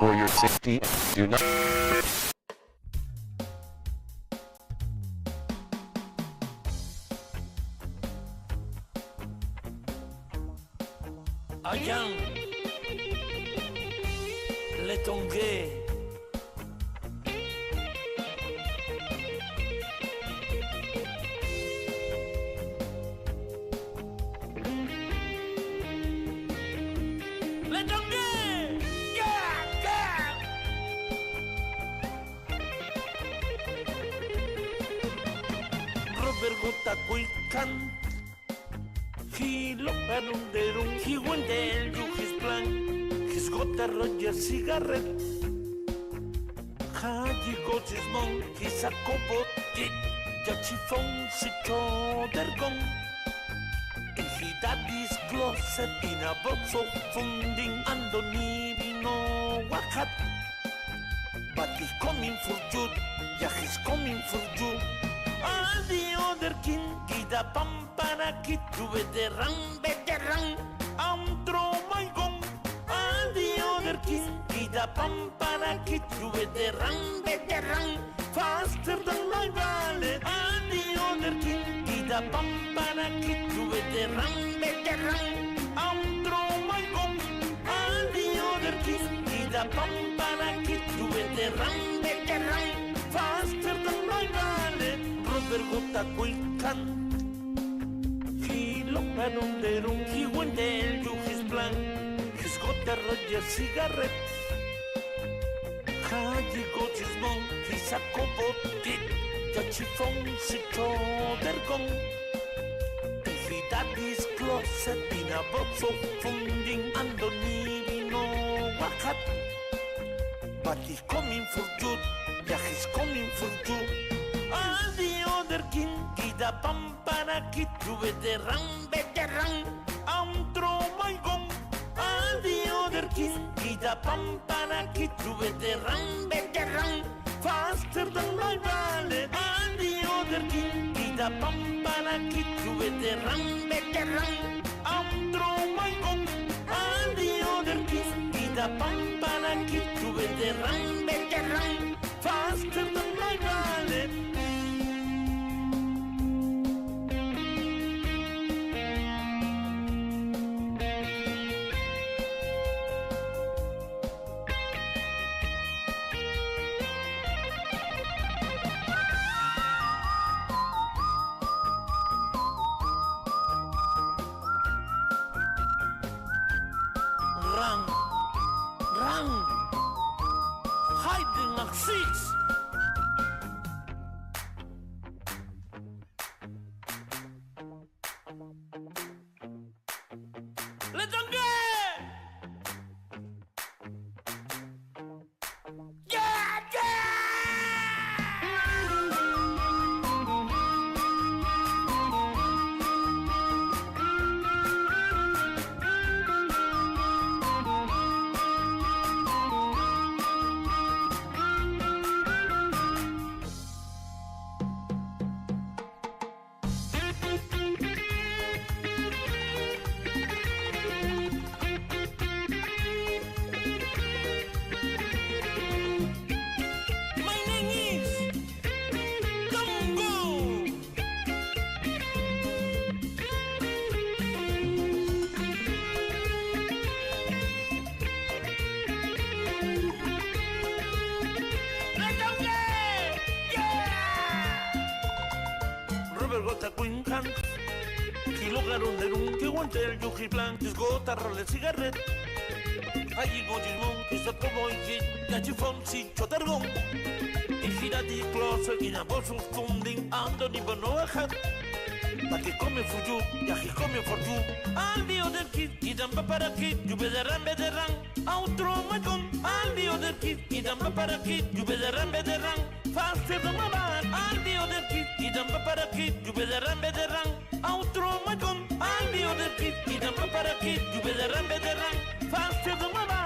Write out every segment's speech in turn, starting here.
For your safety, do not... Ayan, le tongué. Le tongué. Yeah, yeah. Robert Gota Kuikan. He looked at the room, he went there, do his plan. He's got a Roger cigarette. He got his mom, he's a cobot, Jachi phone, si their gun. And he dad his closet in a box of funding, and don't even know what had. But he's coming for you, yeah, he's coming for you. All the other king, Gida Pampana, Kid, you veteran, I'm throw my gun. All the other king, Gida Pampana, Kid, you veteran, faster than my valet. All the other king, Gida Pampana, Kid, you veteran, I'm throw my gun. All the other king, Gida Pampana, Kid, you veteran, faster than my valet. Robert Gota Kuikan. He looked at the room, he went there, do his plan. He's got a Roger cigarette. He got his mom, he's a cobot, Jachi phone, si their gun. He dad his closet in a box of funding, and don't even know what had. But he's coming for you, yeah, he's coming for you. All the other king, Gida Pampana, Kid, you veteran, I'm throw my gun. All the other king, Gida Pampana, Kid, you veteran, faster than my valet. All the other king, Gida Pampana, Kid, you veteran, I'm throw my gun. All the other king, Gida Pampana, Kid, you veteran, faster than my valet. Run, hide in Axis. Let them go! Yeah, yeah! Gota Quincan. He lograron de un que guantel, Yuji Blanc, his gota rolle cigarette. Allí go his mom, his a cowboy kid, Yachi Fonsi, Chotergon. If he had the closet in a box of funding, and don't even know a hat. But he coming for you, yeah, he coming for you. All the other kid, Idamba para kid, you better run, outro my gun. All the other kid, Idamba para kid, you better run, faster than my man. All the other kid, Idamba para kid, you better run, outro my gun. All the other kid, Idamba para kid, you better run, faster than my man.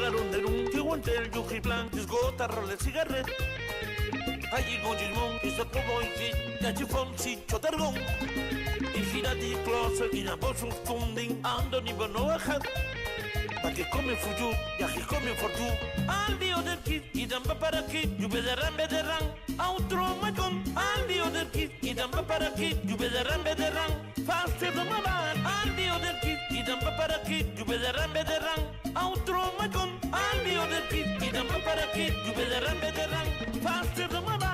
raro nerum, tiwantel, yuki blanc, esgota, rolle, cigarret. Allí con Gilmón, y se probó y si, ya chifón, si, chotargón. Y gira di closet, y na bolso funding, ando ni bono bajat. Pa que come fuyu, ya que come forju. Al dio del kit, y damba para kit, lluvia de ran, outro macon. Al dio del kit, y damba para kit, lluvia de ran, faster de mamar. Al dio del kit, y damba para kit, lluvia de ran, outro macon. Al dio del kit, y damba para kit, lluvia de ran, faster de mamar.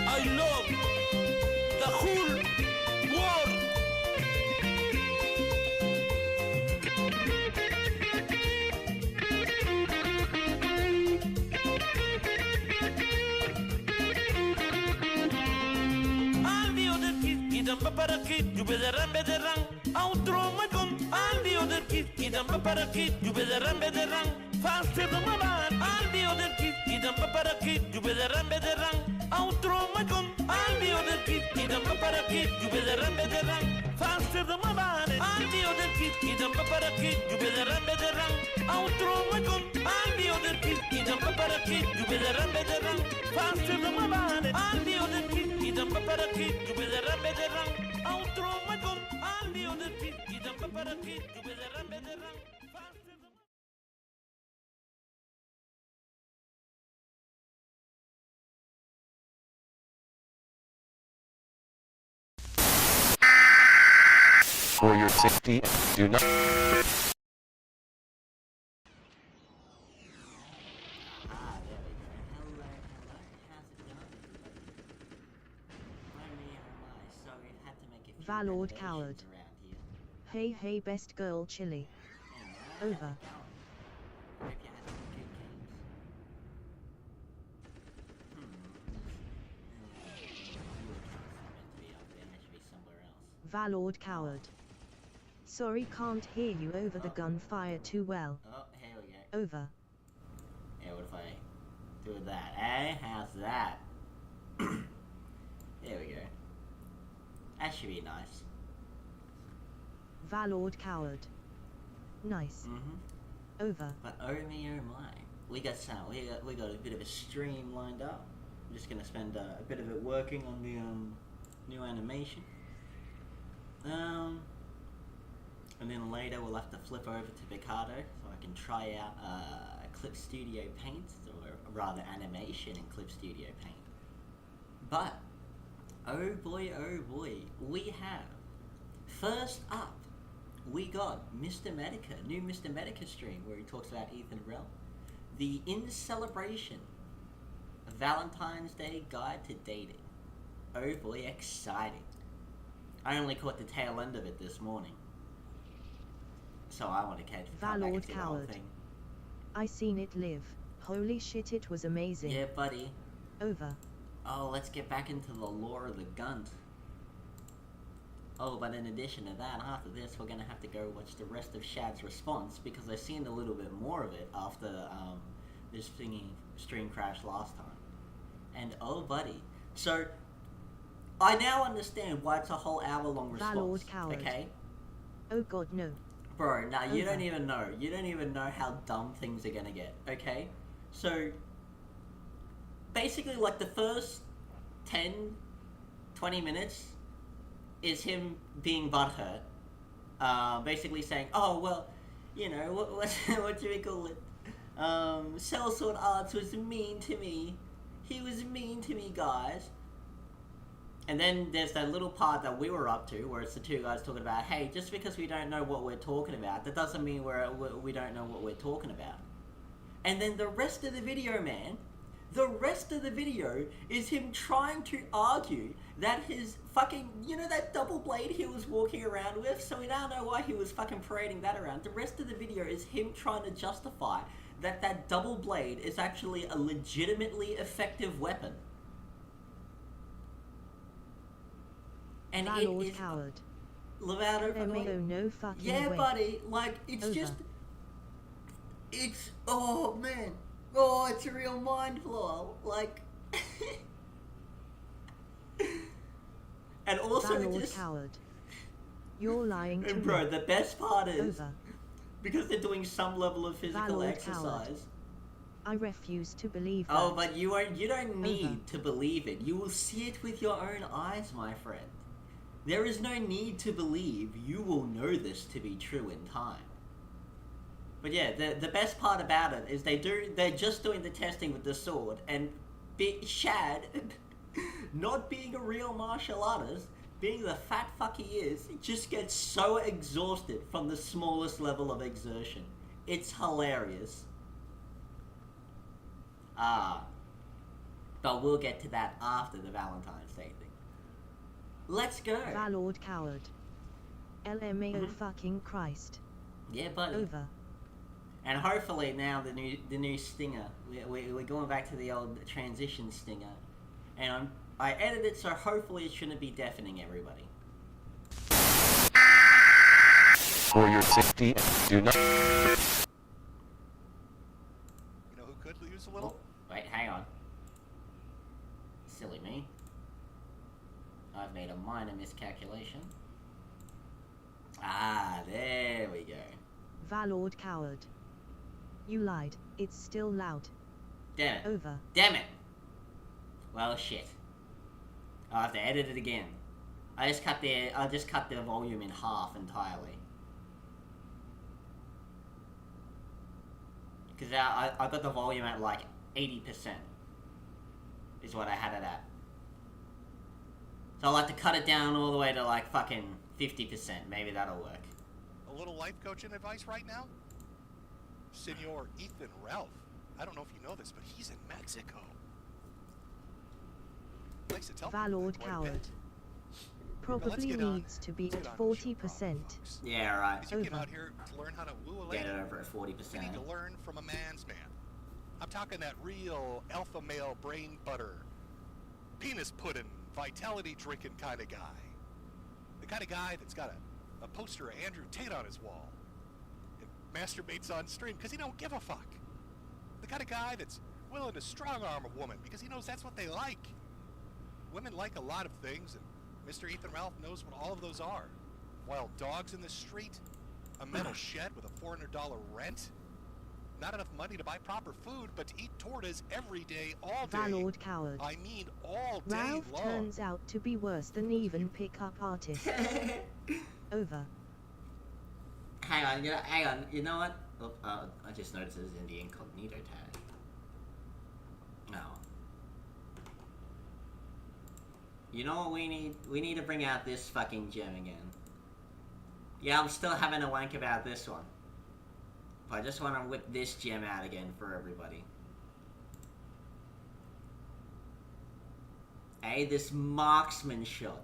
I love the whole world. Al dio del kit, y damba para kit, lluvia de ran, outro macon. Al dio del kit, y damba para kit, lluvia de ran, faster de mamar. Al dio del kit, y damba para kit, lluvia de ran, outro macon. Al dio del kit, y damba para kit, lluvia de ran, faster de mamar. Al dio del kit, y damba para kit, lluvia de ran, outro macon. Al dio del kit, y damba para kit, lluvia de ran, faster de mamar. Al dio del kit, y damba para kit, lluvia de ran, outro macon. Al dio del kit, y damba para kit, lluvia de ran, faster de mamar. For your safety, do not. Ah, there we go. Hello, how's it going? So we've had to make a few Valord renovations coward. around here. Hey hey best girl chili. Hey, Over. how's it going? Hope you had some good games. You were meant to be up there, I should be somewhere else. Valord coward. Sorry can't hear you over the gunfire too well. Oh, here we go. Over. Yeah, what if I do that, eh? How's that? There we go. That should be nice. Valord coward. Nice. Over. But oh me, oh my, we got a bit of a stream lined up. I'm just gonna spend a bit of it working on the new animation. And then later we'll have to flip over to Picardo so I can try out Clip Studio Paint, or rather animation in Clip Studio Paint. But oh boy, we have first up. We got Mr. Medica, new Mr. Medica stream where he talks about Ethan Rel. The In Celebration, a Valentine's Day Guide to Dating. Oh boy, exciting. I only caught the tail end of it this morning. So I want to come back Valord and see the whole coward. thing. I seen it live. Holy shit it was amazing. Yeah, buddy. Over. Oh, let's get back into the lore of the Gunt. Oh, but in addition to that, after this, we're gonna have to go watch the rest of Shad's response because I've seen a little bit more of it after this thingy stream crashed last time. And oh, buddy, so I now understand why it's a whole hour-long response. Valord coward. Okay, Oh god no. bro. Now you Over. don't even know. You don't even know how dumb things are gonna get. Okay, so basically, like the first 10, 20 minutes is him being butthurt, basically saying, "Oh well, you know what do we call it? Sellsword Arts was mean to me. He was mean to me, guys." And then there's that little part that we were up to, where it's the two guys talking about, "Hey, just because we don't know what we're talking about, that doesn't mean we don't know what we're talking about." And then the rest of the video, man. The rest of the video is him trying to argue that his fucking, you know that double blade he was walking around with? So we now know why he was fucking parading that around. The rest of the video is him trying to justify that that double blade is actually a legitimately effective weapon. And Valord it is... coward. Lovato, No fucking yeah, way. buddy, like, it's Over. just... It's... Oh, man. Oh, it's a real mind blow. Like... And also Valord just... coward. You're lying to And bro, me. the best part is, Over. because they're doing some level of physical Valord exercise. coward. I refuse to believe that. Oh, but you don't need Over. to believe it. You will see it with your own eyes, my friend. There is no need to believe. You will know this to be true in time. But yeah, the best part about it is they're just doing the testing with the sword, and Shad, not being a real martial artist, being the fat fuck he is, just gets so exhausted from the smallest level of exertion. It's hilarious. But we'll get to that after the Valentine's Day thing. Let's go. Valord coward. LMAO fucking Christ. Yeah, buddy. Over. And hopefully now the new stinger, we're going back to the old transition stinger, and I edited it so hopefully it shouldn't be deafening everybody. For your safety, do not. You know who could use a Oh, little? wait, hang on. Silly me. I've made a minor miscalculation. Ah, there we go. Valord coward. You lied. It's still loud. Damn it. Over. Damn it! Well, shit. I'll have to edit it again. I'll just cut the volume in half entirely. Because I got the volume at like 80%. Is what I had it at. So I'll have to cut it down all the way to like fucking 50%. Maybe that'll work. A little life coaching advice right now? Senor Ethan Ralph. I don't know if you know this, but he's in Mexico. Likes to tell people Valord quite a coward. bit. Probably get on- needs to be let's at get on with the show 40%. proper, folks. Yeah, right. Because you came Over. out here to learn how to woo a lady. Get it over at 40%. You need to learn from a man's man. I'm talking that real alpha male brain butter, penis pudding, vitality drinking kind of guy. The kind of guy that's got a poster of Andrew Tate on his wall and masturbates on stream because he don't give a fuck. The kind of guy that's willing to strong arm a woman because he knows that's what they like. Women like a lot of things, and Mr. Ethan Ralph knows what all of those are. Wild dogs in the street, a metal shed with a $400 rent, not enough money to buy proper food, but to eat tortas every day, all day. Valord coward. I mean all day Ralph long. turns out to be worse than even pickup artist. Over. Hang on, you know what? Oh, I just noticed this is in the incognito tag. No. You know what we need? We need to bring out this fucking gem again. Yeah, I'm still having a wank about this one. But I just want to whip this gem out again for everybody. Hey, this marksman shot.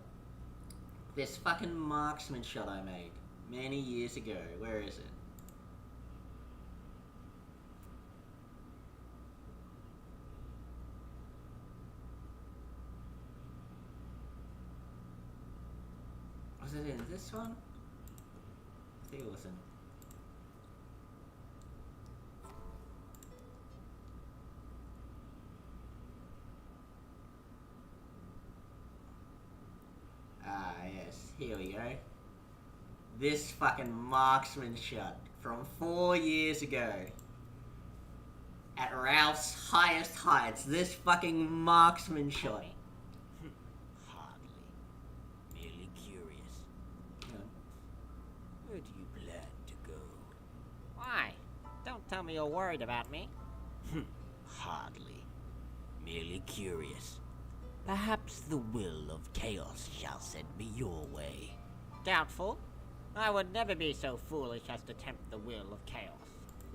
This fucking marksman shot I made many years ago. Where is it? Was it in this one? I think it was in. Ah, yes. Here we go. This fucking marksman shot from 4 years ago. At Ralph's highest heights, this fucking marksman shot. Hardly. Merely curious. Where do you plan to go? Why? Don't tell me you're worried about me. Hardly. Merely curious. Perhaps the will of chaos shall send me your way. Doubtful. I would never be so foolish as to tempt the will of chaos.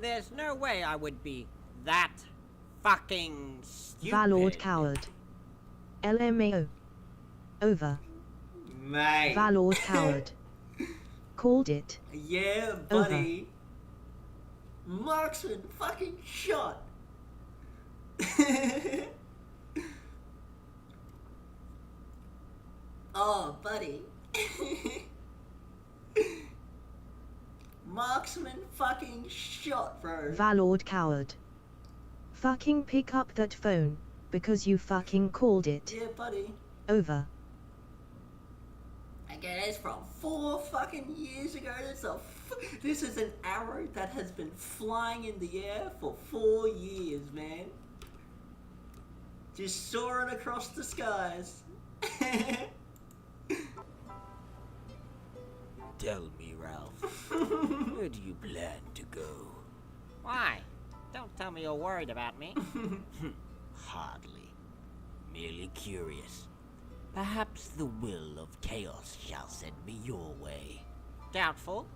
There's no way I would be that fucking stupid. Valord coward. LMAO. Over. Mate. Valord coward. Called it. Yeah, buddy. Marksman fucking shot. Oh, buddy. Marksman fucking shot, bro. Valord coward. Fucking pick up that phone because you fucking called it. Yeah, buddy. Over. Okay, that's from 4 fucking years ago. This is an arrow that has been flying in the air for 4 years, man. Just soaring across the skies. Tell me, Ralph, where do you plan to go? Why? Don't tell me you're worried about me. Hardly. Merely curious. Perhaps the will of chaos shall send me your way. Doubtful.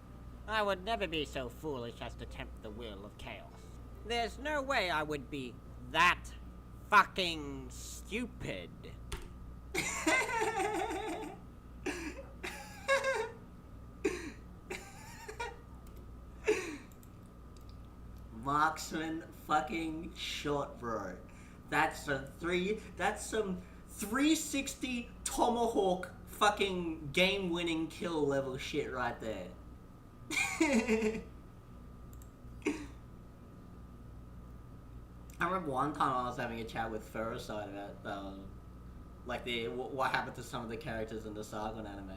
I would never be so foolish as to tempt the will of chaos. There's no way I would be that fucking stupid. Marksman fucking shot, bro. That's some 360 tomahawk fucking game-winning kill level shit right there. I remember one time I was having a chat with Ferroside about like what happened to some of the characters in the Sargon anime.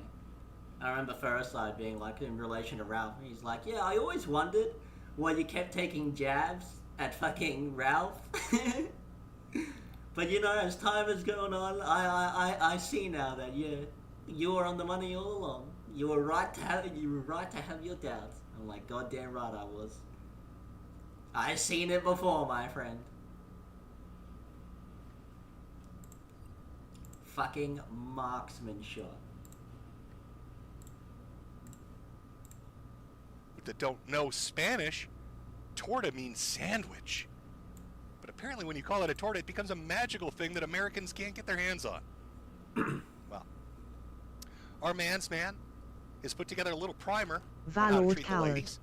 I remember Ferroside being like, in relation to Ralph, he's like, yeah, I always wondered why you kept taking jabs at fucking Ralph. But you know, as time has gone on, I see now that you were on the money all along. You were right to have your doubts. I'm like, goddamn right I was. I seen it before, my friend. Fucking marksman shot. That don't know Spanish, torta means sandwich. But apparently when you call it a torta, it becomes a magical thing that Americans can't get their hands on. Well, our man's man has put together a little primer on how to Valord treat the coward. ladies,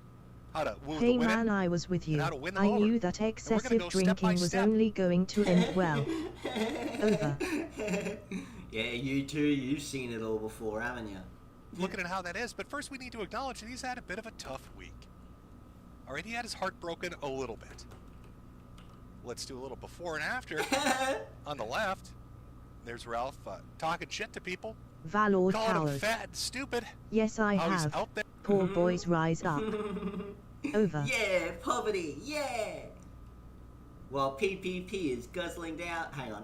how to woo the Hey women. man, I was with you. how to win them I over. knew that And we're gonna excessive go step by drinking was step. only going to end well. Over. Yeah, you too, you've seen it all before, haven't you? Looking at how that is, but first we need to acknowledge that he's had a bit of a tough week. Alright, he had his heart broken a little bit. Let's do a little before and after. On the left, there's Ralph talking shit to people, Valord calling them coward. fat and stupid. Yes, I How he's have. out there. Poor boys rise up. Over. Yeah, poverty, yeah! While PPP is guzzling down, hang on.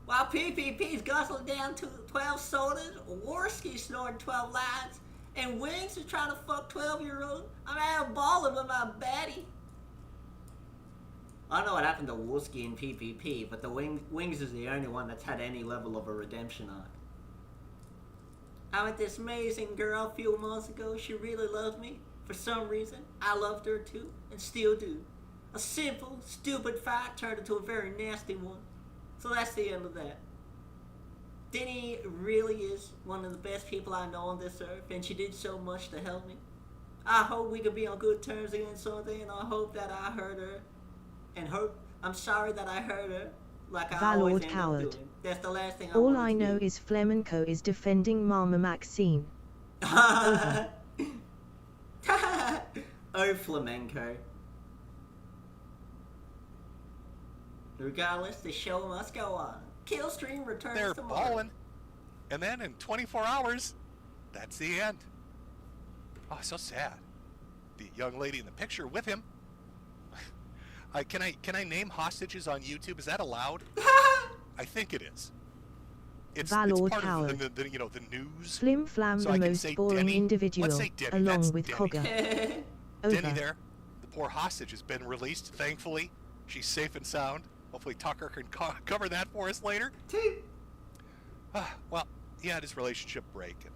While PPP is guzzling down 12 sodas, Warski snoring 12 lines, and Wings is trying to fuck 12-year-olds, I'm out balling with my baddie. I don't know what happened to Warski and PPP, but the Wings is the only one that's had any level of a redemption arc. I met this amazing girl a few months ago. She really loved me. For some reason, I loved her too, and still do. A simple, stupid fight turned into a very nasty one. So that's the end of that. Denny really is one of the best people I know on this earth, and she did so much to help me. I hope we could be on good terms again someday, and I hope that I hurt her. I'm sorry that I hurt her, like I always Valord end coward. up doing. That's the last thing I All wanted I to know do. is Flamenco is defending Mama Maxine. Oh, flamenco. Regardless, the show must go on. Killstream returns They're tomorrow. balling. And then in 24 hours, that's the end. Oh, so sad. The young lady in the picture with him. Can I name hostages on YouTube? Is that allowed? I think it is. It's Valord part coward. of the news. Flim Flam, So the I can most say boring Denny. individual, Let's say Denny. along That's with Denny. Cogger. Denny Over. there. The poor hostage has been released, thankfully. She's safe and sound. Hopefully Tucker can cover that for us later. Well, he had his relationship break. And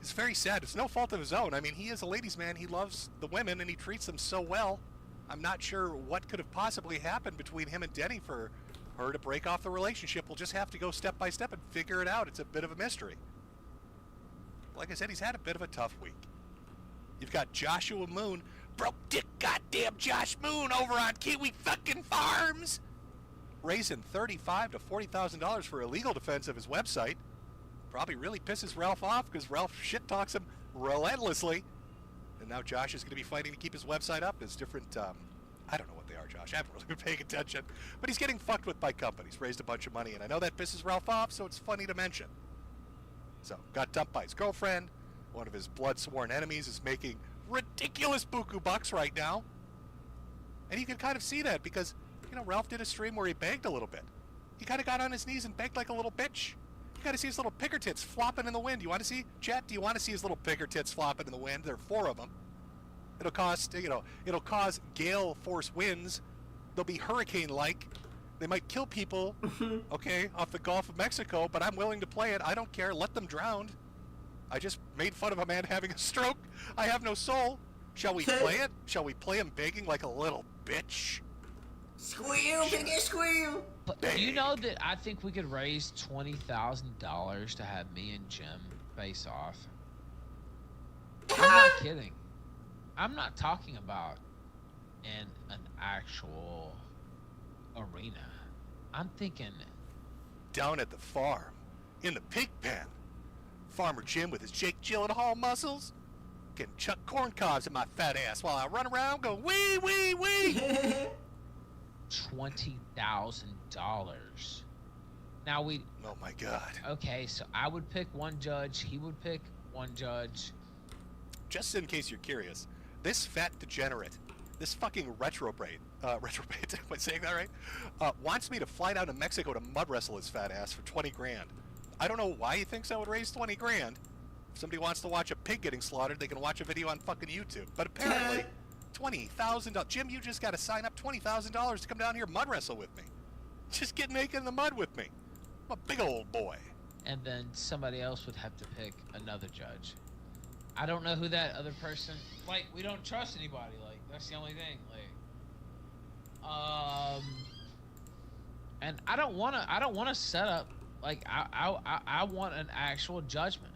it's very sad. It's no fault of his own. I mean, he is a ladies' man. He loves the women, and he treats them so well. I'm not sure what could have possibly happened between him and Denny for her to break off the relationship. We'll just have to go step by step and figure it out. It's a bit of a mystery. Like I said, he's had a bit of a tough week. You've got Joshua Moon, broke dick goddamn Josh Moon over on Kiwi fucking Farms, raising $35,000 to $40,000 for a legal defense of his website. Probably really pisses Ralph off because Ralph shit talks him relentlessly. And now Josh is going to be fighting to keep his website up as different I don't know what they are, Josh. I haven't really been paying attention. But he's getting fucked with by companies. Raised a bunch of money, and I know that pisses Ralph off, so it's funny to mention. So, got dumped by his girlfriend. One of his blood-sworn enemies is making ridiculous buku bucks right now. And you can kind of see that because, you know, Ralph did a stream where he begged a little bit. He kind of got on his knees and begged like a little bitch. You got to see his little picker tits flopping in the wind. You want to see, Chet? Do you want to see his little picker tits flopping in the wind? There are 4 of them. It'll cost, you know, it'll cause gale force winds. They'll be hurricane-like. They might kill people, okay, off the Gulf of Mexico, but I'm willing to play it. I don't care. Let them drown. I just made fun of a man having a stroke. I have no soul. Shall we play it? Shall we play him begging like a little bitch? Squeal, piggy, squeal. But do you know that I think we could raise $20,000 to have me and Jim face off? I'm not kidding. I'm not talking about in an actual arena. I'm thinking Down at the farm, in the pig pen, Farmer Jim with his Jake Gyllenhaal muscles can chuck corn cobs at my fat ass while I run around go wee wee wee. $20,000. Now Oh my God. okay, so I would pick one judge, he would pick one judge. Just in case you're curious, this fat degenerate, this fucking retrograde, am I saying that right? Wants me to fly down to Mexico to mud wrestle his fat ass for 20 grand. I don't know why he thinks I would raise 20 grand. If somebody wants to watch a pig getting slaughtered, they can watch a video on fucking YouTube. But apparently, $20,000. Jim, you just got to sign up $20,000 to come down here mud wrestle with me. Just get naked in the mud with me. I'm a big old boy. And then somebody else would have to pick another judge. I don't know who that other person. Like, we don't trust anybody. Like, that's the only thing. Like, and I don't wanna set up. Like, I want an actual judgment.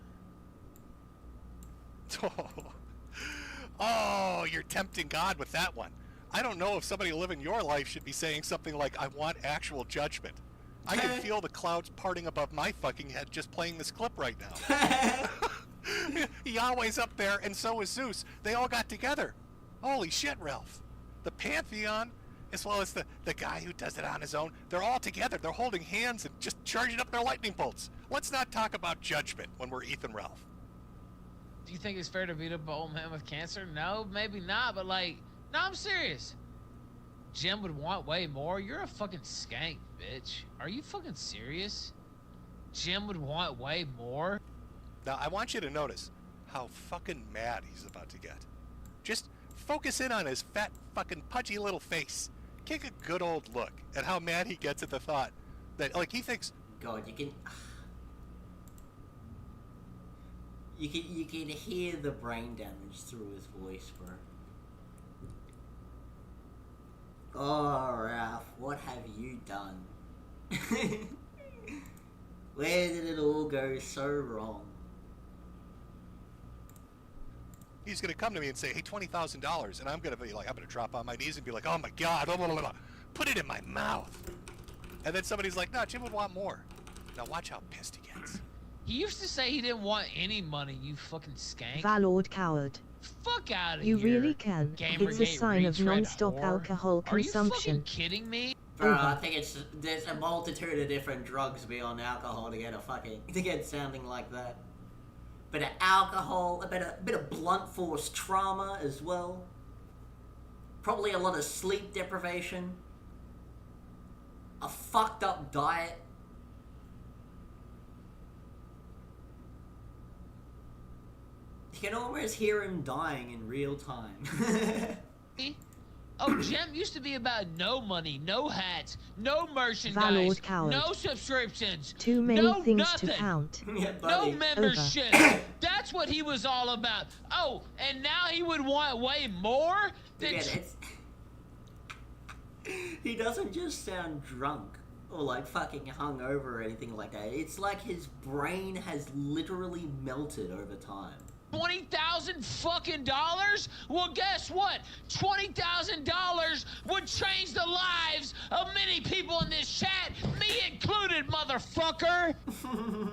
Oh, you're tempting God with that one. I don't know if somebody living your life should be saying something like, I want actual judgment. I can feel the clouds parting above my fucking head just playing this clip right now. Yahweh's up there, and so is Zeus. They all got together. Holy shit, Ralph. The Pantheon, as well as the guy who does it on his own, they're all together. They're holding hands and just charging up their lightning bolts. Let's not talk about judgment when we're Ethan Ralph. Do you think it's fair to beat up an old man with cancer? No, maybe not, but like, no, I'm serious. Jim would want way more. You're a fucking skank, bitch. Are you fucking serious? Jim would want way more? Now, I want you to notice how fucking mad he's about to get. Just focus in on his fat, fucking pudgy little face. Take a good old look at how mad he gets at the thought that, like, he thinks, God, you can hear the brain damage through his voice, bro. Oh, Ralph, what have you done? Where did it all go so wrong? he's going to come to me and say, hey, $20,000. And I'm going to be like, I'm going to drop on my knees and be like, oh my God, blah, blah, blah, blah. Put it in my mouth. And then somebody's like, no, Jim would want more. Now watch how pissed he gets. He used to say he didn't want any money, you fucking skank. Valord coward. Fuck out of You here. really can. Gamergate It's a sign of retread non-stop whore. alcohol consumption. Are you fucking kidding me? Bro, I think there's a multitude of different drugs beyond alcohol to get sounding like that. Bit of alcohol, a bit of blunt force trauma as well. Probably a lot of sleep deprivation. A fucked up diet. You can almost hear him dying in real time. Oh, Jim used to be about no money, no hats, no merchandise, Valord coward. no subscriptions, Too many no things nothing. to count. Yeah, No buddy. membership. That's what he was all about. Oh, and now he would want way more? Again, he doesn't just sound drunk or like fucking hungover or anything like that. It's like his brain has literally melted over time. $20,000 fucking dollars? Well, guess what? $20,000 would change the lives of many people in this chat, me included, motherfucker.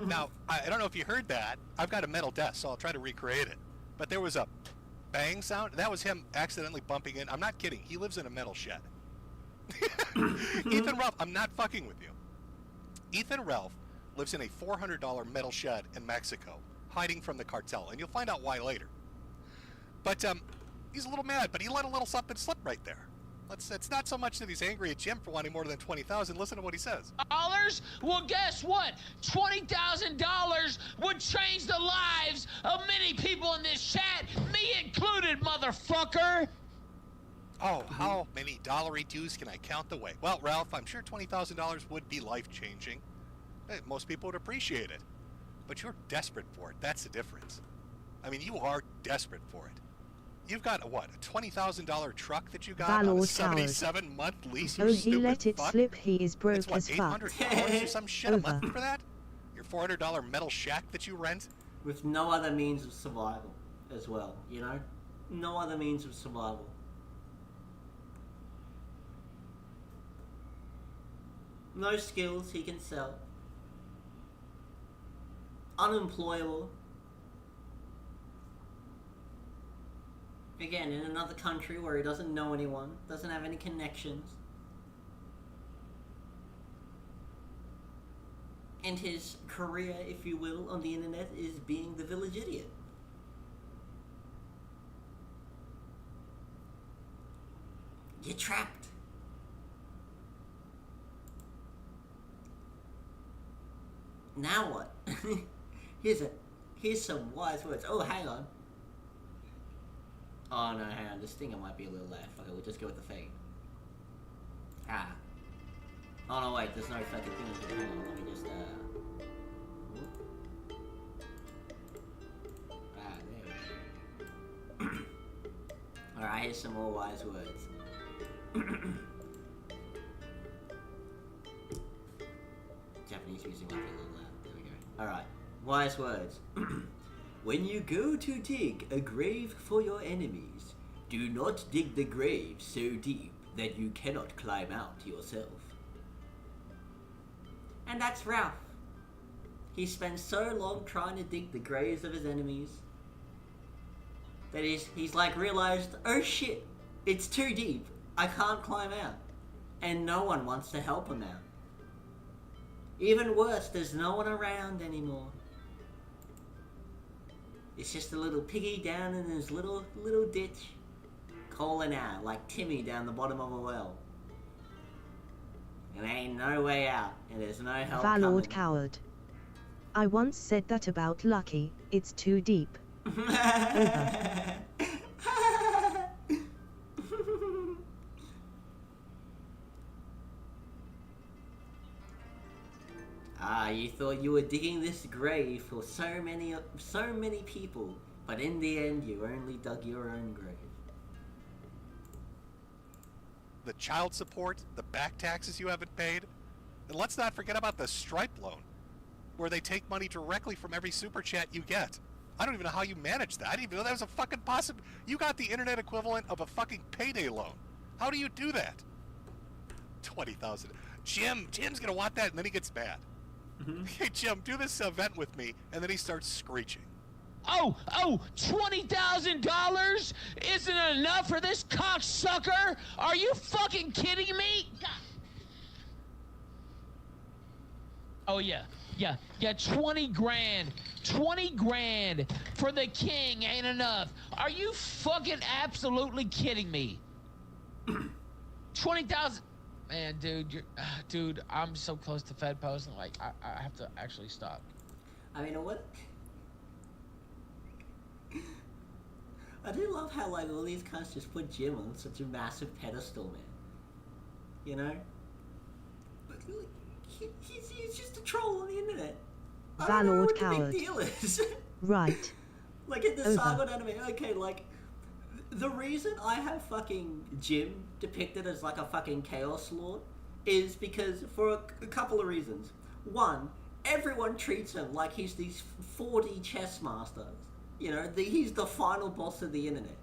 Now, I don't know if you heard that. I've got a metal desk, so I'll try to recreate it. But there was a bang sound, that was him accidentally bumping in. I'm not kidding. He lives in a metal shed. Ethan Ralph, I'm not fucking with you. Ethan Ralph lives in a $400 metal shed in Mexico, hiding from the cartel, and you'll find out why later. But he's a little mad, but he let a little something slip right there. It's not so much that he's angry at Jim for wanting more than $20,000. Listen to what he says. Dollars? Well, guess what? $20,000 would change the lives of many people in this chat, me included, motherfucker. Oh, how many dollary dues can I count the way? Well, Ralph, I'm sure $20,000 would be life-changing. Most people would appreciate it. But you're desperate for it. That's the difference. I mean, you are desperate for it. You've got, what, a $20,000 truck that you got on a 77-month lease? Oh, he let it slip. He is broke it's, what, as fuck. $800 or some shit a month for that? Your $400 metal shack that you rent? With no other means of survival as well, you know? No other means of survival. No skills he can sell. Unemployable. Again, in another country where he doesn't know anyone, doesn't have any connections. And his career, if you will, on the internet is being the village idiot. You're trapped. Now what? Here's some wise words. Oh, hang on. Oh no, hang on. This stinger might be a little left. Okay, we'll just go with the fake. Ah. Oh no, wait. There's no fucking thing. Hang on. Let me just Ah, there we go. Alright, here's some more wise words. Japanese music might be a little loud. There we go. Alright. Wise words. When you go to dig a grave for your enemies, do not dig the grave so deep that you cannot climb out yourself. And that's Ralph. He spends so long trying to dig the graves of his enemies that he's like realized, oh shit, it's too deep. I can't climb out. And no one wants to help him out. Even worse, there's no one around anymore. It's just a little piggy down in his little ditch, calling out like Timmy down the bottom of a well. And there ain't no way out, and there's no help Valord coming. coward. I once said that about Lucky. It's too deep. Over. Ah, you thought you were digging this grave for so many people, but in the end you only dug your own grave. The child support, the back taxes you haven't paid, and let's not forget about the Stripe loan, where they take money directly from every super chat you get. I don't even know how you manage that. I didn't even know that was a fucking possible. You got the internet equivalent of a fucking payday loan. How do you do that? 20,000. Jim's gonna want that, and then he gets mad. Hey Jim, do this event with me, and then he starts screeching. Oh, $20,000 isn't enough for this cocksucker? Are you fucking kidding me? Oh yeah, 20 grand. 20 grand for the king ain't enough. Are you fucking absolutely kidding me? 20,000. Man, dude, I'm so close to Fed Post, and like, I have to actually stop. I mean, what? I do love how like all these cunts just put Jim on such a massive pedestal, man. You know? But he's just a troll on the internet. I don't know Valord what coward. the big deal is. Right. Like in the Over. Sargon anime, okay, like the reason I have fucking Jim depicted as like a fucking chaos lord is because for a couple of reasons. One, everyone treats him like he's these 4D chess masters. You know, he's the final boss of the internet.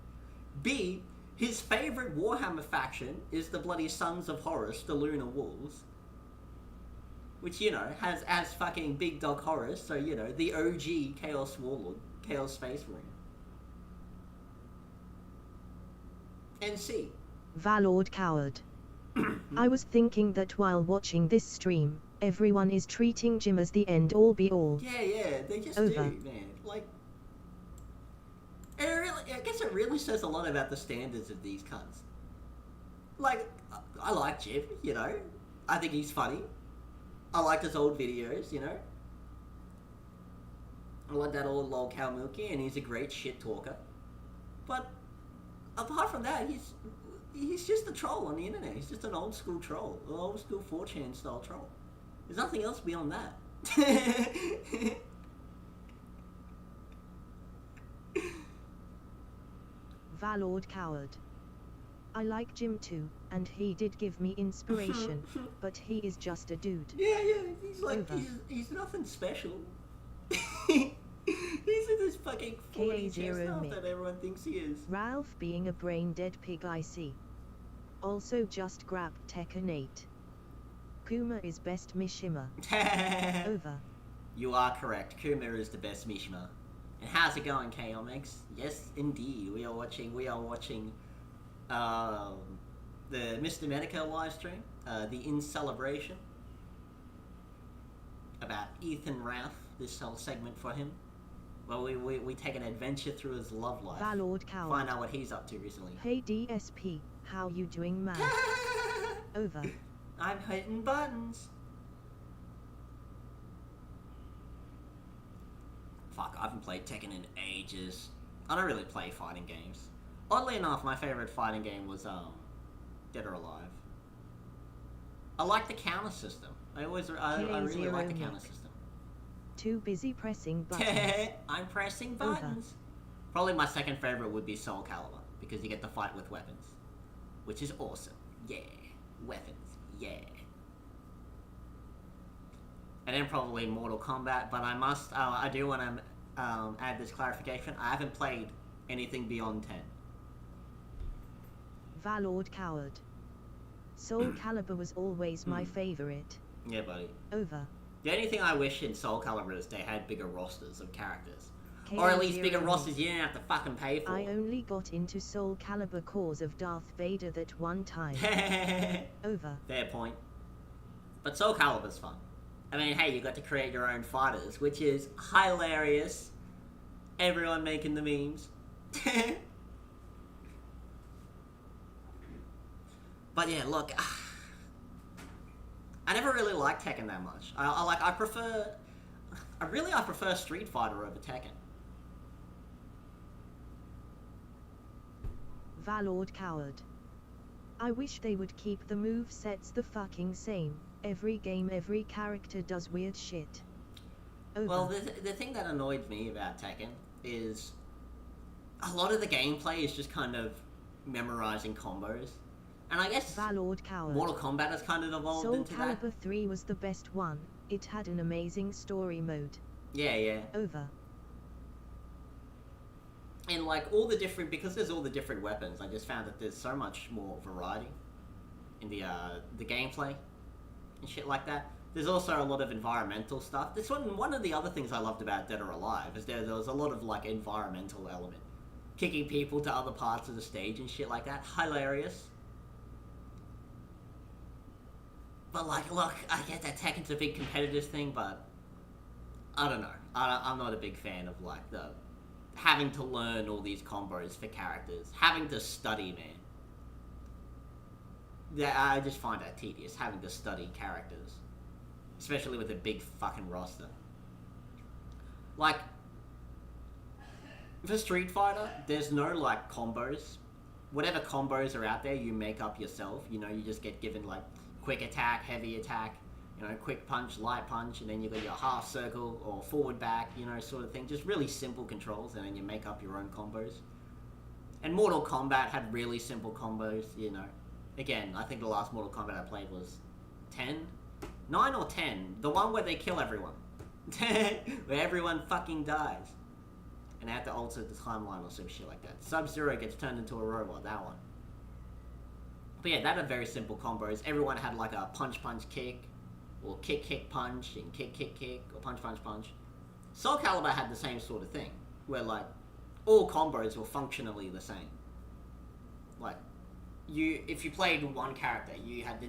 B, his favorite Warhammer faction is the bloody Sons of Horus, the Lunar Wolves. Which, you know, has as fucking Big Dog Horus, so, you know, the OG Chaos Warlord, Chaos Space Marine. NC. Valord coward. I was thinking that while watching this stream, everyone is treating Jim as the end all be all. Yeah, they just Over. do, man. Like, I guess it really says a lot about the standards of these cunts. Like, I like Jim, you know. I think he's funny. I liked his old videos, you know. I like that old lol cow milky, and he's a great shit talker. But apart from that, he's just a troll on the internet. He's just an old school troll, an old school 4chan style troll. There's nothing else beyond that. Valord coward. I like Jim too, and he did give me inspiration, but he is just a dude. Yeah, he's like, Over. he's nothing special. He's in this fucking 40 KA0 chestnut me. that everyone thinks he is. Ralph being a brain dead pig I see. Also just grab Tekken 8. Kuma is best Mishima. Over. You are correct. Kuma is the best Mishima. And how's it going, K-Omex? Yes, indeed. We are watching the Mr. Medico live stream, the In Celebration, about Ethan Ralph, this whole segment for him. Well, we take an adventure through his love life. Valord coward. Find out what he's up to recently. Hey DSP, how you doing man? Over. I'm hitting buttons. Fuck, I haven't played Tekken in ages. I don't really play fighting games. Oddly enough, my favorite fighting game was Dead or Alive. I like the counter system. I really like the counter system. Too busy pressing buttons. I'm pressing buttons. Probably my second favorite would be Soul Calibur, because you get to fight with weapons, which is awesome. Yeah, weapons. Yeah. And then probably Mortal Kombat, but I do want to add this clarification. I haven't played anything beyond 10. Valord coward. Soul Calibur was always my favorite. Yeah, buddy. Over. The only thing I wish in Soul Calibur is they had bigger rosters of characters. Or at least bigger rosters you didn't have to fucking pay for. I only got into Soul Calibur cause of Darth Vader that one time. Over. Fair point. But Soul Calibur's fun. I mean, hey, you got to create your own fighters, which is hilarious. Everyone making the memes. But yeah, look, I never really liked Tekken that much. I prefer Street Fighter over Tekken. Valord coward. I wish they would keep the move sets the fucking same. Every game, every character does weird shit. Over. Well, the thing that annoyed me about Tekken is a lot of the gameplay is just kind of memorizing combos. And I guess Valord coward. Mortal Kombat has kind of evolved Soul into that. Calibur 3 was the best one. It had an amazing story mode. Yeah. Over. And like because there's all the different weapons, I just found that there's so much more variety in the gameplay and shit like that. There's also a lot of environmental stuff. One of the other things I loved about Dead or Alive is there was a lot of like environmental element. Kicking people to other parts of the stage and shit like that. Hilarious. But like, look, I get that Tekken's a big competitive thing, but I don't know. I'm not a big fan of like the having to learn all these combos for characters, having to study, man. Yeah, I just find that tedious, having to study characters, especially with a big fucking roster. Like, for Street Fighter, there's no like combos. Whatever combos are out there, you make up yourself. You know, you just get given like quick attack, heavy attack, you know, quick punch, light punch, and then you got your half circle or forward back, you know, sort of thing. Just really simple controls, and then you make up your own combos. And Mortal Kombat had really simple combos, you know. Again, I think the last Mortal Kombat I played was 10? 9 or 10. The one where they kill everyone. Where everyone fucking dies. And they have to alter the timeline or some shit like that. Sub-Zero gets turned into a robot, that one. But yeah, that had very simple combos. Everyone had like a punch-punch-kick, or kick-kick-punch, and kick-kick-kick, or punch-punch-punch. Soul Calibur had the same sort of thing, where like, all combos were functionally the same. Like, if you played one character, you had the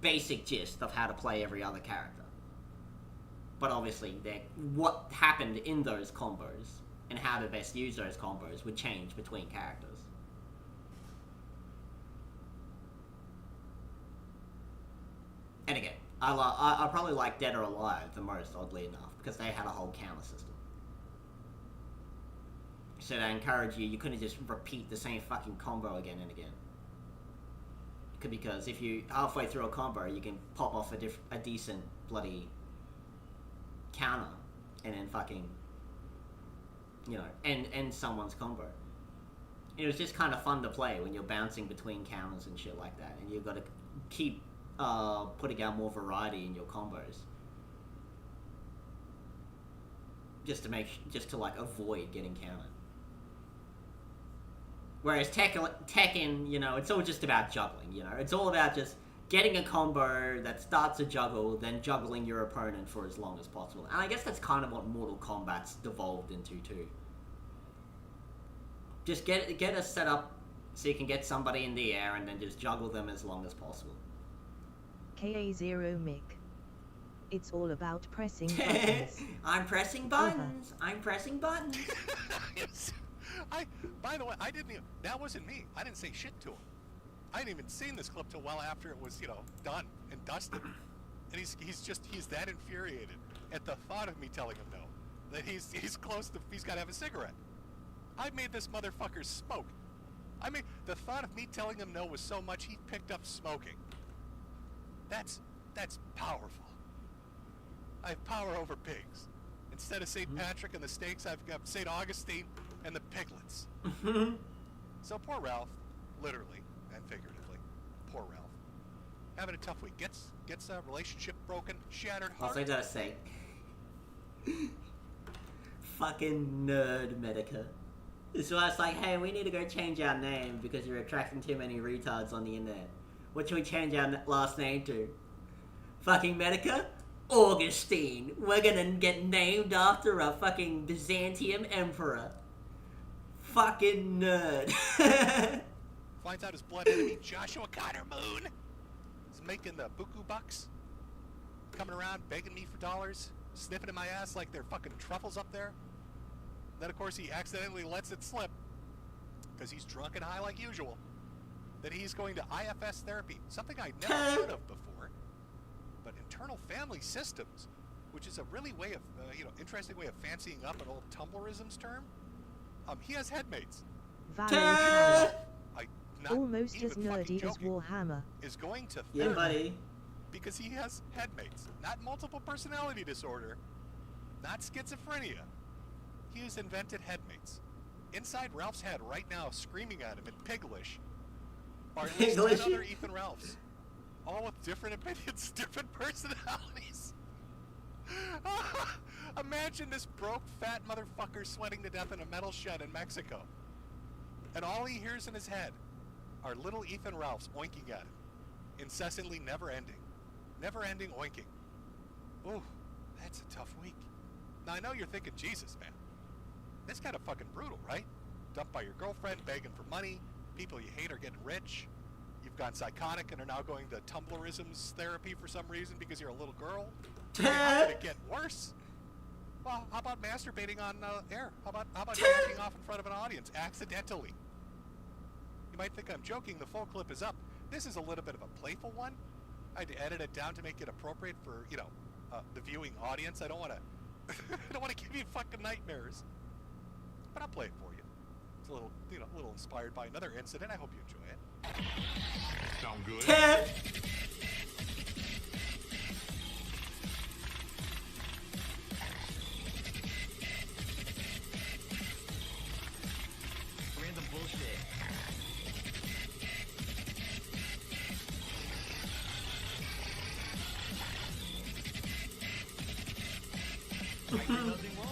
basic gist of how to play every other character. But obviously, what happened in those combos and how to best use those combos would change between characters. And again, I probably like Dead or Alive the most, oddly enough, because they had a whole counter system. So they encourage you couldn't just repeat the same fucking combo again and again. Because if you halfway through a combo, you can pop off a decent bloody counter and then fucking, you know, end someone's combo. It was just kind of fun to play when you're bouncing between counters and shit like that, and you've got to keep putting out more variety in your combos, just to like avoid getting countered. Whereas Tekken, you know, it's all just about juggling, you know. It's all about just getting a combo that starts a juggle, then juggling your opponent for as long as possible. And I guess that's kind of what Mortal Kombat's devolved into too. Just get a setup so you can get somebody in the air and then just juggle them as long as possible. KA0 Mick. It's all about pressing buttons. I'm pressing buttons. I'm pressing buttons. By the way, that wasn't me. I didn't say shit to him. I hadn't even seen this clip till well after it was, you know, done and dusted. And he's that infuriated at the thought of me telling him no, that he's got to have a cigarette. I made this motherfucker smoke. The thought of me telling him no was so much he picked up smoking. That's powerful. I have power over pigs. Instead of St. Patrick and the snakes, I've got St. Augustine and the piglets. So poor Ralph, literally and figuratively, poor Ralph, having a tough week. Gets a relationship broken, shattered heart. Also gotta say, fucking nerd Medica. So I was like, hey, we need to go change our name because you're attracting too many retards on the internet. What should we change our last name to? Fucking Medica? Augustine. We're gonna get named after a fucking Byzantium emperor. Fucking nerd. Finds out his blood enemy Joshua Connor Moon is making the buku bucks, coming around begging me for dollars, sniffing in my ass like they're fucking truffles up there. Then of course he accidentally lets it slip, because he's drunk and high like usual, that he's going to IFS therapy, something I'd never heard of before. But internal family systems, which is a really interesting way of fancying up an old Tumblrisms term. He has headmates. Almost as nerdy as Warhammer. Is going to yeah, buddy. Because he has headmates, not multiple personality disorder, not schizophrenia. He has invented headmates. Inside Ralph's head right now, screaming at him in Piglish, are at least 10 other Ethan Ralphs, all with different opinions, different personalities. Imagine this broke, fat motherfucker sweating to death in a metal shed in Mexico, and all he hears in his head are little Ethan Ralphs oinking at him, incessantly, never-ending oinking. Ooh, that's a tough week. Now I know you're thinking, Jesus, man, this kind of fucking brutal, right? Dumped by your girlfriend, begging for money, people you hate are getting rich, you've gone psychotic and are now going to Tumblrisms therapy for some reason because you're a little girl. How could it get worse? Well, how about masturbating on air? How about jacking off in front of an audience accidentally? You might think I'm joking. The full clip is up. This is a little bit of a playful one. I had to edit it down to make it appropriate for the viewing audience. I don't want to give you fucking nightmares. But I'll play it for you. It's a little inspired by another incident. I hope you enjoy it. Sound good? Random bullshit. I did nothing wrong.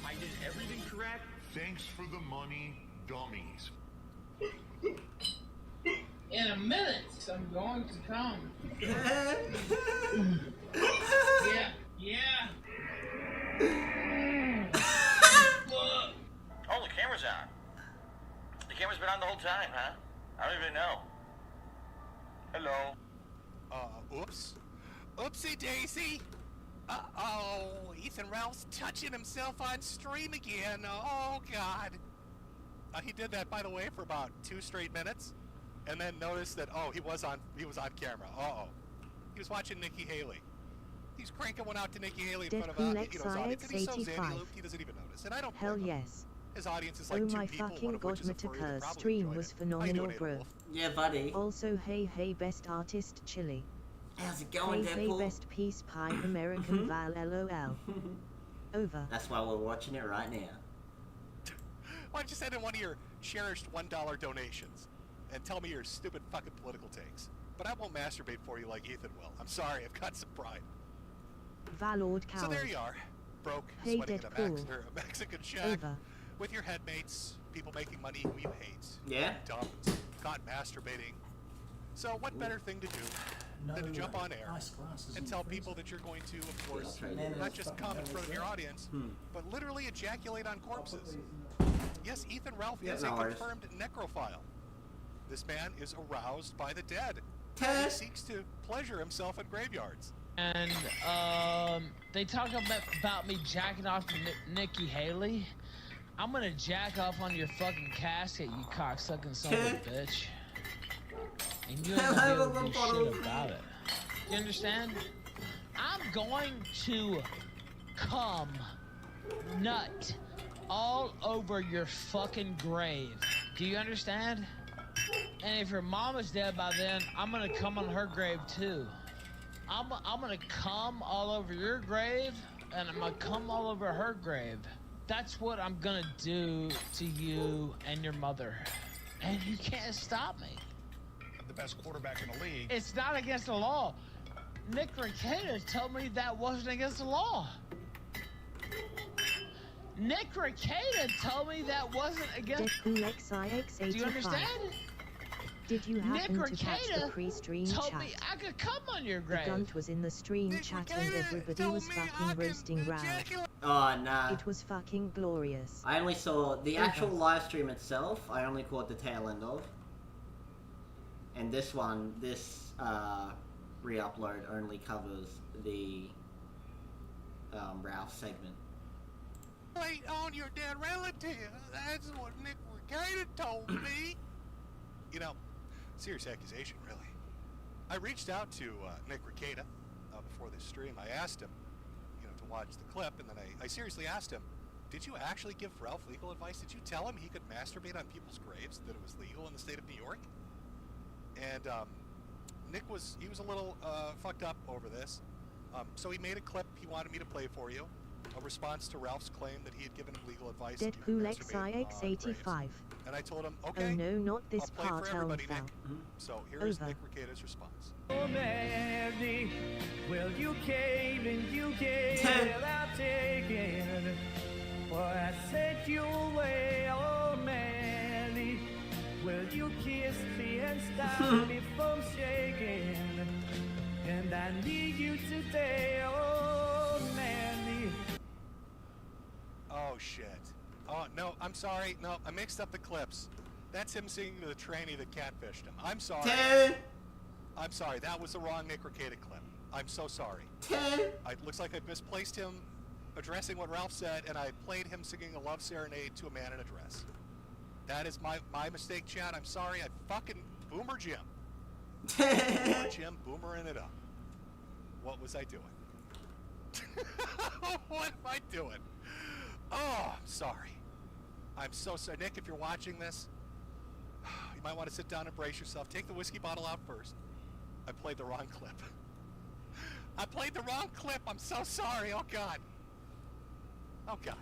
I did everything correct. Thanks for the money, dummies. In a minute, I'm going to come. Yeah. Oh, the camera's on. The camera's been on the whole time, huh? I don't even know. Hello. Oops. Oopsie daisy. Uh-oh, Ethan Ralph's touching himself on stream again. Oh, God. He did that, by the way, for about 2 straight minutes, and then noticed that, oh, he was on camera. Uh-oh. He was watching Nikki Haley. He's cranking one out to Nikki Haley in front of his audience, and he's so zanny-looped, he doesn't even notice. And I don't blame Hell him. yes. His audience is like Oh 2 my people, fucking one of god, which is a furry that Mataker's probably stream enjoyed was it. How you phenomenal, doing, bro. Wolf? Yeah, buddy. Also, hey, best artist, Chili. How's it going, Hey, Deadpool? best peace pie, American Val, lol. Over. That's why we're watching it right now. Why don't you send in one of your cherished $1 donations and tell me your stupid fucking political takes? But I won't masturbate for you like Ethan will. I'm sorry, I've got some pride. Valord So coward. there you are, broke, Hey, sweating in Deadpool. a Mexican shack Over. with your headmates, people making money who you hate. Yeah? Dumb, caught masturbating. So what better thing to do than to jump on air and tell people that you're going to, of course, I'll try not just come in front of your audience, but literally ejaculate on corpses. Yes, Ethan Ralph is a no worries. confirmed necrophile. This man is aroused by the dead. He Ted? seeks to pleasure himself in graveyards. And they talk about me jacking off to Nikki Haley. I'm gonna jack off on your fucking casket, you cocksucking son of a bitch. And you ain't gonna be able to do shit about it. You understand? I'm going to come nut all over your fucking grave. Do you understand? And if your mama's dead by then, I'm gonna come on her grave too. I'm gonna come all over your grave, and I'm gonna come all over her grave. That's what I'm gonna do to you and your mother. And you can't stop me. The best quarterback in the league. It's not against the law. Nick Recato told me that wasn't against the law. Nick Recato told me that wasn't against... Deadpool XIX85. Do you understand? Did you Nick happen to catch the Recato pre-stream told chat? me I could come on your The grave. gunt was in the stream Nick chat and Recato everybody told was me I fucking could roasting Ralph. ejaculate. Oh, nah. It was fucking glorious. I only saw the actual Over. live stream itself. I only caught the tail end of. And this one, this re-upload only covers the Ralph segment. Wait on your dead relative. That's what Nick Recato told me. You know, serious accusation, really. I reached out to Nick Recato before this stream. I asked him, to watch the clip, and then I seriously asked him, did you actually give Ralph legal advice? Did you tell him he could masturbate on people's graves, that it was legal in the state of New York? And Nick was a little fucked up over this. So he made a clip he wanted me to play for you, a response to Ralph's claim that he had given him legal advice. that he could Deadpool masturbate on graves. XIX85. And I told him, Oh okay, no, not this I'll play part, for everybody, Alpha. Nick. So here is Over. Nick Recato's response. Oh, Mandy, well, you came and you gave Ted. without taking. Well, I sent you away, oh, Mandy. Well, you kissed me and stopped me from shaking. And I need you today, oh, Mandy. Oh, shit. Oh, no, I'm sorry. No, I mixed up the clips. That's him singing to the tranny that catfished him. I'm sorry. Ted! I'm sorry. That was the wrong Nick Recato clip. I'm so sorry. Ted! It looks like I misplaced him addressing what Ralph said, and I played him singing a love serenade to a man in a dress. That is my mistake, Chad. I'm sorry. I fucking... Boomer Jim. Boomer Jim, boomering it up. What was I doing? What am I doing? Oh, I'm sorry. I'm so sorry. Nick, if you're watching this, you might want to sit down and brace yourself. Take the whiskey bottle out first. I played the wrong clip. I played the wrong clip. I'm so sorry. Oh, God. Oh, God.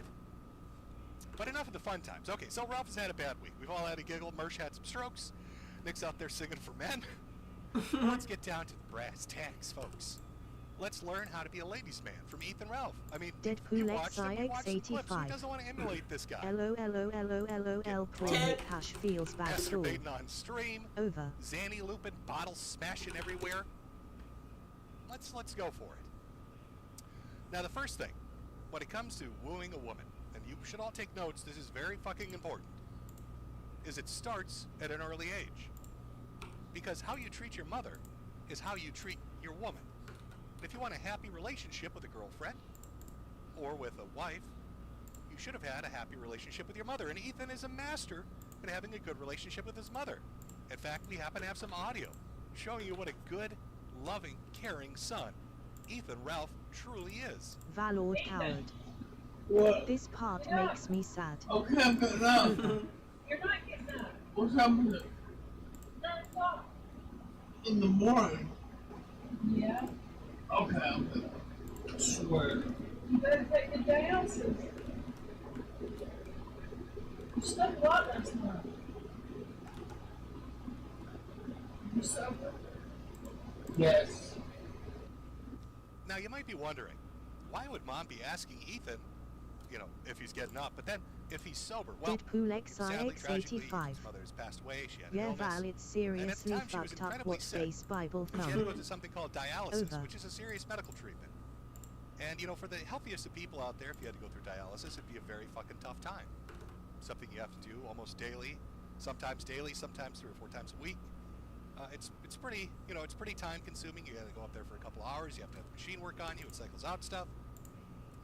But enough of the fun times. Okay, so Ralph has had a bad week. We've all had a giggle. Mersh had some strokes. Nick's out there singing for men. Let's get down to the brass tacks, folks. Let's learn how to be a ladies' man from Ethan Ralph. I mean, you Deadpool watched them, you watched the clips. Who XIX85. doesn't want to emulate this guy? LOL. Poor Nick Hash feels bad too. Masturbating on stream. Over. Zanny looping, bottles smashing everywhere. Let's go for it. Now, the first thing, when it comes to wooing a woman, and you should all take notes, this is very fucking important, is it starts at an early age. Because how you treat your mother is how you treat your woman. If you want a happy relationship with a girlfriend or with a wife, you should have had a happy relationship with your mother. And Ethan is a master at having a good relationship with his mother. In fact, we happen to have some audio showing you what a good, loving, caring son Ethan Ralph truly is. Valord Howard. What? This part makes me sad. Okay, I'm getting up. You're not getting up. What's happening? 9 o'clock. In the morning? Yeah. Okay, I swear. You better take the dialysis. You slept a lot last night. You slept? Yes. Now, you might be wondering, why would Mom be asking Ethan, if he's getting up, but then if he's sober? Well, Deadpool sadly, tragically, XX85. his mother's passed away. She had an Yeah, illness. Val, it's seriously time, she was fucked up incredibly what sick. space Bible She had to go thumb. to something called dialysis, Over. which is a serious medical treatment. And, for the healthiest of people out there, if you had to go through dialysis, it'd be a very fucking tough time. Something you have to do almost daily, sometimes 3 or 4 times a week. It's pretty, it's pretty time consuming. You gotta go up there for a couple hours. You have to have the machine work on you. It cycles out stuff.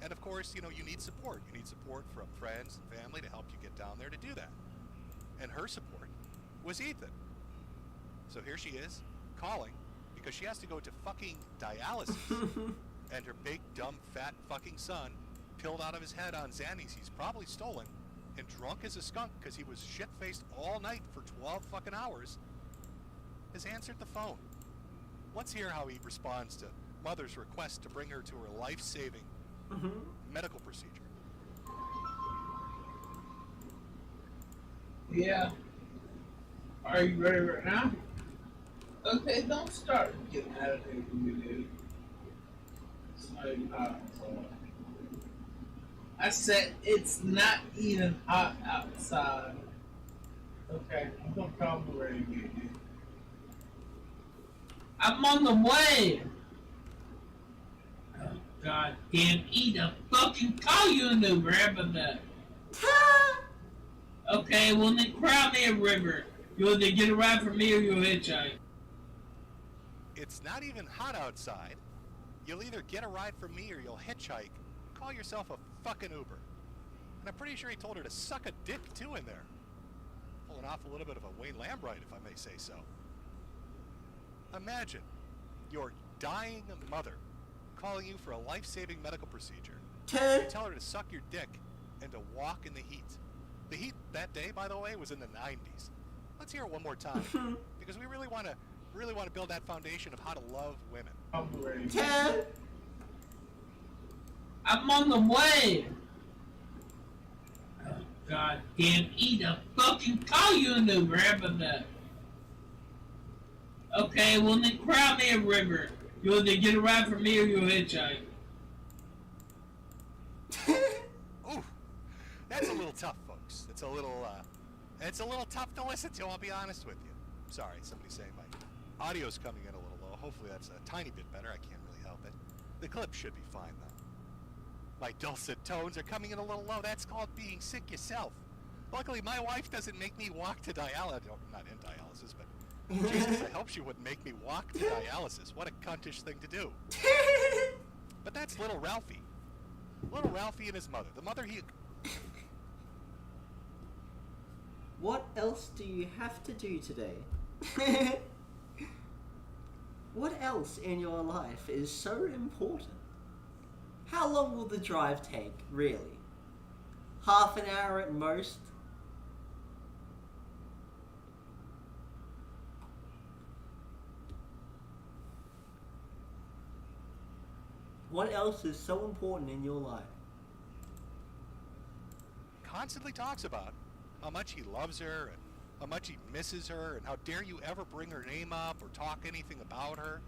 And of course, you need support. You need support from friends and family to help you get down there to do that. And her support was Ethan. So here she is, calling, because she has to go to fucking dialysis. And her big, dumb, fat fucking son, pilled out of his head on Xannies he's probably stolen, and drunk as a skunk because he was shit-faced all night for 12 fucking hours, has answered the phone. Let's hear how he responds to Mother's request to bring her to her life-saving medical procedure. Yeah. Are you ready right now? Okay, don't start getting attitude with me, dude. It's not even hot outside. I said it's not even hot outside. Okay, I'm gonna call me ready to get you. I'm on the way! Oh, God damn, eat a fucking call you an Uber, how about that? Okay, well then cry me a river. You'll either get a ride from me or you'll hitchhike. It's not even hot outside. You'll either get a ride from me or you'll hitchhike. Call yourself a fucking Uber. And I'm pretty sure he told her to suck a dick too in there. Pulling off a little bit of a Wayne Lambright, if I may say so. Imagine your dying mother calling you for a life-saving medical procedure. You tell her to suck your dick and to walk in the heat. The heat that day, by the way, was in the 90s. Let's hear it one more time, because we really want to build that foundation of how to love women. I'm ready. I'm on the way. Oh, God damn, eat a fucking call you an Uber, how about that? Okay, well then cry me a river. You'll either get a ride from me or you'll hitchhike. Ooh, that's a little tough, folks. It's a little tough to listen to, I'll be honest with you. Sorry, somebody's saying my audio's coming in a little low. Hopefully that's a tiny bit better. I can't really help it. The clip should be fine, though. My dulcet tones are coming in a little low. That's called being sick yourself. Luckily, my wife doesn't make me walk to dialysis. Not in dialysis, but Jesus, I hope she wouldn't make me walk to dialysis. What a cuntish thing to do. But that's little Ralphie. Little Ralphie and his mother. The mother he... What else do you have to do today? What else in your life is so important? How long will the drive take, really? Half an hour at most? What else is so important in your life? constantly talks about how much he loves her and how much he misses her and how dare you ever bring her name up or talk anything about her.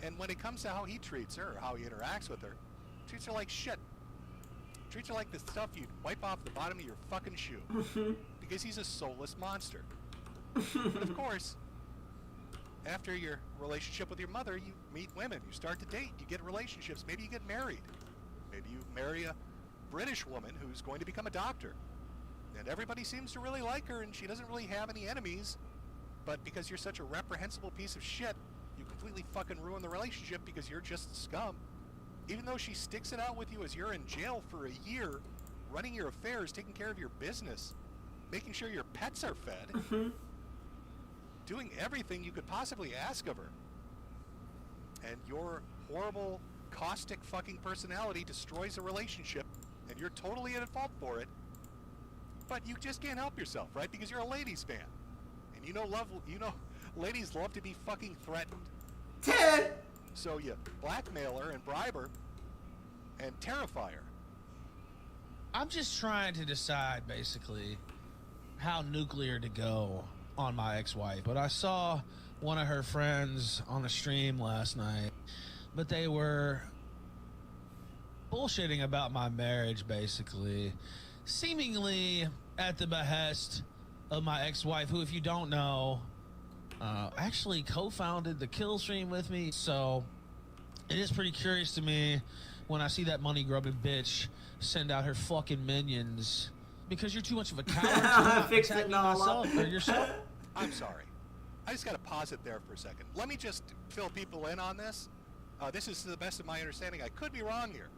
And when it comes to how he treats her or how he interacts with her, treats her like shit. Treats her like the stuff you'd wipe off the bottom of your fucking shoe. Because he's a soulless monster. But of course, after your relationship with your mother, you meet women, you start to date, you get relationships, maybe you get married. Maybe you marry a British woman who's going to become a doctor. And everybody seems to really like her and she doesn't really have any enemies. but because you're such a reprehensible piece of shit, you completely fucking ruin the relationship because you're just scum. Even though she sticks it out with you as you're in jail for a year, running your affairs, taking care of your business, making sure your pets are fed, doing everything you could possibly ask of her. And your horrible, caustic fucking personality destroys a relationship, and you're totally at fault for it. But you just can't help yourself, right? Because you're a ladies fan. And you know ladies love to be fucking threatened. So you blackmail her and bribe her and terrify her. I'm just trying to decide, basically, how nuclear to go on my ex-wife. But I saw one of her friends on a stream last night, but they were bullshitting about my marriage, basically, seemingly at the behest of my ex-wife, who, if you don't know, actually co-founded the kill stream with me. So it is pretty curious to me when I see that money-grubbing bitch send out her fucking minions, because you're too much of a coward to not Fix attack it, me Nala. myself or yourself. I'm sorry. I just got to pause it there for a second. Let me just fill people in on this. This is to the best of my understanding. I could be wrong here.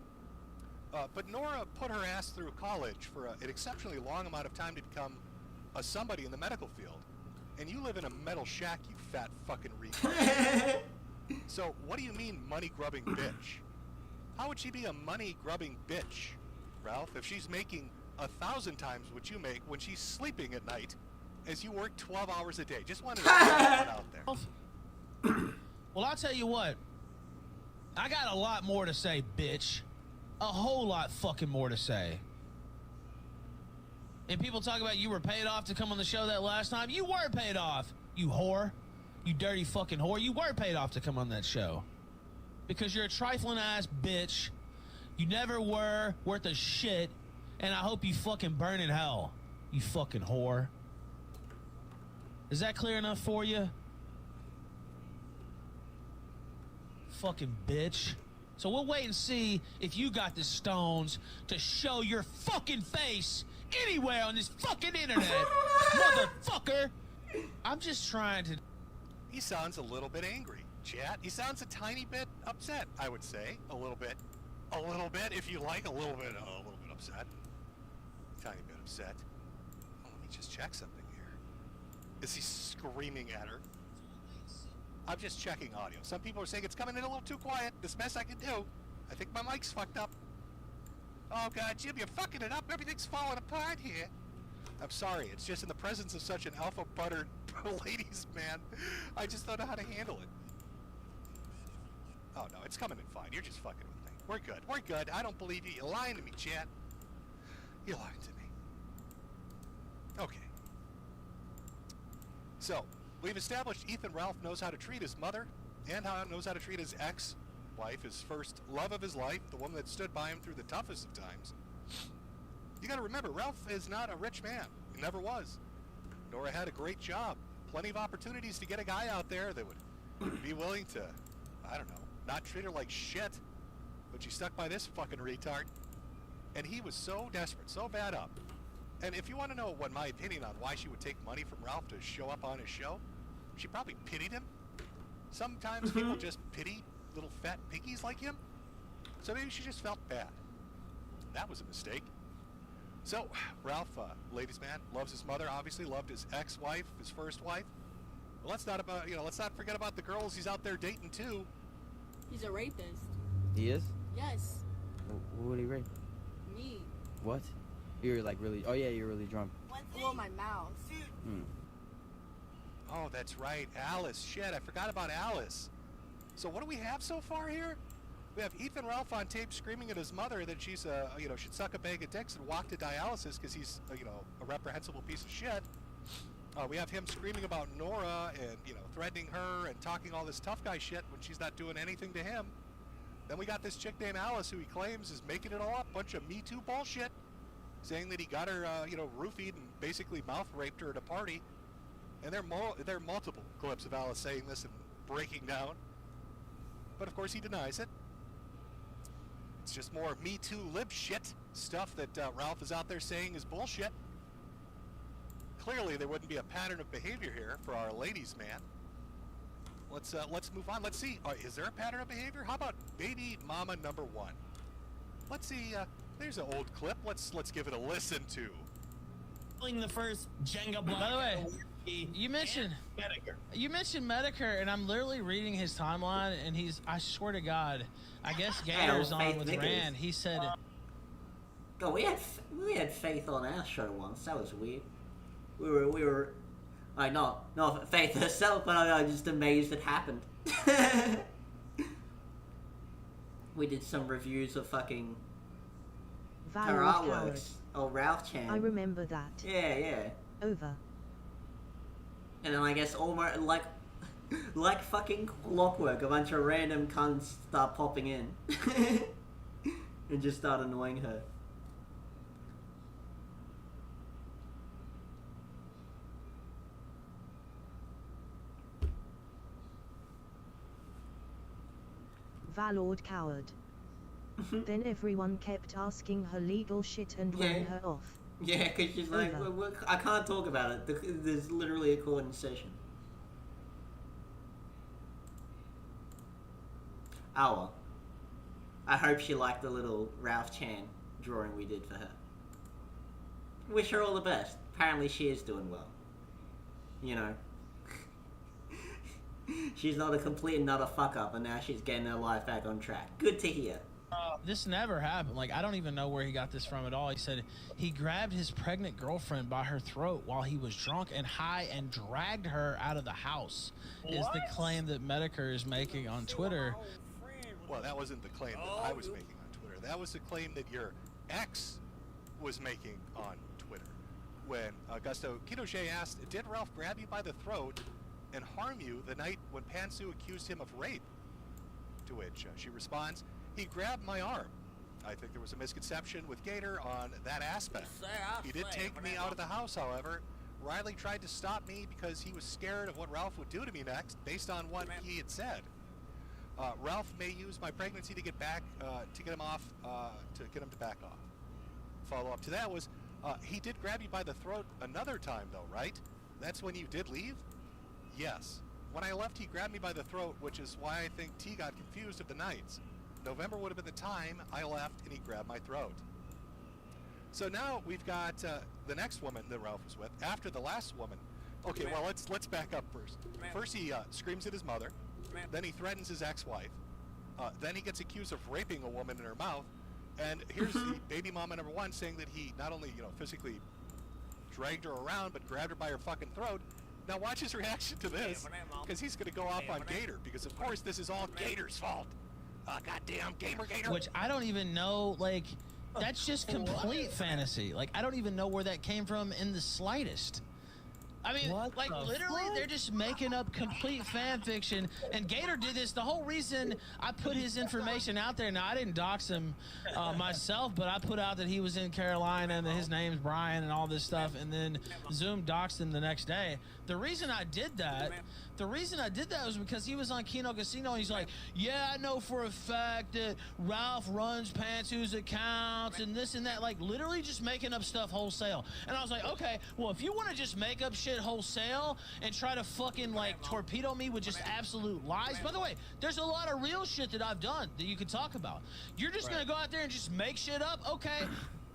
But Nora put her ass through college for an exceptionally long amount of time to become a somebody in the medical field. And you live in a metal shack, you fat fucking retard. So what do you mean money-grubbing bitch? How would she be a money-grubbing bitch, Ralph, if she's making 1,000 times what you make when she's sleeping at night as you work 12 hours a day? Just wanted to put that out there. Well, I'll tell you what. I got a lot more to say, bitch. A whole lot fucking more to say. And people talk about you were paid off to come on the show that last time. You were paid off, you whore. You dirty fucking whore. You were paid off to come on that show. Because you're a trifling ass bitch. You never were worth a shit. And I hope you fucking burn in hell, you fucking whore. Is that clear enough for you? Fucking bitch. So we'll wait and see if you got the stones to show your fucking face anywhere on this fucking internet, motherfucker. I'm just trying to... He sounds a little bit angry, chat. He sounds a tiny bit upset, I would say. A little bit. A little bit, if you like. A little bit upset. Tiny bit upset. Oh, let me just check something here. Is he screaming at her? I'm just checking audio. Some people are saying it's coming in a little too quiet. This best I can do. I think my mic's fucked up. Oh God, Jim, you're fucking it up. Everything's falling apart here. I'm sorry. It's just in the presence of such an alpha-buttered ladies man, I just don't know how to handle it. Oh no, it's coming in fine. You're just fucking with me. We're good. We're good. I don't believe you. You're lying to me, Chad. You're lying to me. Okay. So, we've established Ethan Ralph knows how to treat his mother and knows how to treat his ex-wife, his first love of his life, the woman that stood by him through the toughest of times. You gotta remember, Ralph is not a rich man. He never was. Nora had a great job. Plenty of opportunities to get a guy out there that would be willing to, I don't know, not treat her like shit. But she stuck by this fucking retard. And he was so desperate, so bad up. And if you want to know what my opinion on why she would take money from Ralph to show up on his show, she probably pitied him. Sometimes people just pity little fat piggies like him. So maybe she just felt bad. That was a mistake. So, Ralph, ladies man, loves his mother, obviously, loved his ex-wife, his first wife. But let's not forget about the girls he's out there dating too. He's a rapist. He is? Yes. Who would he rape? Me. What? You were like really... Oh yeah, you're really drunk. Well, my mouth. Oh, that's right, Alice. Shit, I forgot about Alice. So what do we have so far here? We have Ethan Ralph on tape screaming at his mother that she's, should suck a bag of dicks and walk to dialysis because he's, a reprehensible piece of shit. We have him screaming about Nora and, threatening her and talking all this tough guy shit when she's not doing anything to him. Then we got this chick named Alice who he claims is making it all up, bunch of Me Too bullshit, saying that he got her, roofied and basically mouth raped her at a party. And there are multiple clips of Alice saying this and breaking down. But of course he denies it. It's just more Me Too lib shit stuff that Ralph is out there saying is bullshit. clearly there wouldn't be a pattern of behavior here for our ladies' man. Let's move on. Let's see. Is there a pattern of behavior? How about baby mama number 1? Let's see. There's an old clip. Let's give it a listen to. The first Jenga block. By the way, you mentioned Medicare, and I'm literally reading his timeline, and I swear to God, I guess Gator's on with Rand. He said, God, we had Faith on our show once. That was weird. We were like not Faith herself, but I was just amazed it happened. We did some reviews of fucking her artworks. Oh, Ralph Chan. I remember that. Yeah. Over. And then I guess almost like fucking clockwork, a bunch of random cunts start popping in and just start annoying her. Valord coward. Then everyone kept asking her legal shit and ran her off. Yeah, because she's like, I can't talk about it. There's literally a court in session. Oh well. I hope she liked the little Ralph Chan drawing we did for her. Wish her all the best. Apparently she is doing well. You know. She's not a complete and utter fuck up, and now she's getting her life back on track. Good to hear. This never happened. Like, I don't even know where he got this from at all. He said he grabbed his pregnant girlfriend by her throat while he was drunk and high and dragged her out of the house. What? Is the claim that Medicare is making on Twitter. Well, that wasn't the claim that I was making on Twitter. That was the claim that your ex was making on Twitter. When Augusto Kinoche asked, did Ralph grab you by the throat and harm you the night when Pansu accused him of rape? To which she responds, he grabbed my arm. I think there was a misconception with Gator on that aspect. He did take me out of the house, however. Riley tried to stop me because he was scared of what Ralph would do to me next, based on what he had said. Ralph may use my pregnancy to get back, to get him off, to get him to back off. Follow up to that was, he did grab you by the throat another time though, right? That's when you did leave? Yes. When I left, he grabbed me by the throat, which is why I think T got confused of the nights. November would have been the time I left and he grabbed my throat. So now we've got the next woman that Ralph was with, after the last woman. Okay, well, let's back up first. First he screams at his mother, then he threatens his ex-wife, then he gets accused of raping a woman in her mouth, and here's the baby mama number 1 saying that he not only, physically dragged her around, but grabbed her by her fucking throat. Now watch his reaction to this, because he's going to go off on Gator, because of course this is all Gator's fault. Goddamn Gator. Which I don't even know, like, that's just complete fantasy. Like, I don't even know where that came from in the slightest. I mean, like, literally, they're just making up complete fan fiction. And Gator did this. The whole reason I put his information out there, now I didn't dox him myself, but I put out that he was in Carolina and that his name's Brian and all this stuff. And then Zoom doxed him the next day. The reason I did that was because he was on Kino Casino and he's like, yeah, I know for a fact that Ralph runs Pantsu's accounts and this and that, like literally just making up stuff wholesale. And I was like, okay, well, if you want to just make up shit wholesale and try to fucking like torpedo me with just absolute lies. By the way, there's a lot of real shit that I've done that you could talk about. You're just gonna go out there and just make shit up? Okay.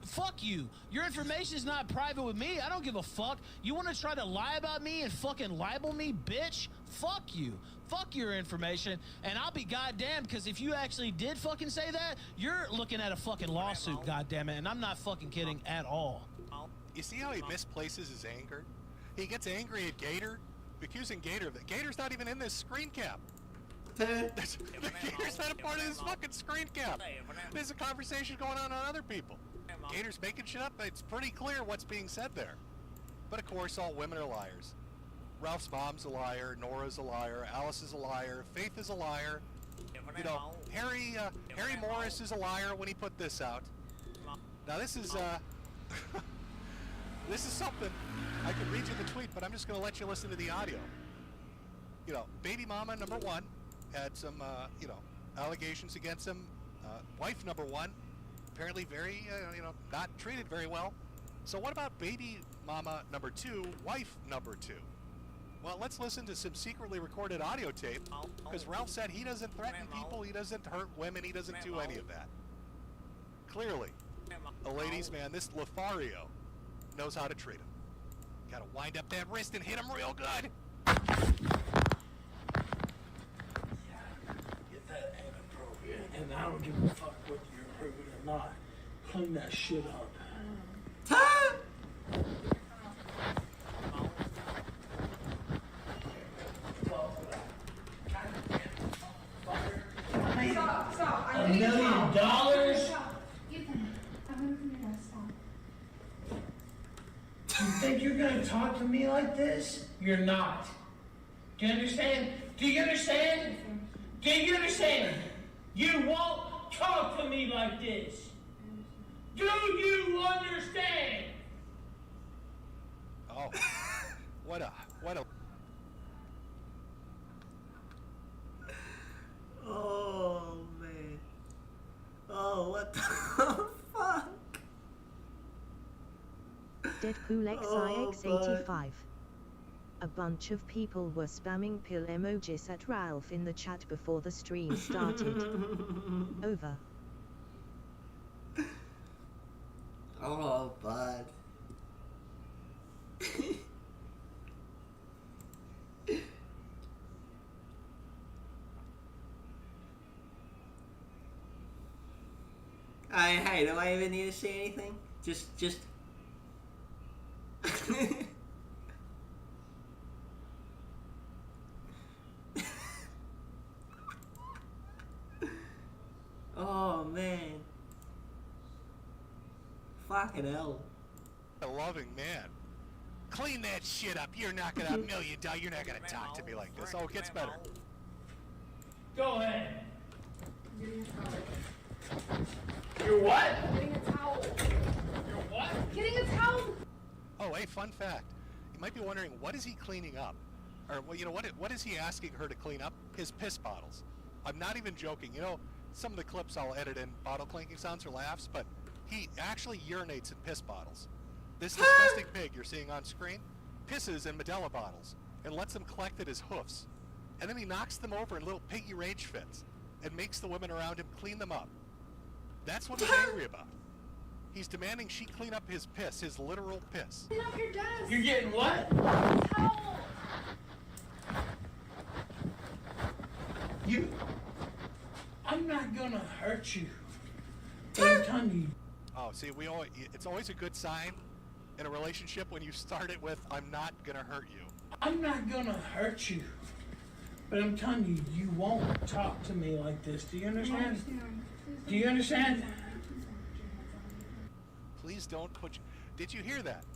Fuck you. Your information is not private with me. I don't give a fuck. You want to try to lie about me and fucking libel me, bitch? Fuck you. Fuck your information, and I'll be goddamned, because if you actually did fucking say that, you're looking at a fucking lawsuit, goddammit, and I'm not fucking kidding at all. You see how he misplaces his anger? He gets angry at Gator, accusing Gator of that. Gator's not even in this screen cap. Gator's not a part of this fucking screen cap. There's a conversation going on other people. Gator's making shit up. It's pretty clear what's being said there. But of course, all women are liars. Ralph's mom's a liar. Nora's a liar. Alice is a liar. Faith is a liar. You know, Harry Morris is a liar when he put this out. Now this is this is something. I could read you the tweet, but I'm just going to let you listen to the audio. You know, baby mama number 1 had some allegations against him. Wife number 1. Apparently very, not treated very well. So what about baby mama number 2, wife number 2? Well, let's listen to some secretly recorded audio tape, because Ralph said he doesn't threaten people, he doesn't hurt women, he doesn't do any of that. Clearly, a ladies' man, this Lothario, knows how to treat him. Gotta wind up that wrist and hit him real good. Get that inappropriate, and I don't give a fuck whether you're rude or not. Clean that shit up. Stop. $1 million? Ethan, I'm gonna come here. Stop. You think you're gonna talk to me like this? You're not. Do you understand? Do you understand? Do you understand? You won't talk to me like this. Do you understand? Oh, what a... Oh, man. Oh, what the fuck? Deadpool Oh, XIX85. A bunch of people were spamming pill emojis at Ralph in the chat before the stream started. Over. Oh, bud. Hey, do I even need to say anything? Just... Oh, man. Fucking hell. A loving man. Clean that shit up. You're not gonna $1 million. You're not gonna talk to me like this. Oh, it gets better. Go ahead. You're what? Getting a towel. You're what? Getting a towel. Oh, hey, fun fact. You might be wondering, what is he cleaning up? Or, well, you know, what is he asking her to clean up? His piss bottles. I'm not even joking. You know, some of the clips I'll edit in bottle clinking sounds or laughs, but he actually urinates in piss bottles. This disgusting pig you're seeing on screen pisses in Medela bottles and lets them collect at his hoofs. And then he knocks them over in little piggy rage fits and makes the women around him clean them up. That's what he's angry about. He's demanding she clean up his piss, his literal piss. Clean up your desk. You're getting what? Towel. You. I'm not gonna hurt you. I'm telling you. Oh, see, it's always a good sign in a relationship when you start it with, I'm not gonna hurt you. I'm not gonna hurt you. But I'm telling you, you won't talk to me like this. Do you understand? Do you understand? Please don't put... Did you hear that?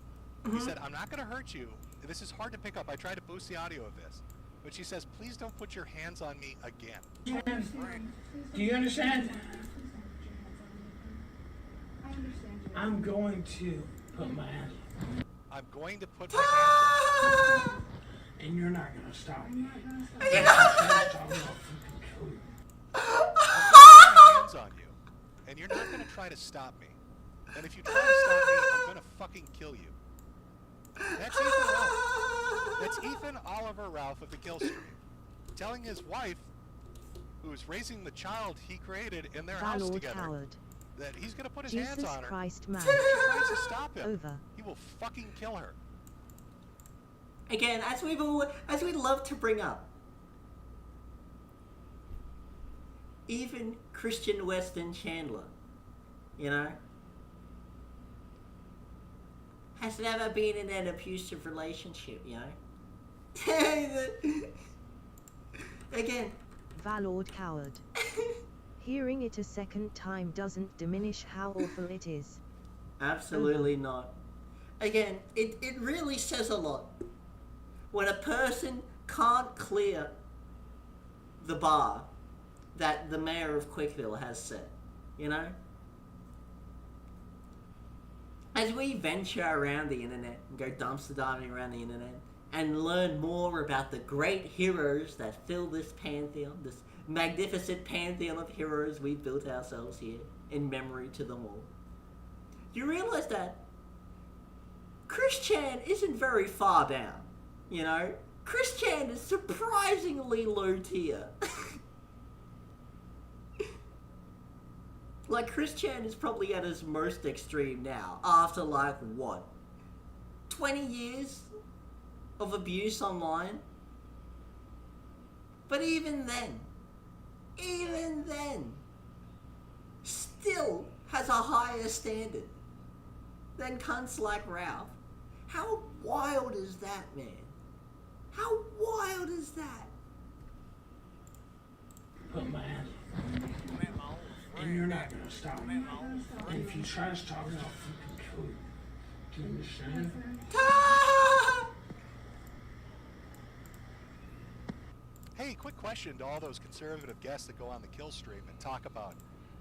He said, I'm not gonna hurt you. This is hard to pick up. I tried to boost the audio of this. But she says, please don't put your hands on me again. Do you understand? I understand you. I'm going to put my hands on you. I'm going to put my hands on you. And you're not gonna stop me. You're not I'm gonna fucking kill you. I'll put my hands on you. And you're not gonna try to stop me. And if you try to stop me, I'm gonna fucking kill you. That's Ethan Ralph. That's Ethan Oliver Ralph of the Kill Stream, telling his wife, who's raising the child he created in their house Valord together, Howard. that he's gonna put his Jesus hands on her. Christ, man. If she tries to stop him, Over. he will fucking kill her. Again, as we love to bring up, even Christian Weston Chandler, you know, has never been in an abusive relationship, you know. Again. Valord Coward. Hearing it a second time doesn't diminish how awful it is. Absolutely not. Again, it really says a lot. When a person can't clear the bar that the mayor of Quickville has set, you know? As we venture around the internet and go dumpster diving around the internet and learn more about the great heroes that fill this pantheon, this magnificent pantheon of heroes we've built ourselves here in memory to them all, you realize that Chris Chan isn't very far down, you know? Chris Chan is surprisingly low tier. Like, Chris Chan is probably at his most extreme now, after, like, what? 20 years of abuse online? But even then, still has a higher standard than cunts like Ralph. How wild is that, man? How wild is that? But man, and you're not gonna stop me. And if you try to stop me, I'll fucking kill you. Do you understand? Hey, quick question to all those conservative guests that go on the kill stream and talk about,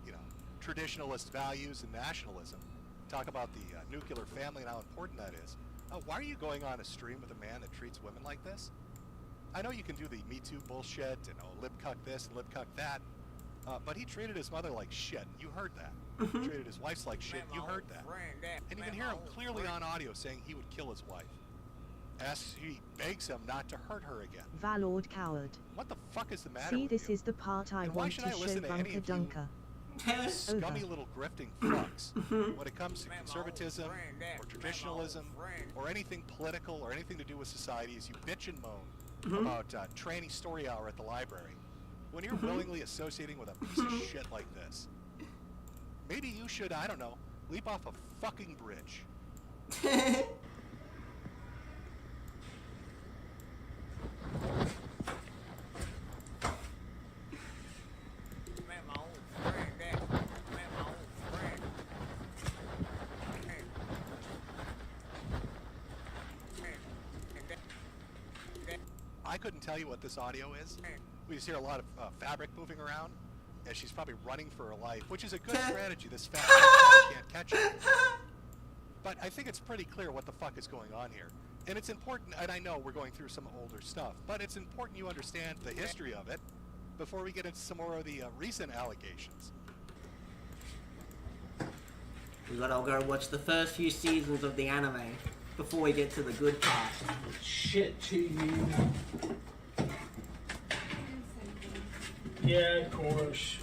you know, traditionalist values and nationalism. Talk about the nuclear family and how important that is. Why are you going on a stream with a man that treats women like this? I know you can do the Me Too bullshit and lib cuck this and lib cuck that, but he treated his mother like shit. You heard that. He treated his wife like shit. You heard that. And you can hear him clearly on audio saying he would kill his wife. He begs him not to hurt her again. Valord coward. What the fuck is the matter See, with this you? is the part I And why want should to I show listen to any Bunker of you Dunker. scummy Over. little grifting fucks when it comes to conservatism or traditionalism or anything political or anything to do with society as you bitch and moan about tranny story hour at the library when you're willingly associating with a piece of shit like this. Maybe you should, I don't know, leap off a fucking bridge. I couldn't tell you what this audio is. We just hear a lot of fabric moving around as she's probably running for her life, which is a good strategy. This fat probably can't catch her. But I think it's pretty clear what the fuck is going on here. And it's important, and I know we're going through some older stuff, but it's important you understand the history of it before we get into some more of the recent allegations. We gotta go watch the first few seasons of the anime before we get to the good part. Shit to you. Yeah, of course.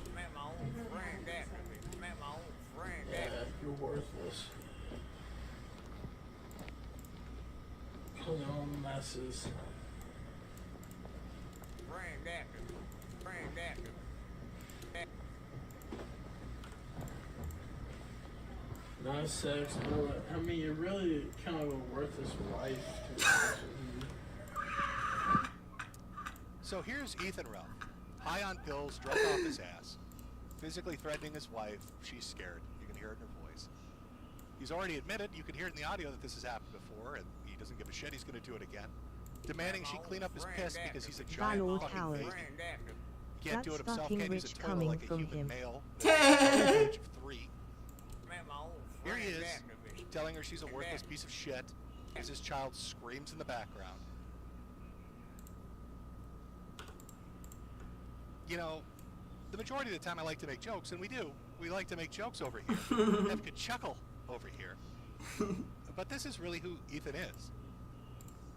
Yeah, you're worthless. Put on messes. Not sex, but I mean, you're really kind of a worthless wife. To be honest with you. So here's Ethan Ralph, high on pills, drunk off his ass, physically threatening his wife. She's scared. You can hear it in her voice. He's already admitted, you can hear it in the audio, that this has happened before, and he doesn't give a shit. He's going to do it again. Demanding she clean up his piss because he's a giant Valord fucking coward. baby. He can't do it That's himself. fucking Can't use a rich toilet coming like a from human him. male at the age of 3. Here he is, telling her she's a worthless piece of shit as his child screams in the background. You know, the majority of the time I like to make jokes, and we do. We like to make jokes over here. Have a good chuckle over here. But this is really who Ethan is.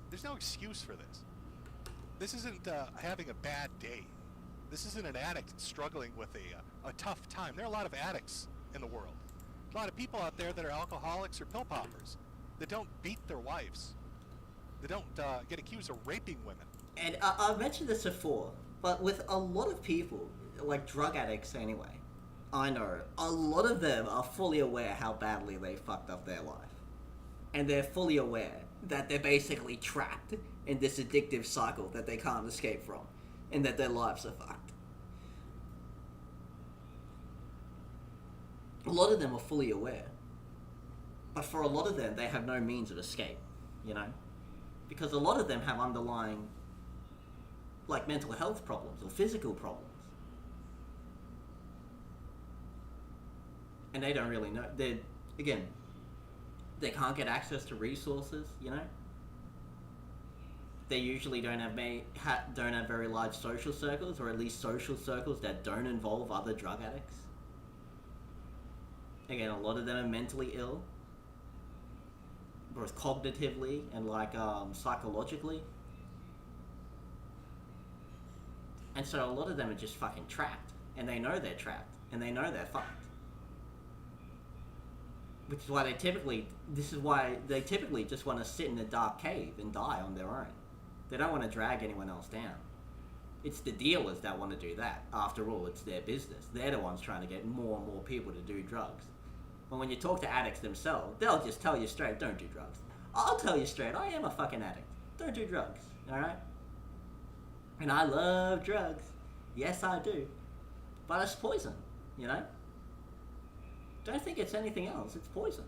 There's no excuse for this. This isn't having a bad day. This isn't an addict struggling with a tough time. There are a lot of addicts in the world. A lot of people out there that are alcoholics or pill poppers that don't beat their wives. They don't get accused of raping women. And I've mentioned this before, but with a lot of people, like drug addicts anyway, I know a lot of them are fully aware how badly they fucked up their life. And they're fully aware that they're basically trapped in this addictive cycle that they can't escape from, and that their lives are fucked. A lot of them are fully aware. But for a lot of them, they have no means of escape, you know? Because a lot of them have underlying, like, mental health problems or physical problems. And they don't really know. They can't get access to resources, you know? They usually don't have very large social circles, or at least social circles that don't involve other drug addicts. Again, a lot of them are mentally ill. both cognitively and like psychologically. And so a lot of them are just fucking trapped, and they know they're trapped, and they know they're fucked. Which is why they typically just want to sit in a dark cave and die on their own. They don't want to drag anyone else down. It's the dealers that want to do that. After all, it's their business. They're the ones trying to get more and more people to do drugs. But when you talk to addicts themselves, they'll just tell you straight, don't do drugs. I'll tell you straight, I am a fucking addict. Don't do drugs, alright? And I love drugs. Yes, I do. But it's poison, you know? Don't think it's anything else, it's poison.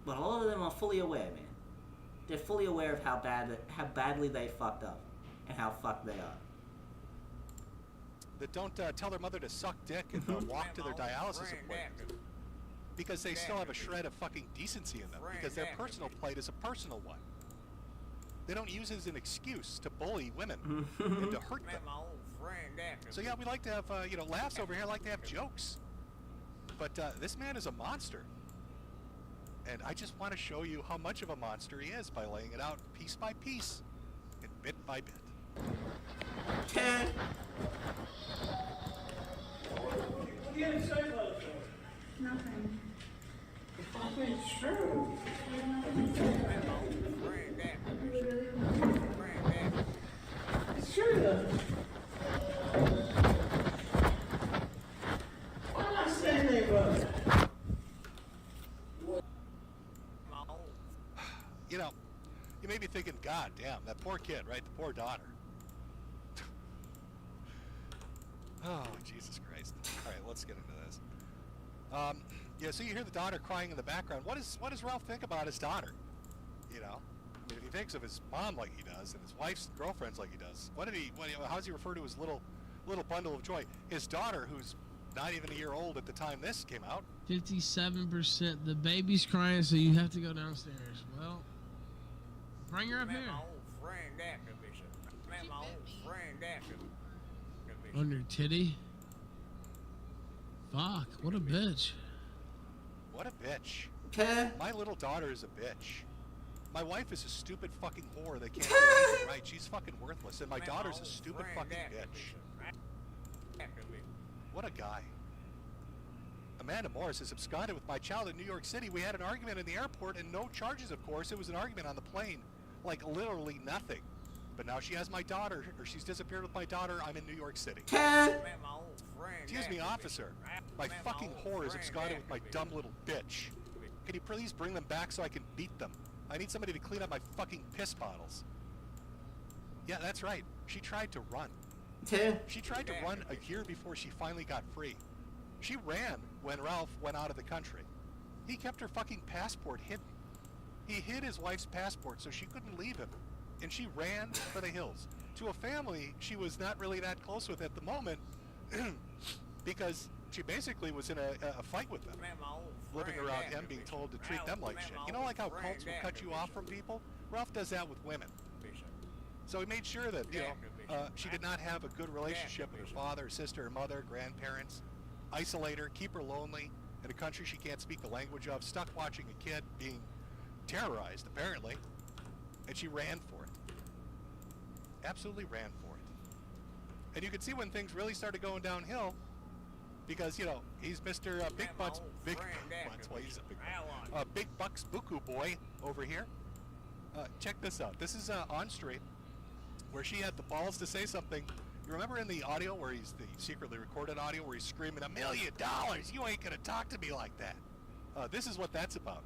But a lot of them are fully aware, man. They're fully aware of how badly they fucked up and how fucked they are. That don't tell their mother to suck dick and walk to their dialysis appointment. Because they still have a shred of fucking decency in them. Because their personal plight is a personal one. They don't use it as an excuse to bully women and to hurt them. So yeah, we like to have, laughs over here, like to have jokes. But this man is a monster. And I just want to show you how much of a monster he is by laying it out piece by piece and bit by bit. What do you have to say about it? Nothing. I think it's true. It's true though. Why not say anything about it? You know, you may be thinking, God damn, that poor kid, right? The poor daughter. Oh, Jesus Christ. All right, let's get into this. Yeah, so you hear the daughter crying in the background. What does Ralph think about his daughter? You know? I mean, if he thinks of his mom like he does, and his wife's girlfriends like he does, how does he refer to his little bundle of joy? His daughter, who's not even a year old at the time this came out. 57%. The baby's crying, so you have to go downstairs. Well, bring her up here. On your titty? Fuck, what a bitch. What a bitch. Okay. My little daughter is a bitch. My wife is a stupid fucking whore that can't do anything right. She's fucking worthless. And my daughter's a stupid fucking bitch. What a guy. Amanda Morris has absconded with my child in New York City. We had an argument in the airport and no charges, of course. It was an argument on the plane. Like literally nothing. But now she has my daughter, or she's disappeared with my daughter. I'm in New York City. Excuse me, officer. My fucking whore is absconded with my dumb little bitch. Can you please bring them back so I can beat them? I need somebody to clean up my fucking piss bottles. Yeah, that's right. She tried to run. She tried to run a year before she finally got free. She ran when Ralph went out of the country. He kept her fucking passport hidden. He hid his wife's passport so she couldn't leave him. And she ran for the hills to a family she was not really that close with at the moment because she basically was in a fight with them, living around him, being told to treat them like shit. You know, like how cults will cut you off from people? Ralph does that with women. So he made sure that, she did not have a good relationship with her father, her sister, her mother, grandparents, isolate her, keep her lonely in a country she can't speak the language of, stuck watching a kid being terrorized, apparently, and she ran for it. Absolutely ran for it. And you could see when things really started going downhill, because, he's Mr. Big Bucks, well, he's a Big Bucks Buku boy over here. Check this out. This is on stream, where she had the balls to say something. You remember in the audio where he's the secretly recorded audio where he's screaming, $1 million, you ain't gonna talk to me like that. This is what that's about.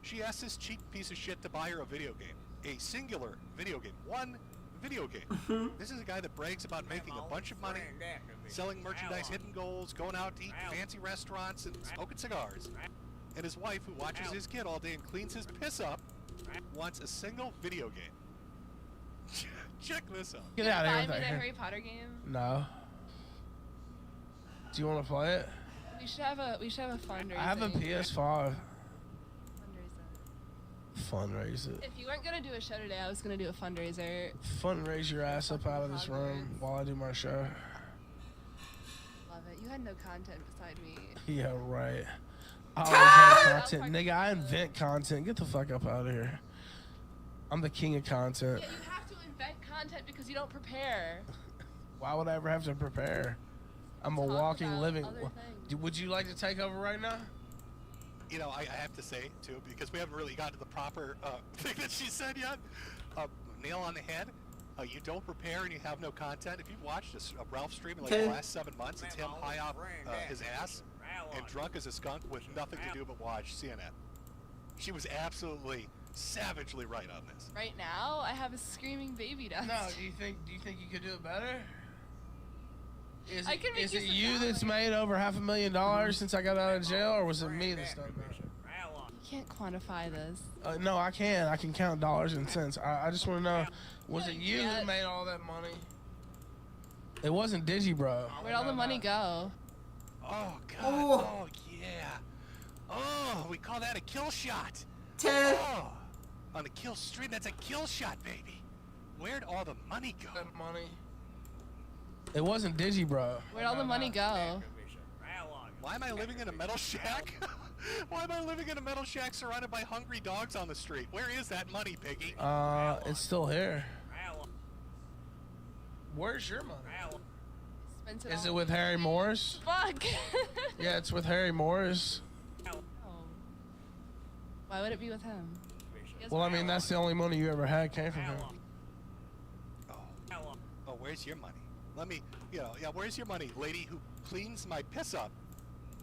She asked this cheap piece of shit to buy her a video game. A singular video game. One video game. This is a guy that brags about making a bunch of money, selling merchandise, hitting goals, going out to eat in fancy restaurants and smoking cigars. And his wife, who watches his kid all day and cleans his piss up, wants a single video game. Check this out. Get out of here. Buy me the Harry Potter game. No. Do you want to play it? We should have a fundraiser. I have a PS5. Fundraise it. If you weren't gonna do a show today, I was gonna do a fundraiser. Fundraise your ass up out of this room while I do my show. Love it. You had no content beside me. Yeah, right. I always have content. Nigga, I invent content. Get the fuck up out of here. I'm the king of content. Yeah, you have to invent content because you don't prepare. Why would I ever have to prepare? I'm a Talk walking, about living. other things. Would you like to take over right now? You know, I have to say, too, because we haven't really got to the proper thing that she said yet. Nail on the head. You don't prepare and you have no content. If you've watched a Ralph stream in like the last 7 months, it's him high off his ass and drunk as a skunk with nothing to do but watch CNN. She was absolutely savagely right on this. Right now, I have a screaming baby downstairs. No, do you think you could do it better? Is I can make it you some you that's made over $500,000 since I got out of jail, or was it me that's done that? You can't quantify this. No, I can. I can count dollars and cents. I just want to know, was it you that made all that money? It wasn't Digi, bro. Where'd all the money go? Oh, God. Oh, yeah. Oh, we call that a kill shot. Oh, on the kill stream, that's a kill shot, baby. Where'd all the money go? That money. It wasn't Digi, bro. Where'd all the money go? Why am I living in a metal shack? Why am I living in a metal shack surrounded by hungry dogs on the street? Where is that money, Piggy? It's still here. Where's your money? Is it with Harry Morris? Fuck. Yeah, it's with Harry Morris. Oh. Why would it be with him? Well, I mean, that's the only money you ever had came from him. Oh, where's your money? Let me, where's your money, lady who cleans my piss up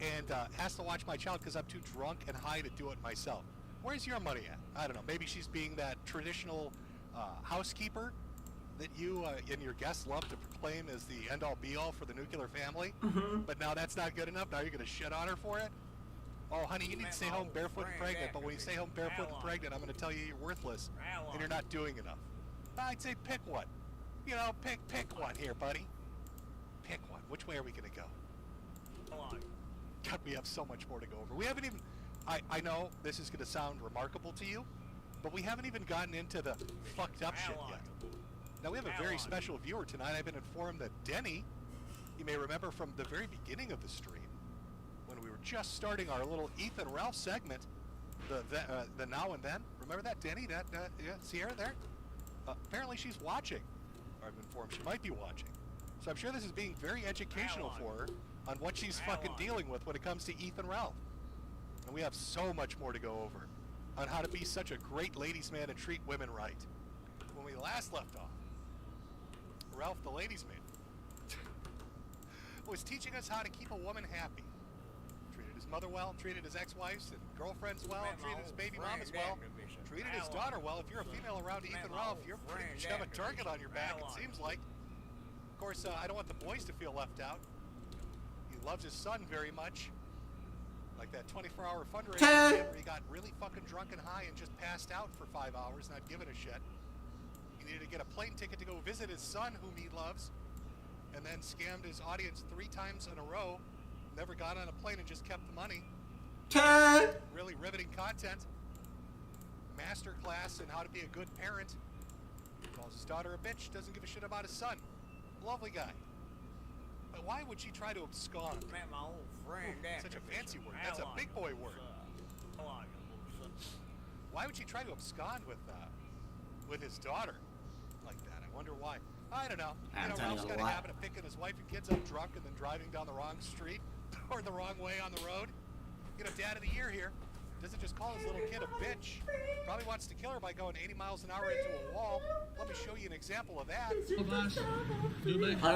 and has to watch my child because I'm too drunk and high to do it myself? Where's your money at? I don't know. Maybe she's being that traditional housekeeper that you and your guests love to proclaim as the end-all be-all for the nuclear family. But now that's not good enough. Now you're going to shit on her for it? Oh, honey, you need to stay home barefoot and pregnant. But when you stay home barefoot and pregnant, I'm going to tell you you're worthless and you're not doing enough. I'd say pick one. You know, pick one here, buddy. Pick one. Which way are we going to go? God, we have so much more to go over. We haven't even... I know this is going to sound remarkable to you, but we haven't even gotten into the fucked up shit yet. Now, we have a very special viewer tonight. I've been informed that Denny, you may remember from the very beginning of the stream, when we were just starting our little Ethan Ralph segment, the Now and Then. Remember that, Denny? Yeah, Sierra there? Apparently she's watching. I've been informed she might be watching. So I'm sure this is being very educational for her on what she's fucking dealing with when it comes to Ethan Ralph. And we have so much more to go over on how to be such a great ladies' man and treat women right. When we last left off, Ralph the ladies' man was teaching us how to keep a woman happy. Treated his mother well, treated his ex-wives and girlfriends well, treated his baby mamas well, treated his daughter well. If you're a female around Ethan Ralph, you're pretty much have a target on your back, it seems like. Of course, I don't want the boys to feel left out. He loves his son very much. Like that 24-hour fundraiser where he got really fucking drunk and high and just passed out for 5 hours, not giving a shit. He needed to get a plane ticket to go visit his son, whom he loves, and then scammed his audience 3 times in a row, never got on a plane and just kept the money. Really riveting content. Master class in how to be a good parent. Calls his daughter a bitch, doesn't give a shit about his son. Lovely guy. But why would she try to abscond? Such a fancy word. That's a big boy word. Why would she try to abscond with his daughter like that? I wonder why. I don't know. You know, Ralph's got a habit of picking his wife and kids up drunk and then driving down the wrong street or the wrong way on the road. You know, Dad of the Year here doesn't just call his little kid a bitch. Probably wants to kill her by going 80 miles an hour into a wall. Let me show you an example of that. I don't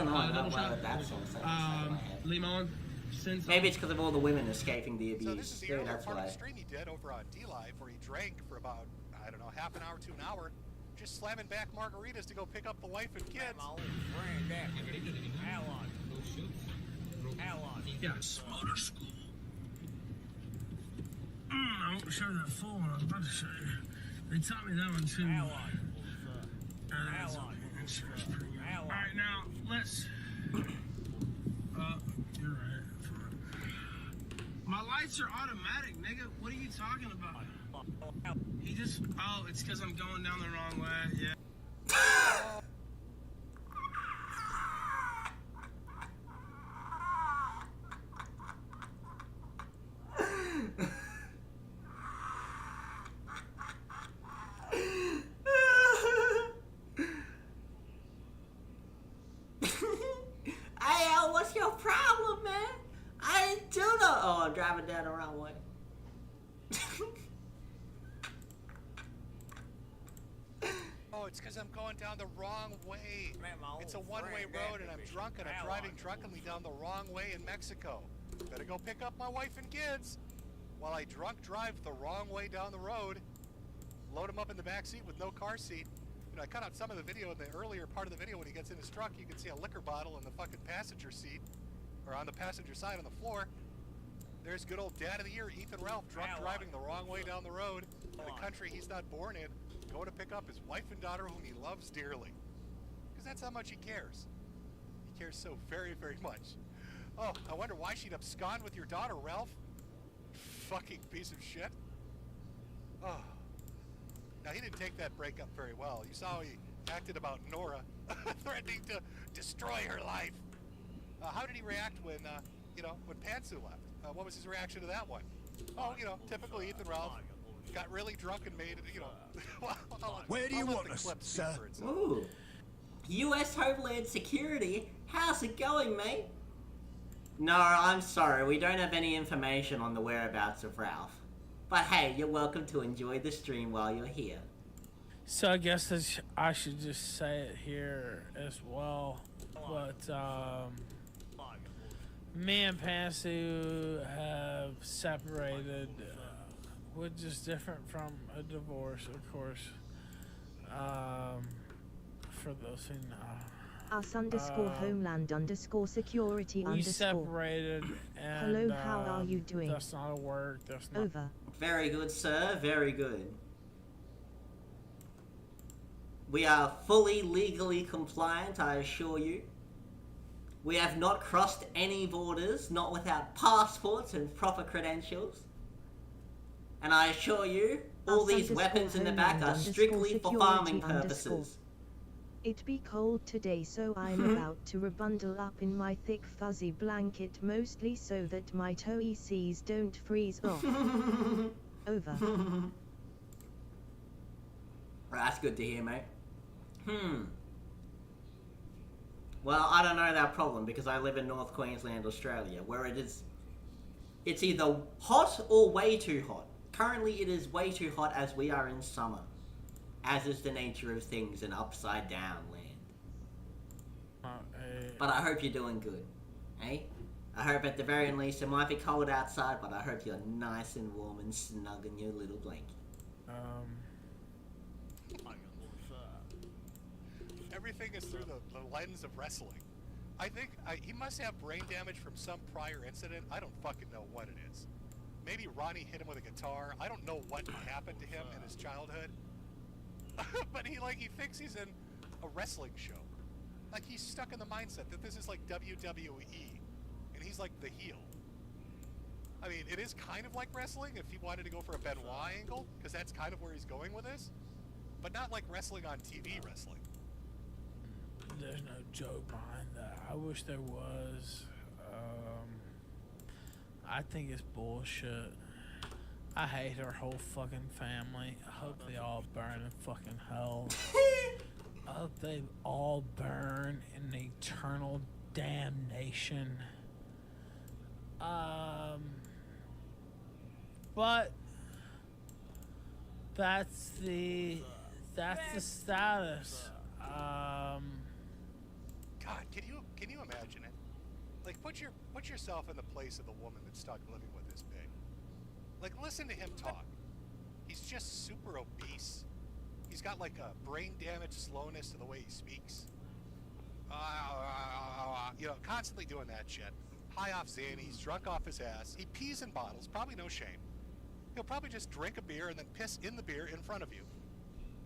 know. I don't know what that song sounds Limon. Maybe it's because of all the women escaping the abuse. So this is the Maybe earlier that's part why. of the stream he did over on D-Live where he drank for about, I don't know, half an hour to an hour, just slamming back margaritas to go pick up the wife and kids. Yeah, motor school. I won't show that full one I was about to show you. They taught me that one too. Alright, now, let's... you're right. My lights are automatic, nigga. What are you talking about? He just... Oh, it's because I'm going down the wrong way. Yeah. it's because I'm going down the wrong way. It's a one-way road and I'm drunk and I'm driving drunkenly down the wrong way in Mexico. Better go pick up my wife and kids while I drunk drive the wrong way down the road. Load him up in the back seat with no car seat. You know, I cut out some of the video in the earlier part of the video when he gets in his truck. You can see a liquor bottle in the fucking passenger seat, or on the passenger side on the floor. There's good old Dad of the Year, Ethan Ralph, drunk driving the wrong way down the road in a country he's not born in, going to pick up his wife and daughter whom he loves dearly. Because that's how much he cares. He cares so very, very much. Oh, I wonder why she'd abscond with your daughter, Ralph. Fucking piece of shit. Oh. Now, he didn't take that breakup very well. You saw how he acted about Nora, threatening to destroy her life. How did he react when, when Pantsu left? What was his reaction to that one? Oh, typical Ethan Ralph. Got really drunk and made it, Where do you want us, sir? Ooh. U.S. Homeland Security? How's it going, mate? No, I'm sorry. We don't have any information on the whereabouts of Ralph. But hey, you're welcome to enjoy the stream while you're here. So I guess I should just say it here as well. But me and Pantsu have separated, which is different from a divorce, of course. For those who know. Us _ homeland _ security We _ separated and hello, how are you doing? That's not a word. That's not. Over. Very good, sir. Very good. We are fully legally compliant, I assure you. We have not crossed any borders, not without passports and proper credentials. And I assure you, all these weapons in the back are strictly for farming purposes. It be cold today, so I'm about to rebundle up in my thick fuzzy blanket, mostly so that my toey seas don't freeze off. Over. That's good to hear, mate. Well, I don't know that problem because I live in North Queensland, Australia, where it's either hot or way too hot. Currently, it is way too hot as we are in summer. As is the nature of things in upside down land. But I hope you're doing good, eh? I hope at the very least it might be cold outside, but I hope you're nice and warm and snug in your little blanket. Everything is through the lens of wrestling. I think he must have brain damage from some prior incident. I don't fucking know what it is. Maybe Ronnie hit him with a guitar. I don't know what happened to him in his childhood. But he thinks he's in a wrestling show. Like, he's stuck in the mindset that this is like WWE, and he's like the heel. I mean, it is kind of like wrestling if he wanted to go for a Benoit angle, because that's kind of where he's going with this. But not like wrestling on TV wrestling. There's no joke behind that. I wish there was. I think it's bullshit. I hate her whole fucking family. I hope they all burn in fucking hell. I hope they all burn in eternal damnation. But that's the status. God, can you imagine it? Like, put yourself in the place of the woman that's stuck living with this pig. Like, listen to him talk. He's just super obese. He's got like a brain damage slowness to the way he speaks. Constantly doing that shit. High off Xannies, drunk off his ass. He pees in bottles, probably no shame. He'll probably just drink a beer and then piss in the beer in front of you.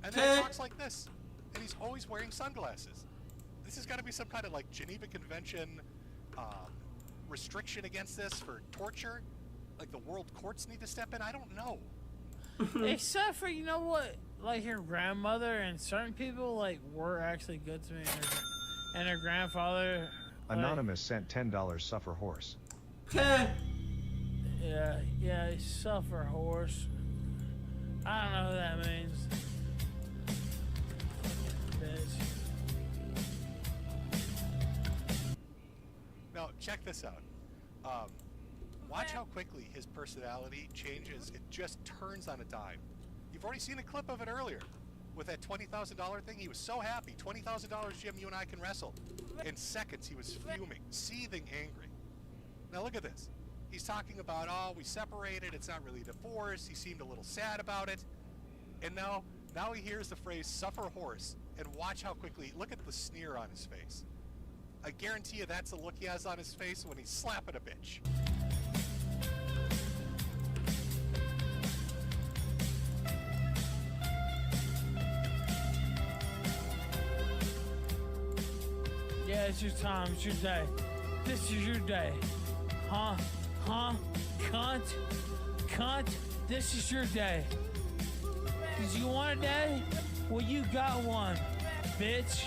And then he talks like this. And he's always wearing sunglasses. This has got to be some kind of like Geneva Convention restriction against this for torture. Like the world courts need to step in. I don't know. Except for, you know what? Like her grandmother and certain people were actually good to me. And her grandfather. Anonymous sent $10 suffer horse. Yeah, suffer horse. I don't know what that means. Bitch. Now, check this out. Watch how quickly his personality changes. It just turns on a dime. You've already seen a clip of it earlier. with that $20,000 thing. He was so happy. $20,000, Jim, you and I can wrestle. In seconds, he was fuming, seething angry. Now look at this. He's talking about, oh, we separated. It's not really a divorce. He seemed a little sad about it. And now he hears the phrase suffer horse, and watch how quickly, look at the sneer on his face. I guarantee you that's the look he has on his face when he's slapping a bitch. Yeah, it's your time. It's your day. This is your day. Huh? Cunt? Cunt? This is your day. Did you want a day? Well, you got one, bitch.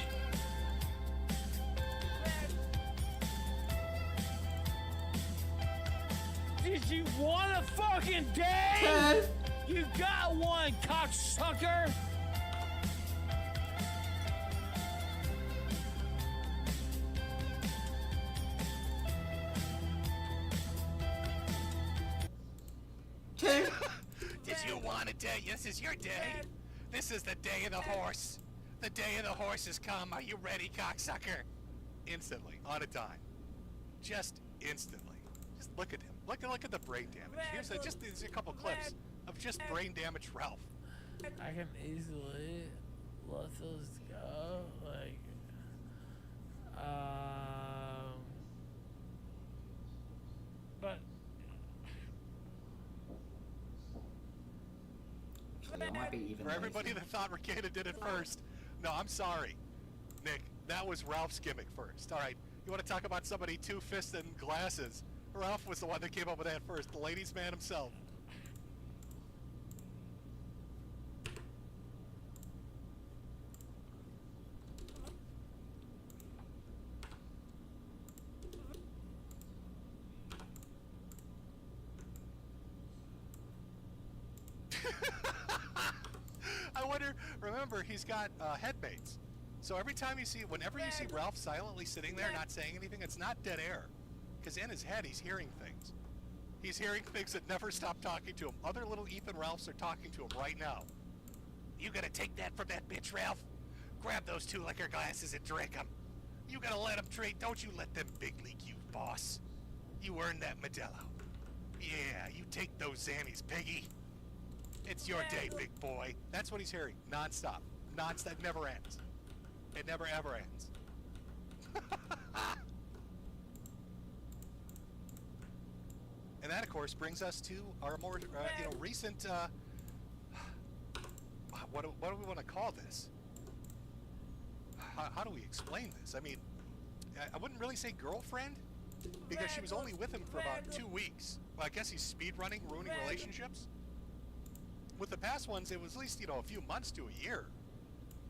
Did you want a fucking day? You got one, cocksucker. Did you want a day? This is your day. This is the day of the horse. The day of the horse has come. Are you ready, cocksucker? Instantly, on a dime. Just instantly. Just look at him. Look at the brain damage. Here's a couple clips of just brain damaged Ralph. I can easily let those go. Like, but It might be even For everybody that thought Ricada did it first, no, I'm sorry. Nick, that was Ralph's gimmick first. All right, you want to talk about somebody two-fisted and glasses? Ralph was the one that came up with that first, the ladies' man himself. I wonder, remember, he's got headmates. So whenever you see Ralph silently sitting there not saying anything, it's not dead air. Because in his head, he's hearing things. He's hearing things that never stop talking to him. Other little Ethan Ralphs are talking to him right now. You gonna take that from that bitch, Ralph? Grab those 2 liquor glasses and drink them. You gotta let them drink. Don't you let them big league you, boss. You earned that Modelo. Yeah, you take those Xannies, piggy. It's your day, big boy. That's what he's hearing. Non-stop. Non-stop. It never ends. It never, ever ends. And that, of course, brings us to our more, recent, what do we want to call this? How do we explain this? I mean, I wouldn't really say girlfriend, because she was only with him for about 2 weeks. Well, I guess he's speed running, ruining relationships. With the past ones, it was at least, a few months to a year.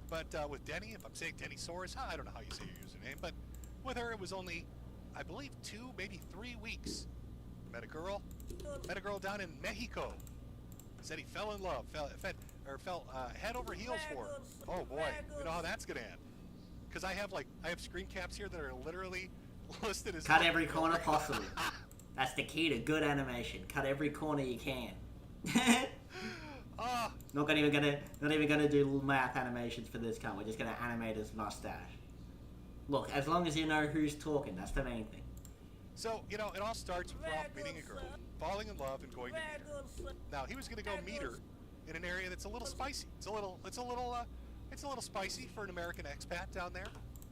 But with Denny, if I'm saying Denny Soares, I don't know how you say your username, but with her, it was only, I believe, 2, maybe 3 weeks. Met a girl down in Mexico. Said he fell in love, fell head over heels for her. Oh boy, you know how that's gonna end. Because I have screen caps here that are literally listed as cut every corner possible. That's the key to good animation. Cut every corner you can. Not even gonna do little mouth animations for this cunt. We're just gonna animate his mustache. Look, as long as you know who's talking, that's the main thing. So, it all starts with Ralph meeting a girl, falling in love, and going to meet her. Now, he was going to go meet her in an area that's a little spicy. It's a little spicy for an American expat down there.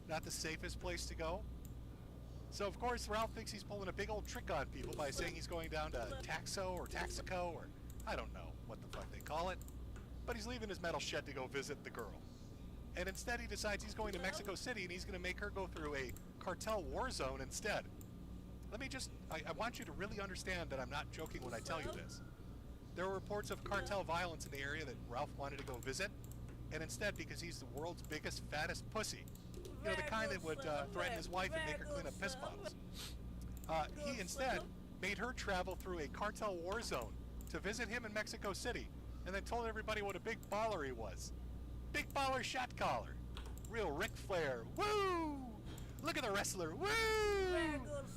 Not the safest place to go. So, of course, Ralph thinks he's pulling a big old trick on people by saying he's going down to Taxo or Taxico, or I don't know what the fuck they call it. But he's leaving his metal shed to go visit the girl. And instead he decides he's going to Mexico City and he's going to make her go through a cartel war zone instead. I want you to really understand that I'm not joking when I tell you this. There were reports of cartel violence in the area that Ralph wanted to go visit, and instead, because he's the world's biggest, fattest pussy, the kind that would threaten his wife and make her clean up piss bottles, he instead made her travel through a cartel war zone to visit him in Mexico City, and then told everybody what a big baller he was. Big baller shot caller. Real Ric Flair. Woo! Look at the wrestler. Woo!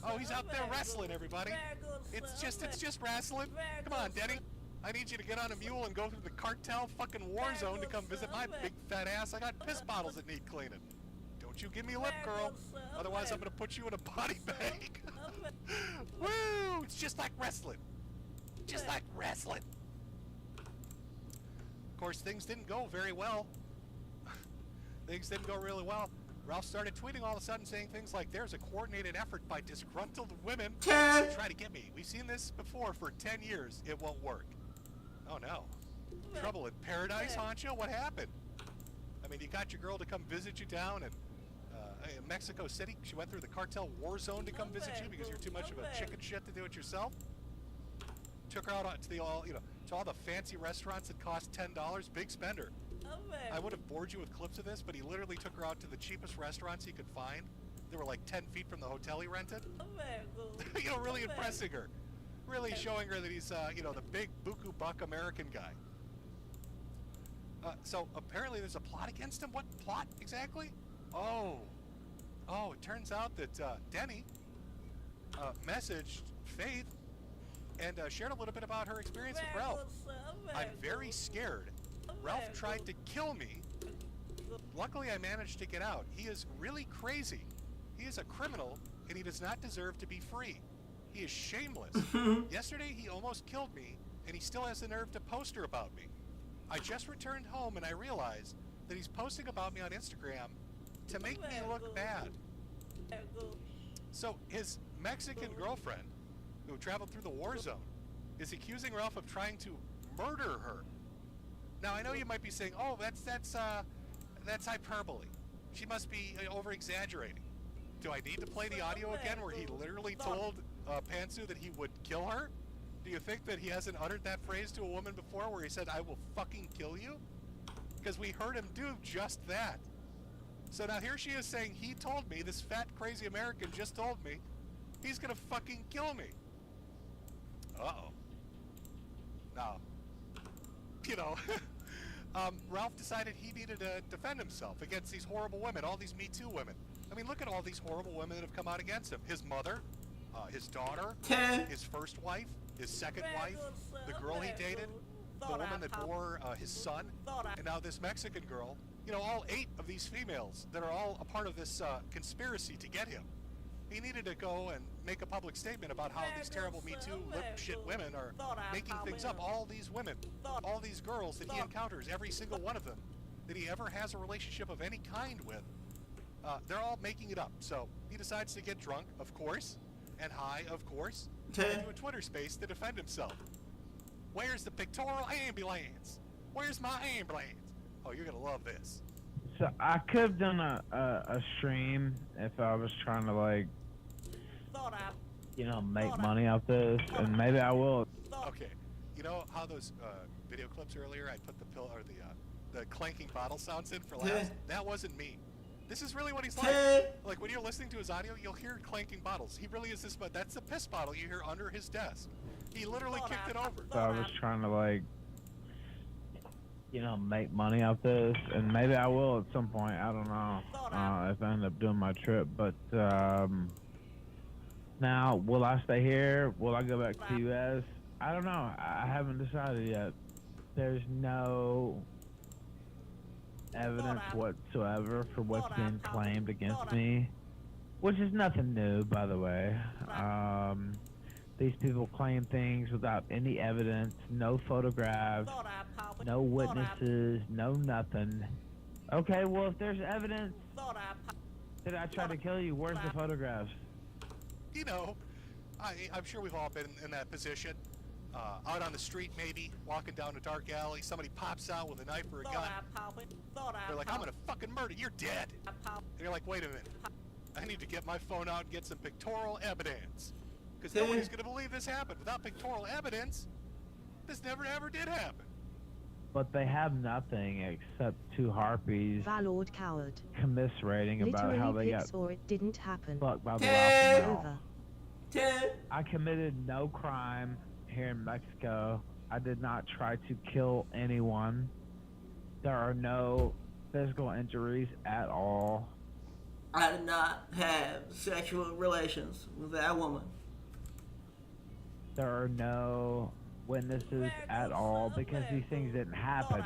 Oh, he's out there wrestling, everybody. It's just wrestling. Come on, Denny. I need you to get on a mule and go through the cartel fucking war zone to come visit my big fat ass. I got piss bottles that need cleaning. Don't you give me lip, girl. Otherwise, I'm gonna put you in a body bag. Woo! It's just like wrestling. Just like wrestling. Of course, things didn't go very well. Things didn't go really well. Ralph started tweeting all of a sudden saying things like, there's a coordinated effort by disgruntled women to try to get me. We've seen this before for 10 years. It won't work. Oh no. Trouble in paradise, Honcho? What happened? I mean, you got your girl to come visit you down in Mexico City. She went through the cartel war zone to come visit you because you're too much of a chicken shit to do it yourself. Took her out to the to all the fancy restaurants that cost $10. Big spender. I would have bored you with clips of this, but he literally took her out to the cheapest restaurants he could find. They were like 10 feet from the hotel he rented. Really impressing her. Really showing her that he's, the big buku buck American guy. So apparently there's a plot against him. What plot exactly? Oh, it turns out that Denny messaged Faith and shared a little bit about her experience with Ralph. I'm very scared. Ralph tried to kill me. Luckily, I managed to get out. He is really crazy. He is a criminal, and he does not deserve to be free. He is shameless. Yesterday, he almost killed me, and he still has the nerve to post her about me. I just returned home, and I realized that he's posting about me on Instagram to make me look bad. So his Mexican girlfriend, who traveled through the war zone, is accusing Ralph of trying to murder her. Now, I know you might be saying, oh, that's hyperbole. She must be over-exaggerating. Do I need to play the audio again where he literally told Pantsu that he would kill her? Do you think that he hasn't uttered that phrase to a woman before where he said, I will fucking kill you? Because we heard him do just that. So now here she is saying, he told me, this fat, crazy American just told me, he's gonna fucking kill me. Uh-oh. No. Ralph decided he needed to defend himself against these horrible women, all these Me Too women. I mean, look at all these horrible women that have come out against him. His mother, his daughter, his first wife, his second wife, the girl he dated, the woman that bore his son, and now this Mexican girl. All 8 of these females that are all a part of this conspiracy to get him. He needed to go and make a public statement about how these terrible Me Too lip shit women are making things up. All these women, all these girls that he encounters, every single one of them that he ever has a relationship of any kind with, they're all making it up. So he decides to get drunk, of course, and high, of course, and do a Twitter space to defend himself. Where's the pictorial ambulance? Where's my ambulance? Oh, you're gonna love this. So I could have done a stream if I was trying to make money off this, and maybe I will. Okay, you know how those video clips earlier I put the the clanking bottle sounds in for last? That wasn't me. This is really what he's like. Like when you're listening to his audio, you'll hear clanking bottles. He really is this, but that's the piss bottle you hear under his desk. He literally kicked it over. So I was trying to make money off this, and maybe I will at some point. I don't know if I end up doing my trip, but now will I stay here? Will I go back to the U.S.? I don't know. I haven't decided yet. There's no evidence whatsoever for what's being claimed against me, which is nothing new, by the way. These people claim things without any evidence, no photographs, no witnesses, no nothing. Okay, well, if there's evidence that I tried to kill you, where's the photographs? I'm sure we've all been in that position. Out on the street, maybe, walking down a dark alley, somebody pops out with a knife or a gun. They're like, I'm gonna fucking murder you, you're dead. And you're like, wait a minute. I need to get my phone out and get some pictorial evidence. Because nobody's going to believe this happened. Without pictorial evidence, this never ever did happen. But they have nothing except 2 harpies Valord coward. commiserating about how they got or it didn't happen. fucked by the Alpha Over. male. I committed no crime here in Mexico. I did not try to kill anyone. There are no physical injuries at all. I did not have sexual relations with that woman. There are no witnesses at all because these things didn't happen.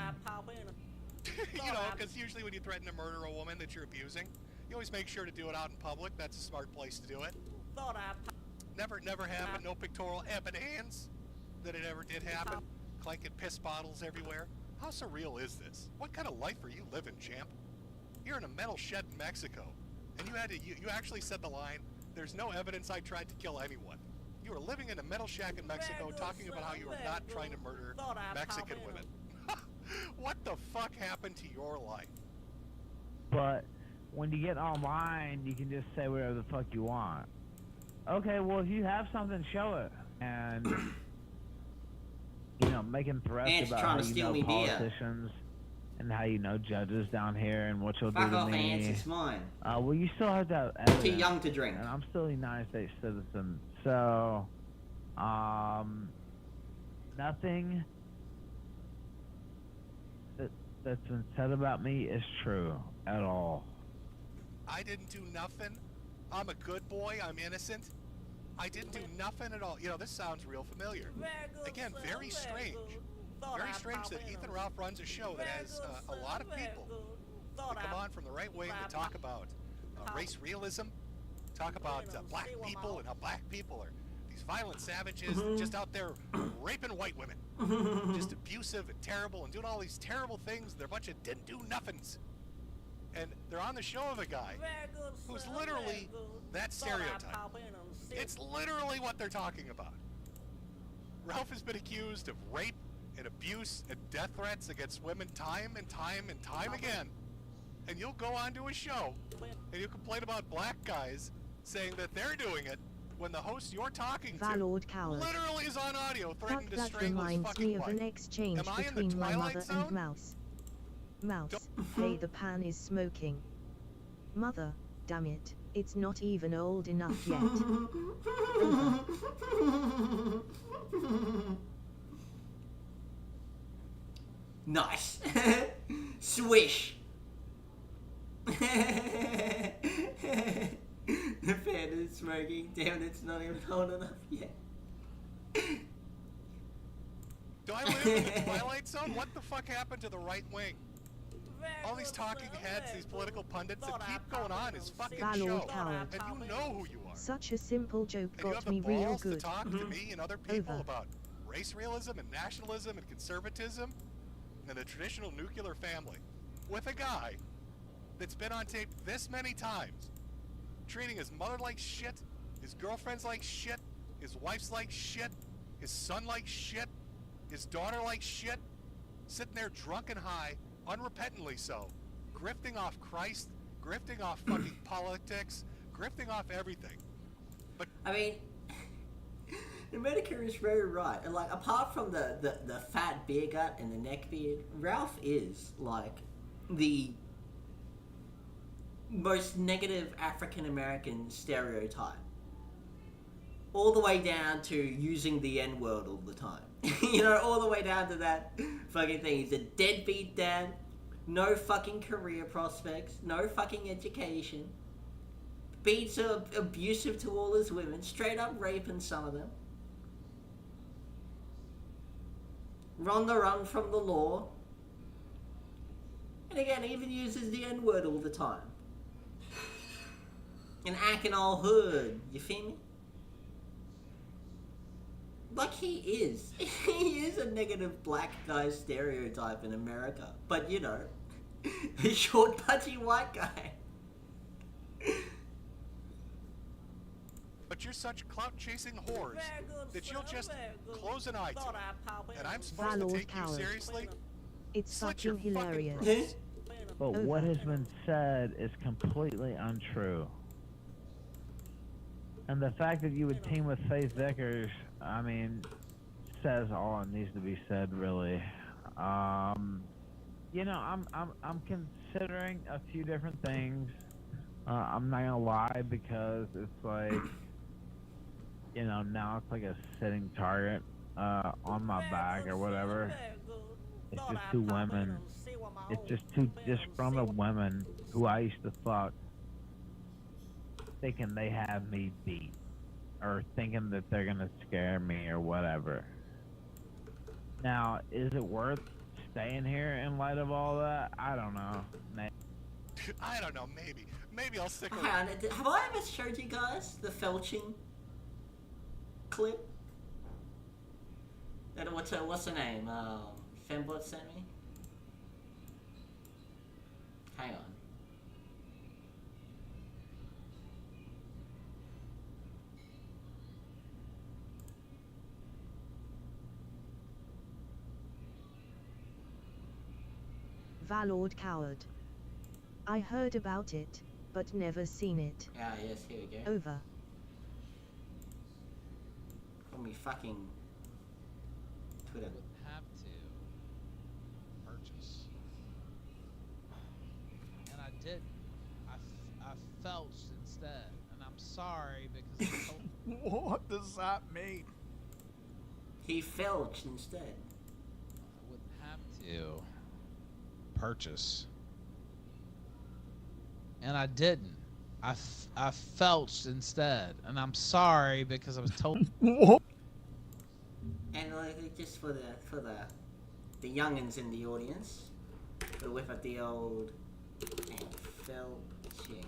You know, because usually when you threaten to murder a woman that you're abusing, you always make sure to do it out in public. That's a smart place to do it. Never happened. No pictorial evidence that it ever did happen. Clanking piss bottles everywhere. How surreal is this? What kind of life are you living, champ? You're in a metal shed in Mexico, and you actually said the line, "There's no evidence I tried to kill anyone." You were living in a metal shack in Mexico talking about how you were not trying to murder Mexican women. What the fuck happened to your life? But when you get online, you can just say whatever the fuck you want. Okay, well, if you have something, show it. And, you know, making threats Ant's about trying how to you steal know me beer. politicians and how you know judges down here and what you'll Fuck do to off, me. Ants, it's mine. Well, you still have to have evidence. Too young to drink. And I'm still a United States citizen. So, nothing that's been said about me is true at all. I didn't do nothing. I'm a good boy. I'm innocent. I didn't do nothing at all. You know, this sounds real familiar. Again, very strange. Very strange that Ethan Ralph runs a show that has a lot of people that come on from the right wing to talk about race realism, talk about black people and how black people are these violent savages just out there raping white women. Just abusive and terrible and doing all these terrible things. They're a bunch of didn't do nothings. And they're on the show of a guy who's literally that stereotype. It's literally what they're talking about. Ralph has been accused of rape and abuse and death threats against women time and time and time again. And you'll go onto a show and you complain about black guys saying that they're doing it when the host you're talking to Valord coward. literally is on audio threatening to That strangle his reminds fucking me of wife. an exchange Am I in the between my Twilight mother Zone? and Mouse. Mouse, hey, the pan is smoking. Mother, damn it, it's not even old enough yet. Over. Nice. Swish. The fan is smoking. Damn, it's not even old enough yet. Do I live in the Twilight Zone? What the fuck happened to the right wing? All these talking heads, these political pundits that keep going on his fucking show. Valord coward. And you know who you are. Such a simple joke And you got have the me real balls to good. talk to me and other people Over. about race realism and nationalism and conservatism and the traditional nuclear family with a guy that's been on tape this many times treating his mother like shit, his girlfriends like shit, his wife's like shit, his son like shit, his daughter like shit, sitting there drunk and high, unrepentantly so, grifting off Christ, grifting off fucking politics, grifting off everything. But I mean, the Medicare is very right. And like, apart from the fat beer gut and the neck beard, Ralph is like the most negative African American stereotype. All the way down to using the N-word all the time. You know, all the way down to that fucking thing. He's a deadbeat dad, no fucking career prospects, no fucking education. Beats are abusive to all his women, straight up raping some of them. On the run from the law. And again, he even uses the N-word all the time. And acting all hood, you feel me? Like he is. He is a negative black guy stereotype in America. But you know, a short, pudgy white guy. you're such clout-chasing whores that you'll just close an eye to it. And I'm supposed to take you seriously? It's Slit your fucking fucking hilarious. throats. But what has been said is completely untrue. And the fact that you would team with Faith Vickers, I mean, says all it needs to be said, really. You know, I'm considering a few different things. I'm not gonna lie, because it's like, you know, now it's like a sitting target on my back or whatever. It's just two women. It's just two disgruntled women who I used to fuck, thinking they have me beat, or thinking that they're gonna scare me or whatever. Now, is it worth staying here in light of all that? I don't know. I don't know, maybe. Maybe I'll stick around. Hang on, have I ever showed you guys the felching clip? That, what's her name? Fembot sent me? Hang on. Valord coward. I heard about it, but never seen it. Ah, yes, here we go. Over. Call me fucking Twitter. Have to purchase. And I didn't. I felched instead. And I'm sorry because I told What does that mean? He felched instead. I wouldn't have to purchase. And I didn't. I felched instead. And I'm sorry because I was told. What? And just for the youngins in the audience, we'll whip up the old and felching.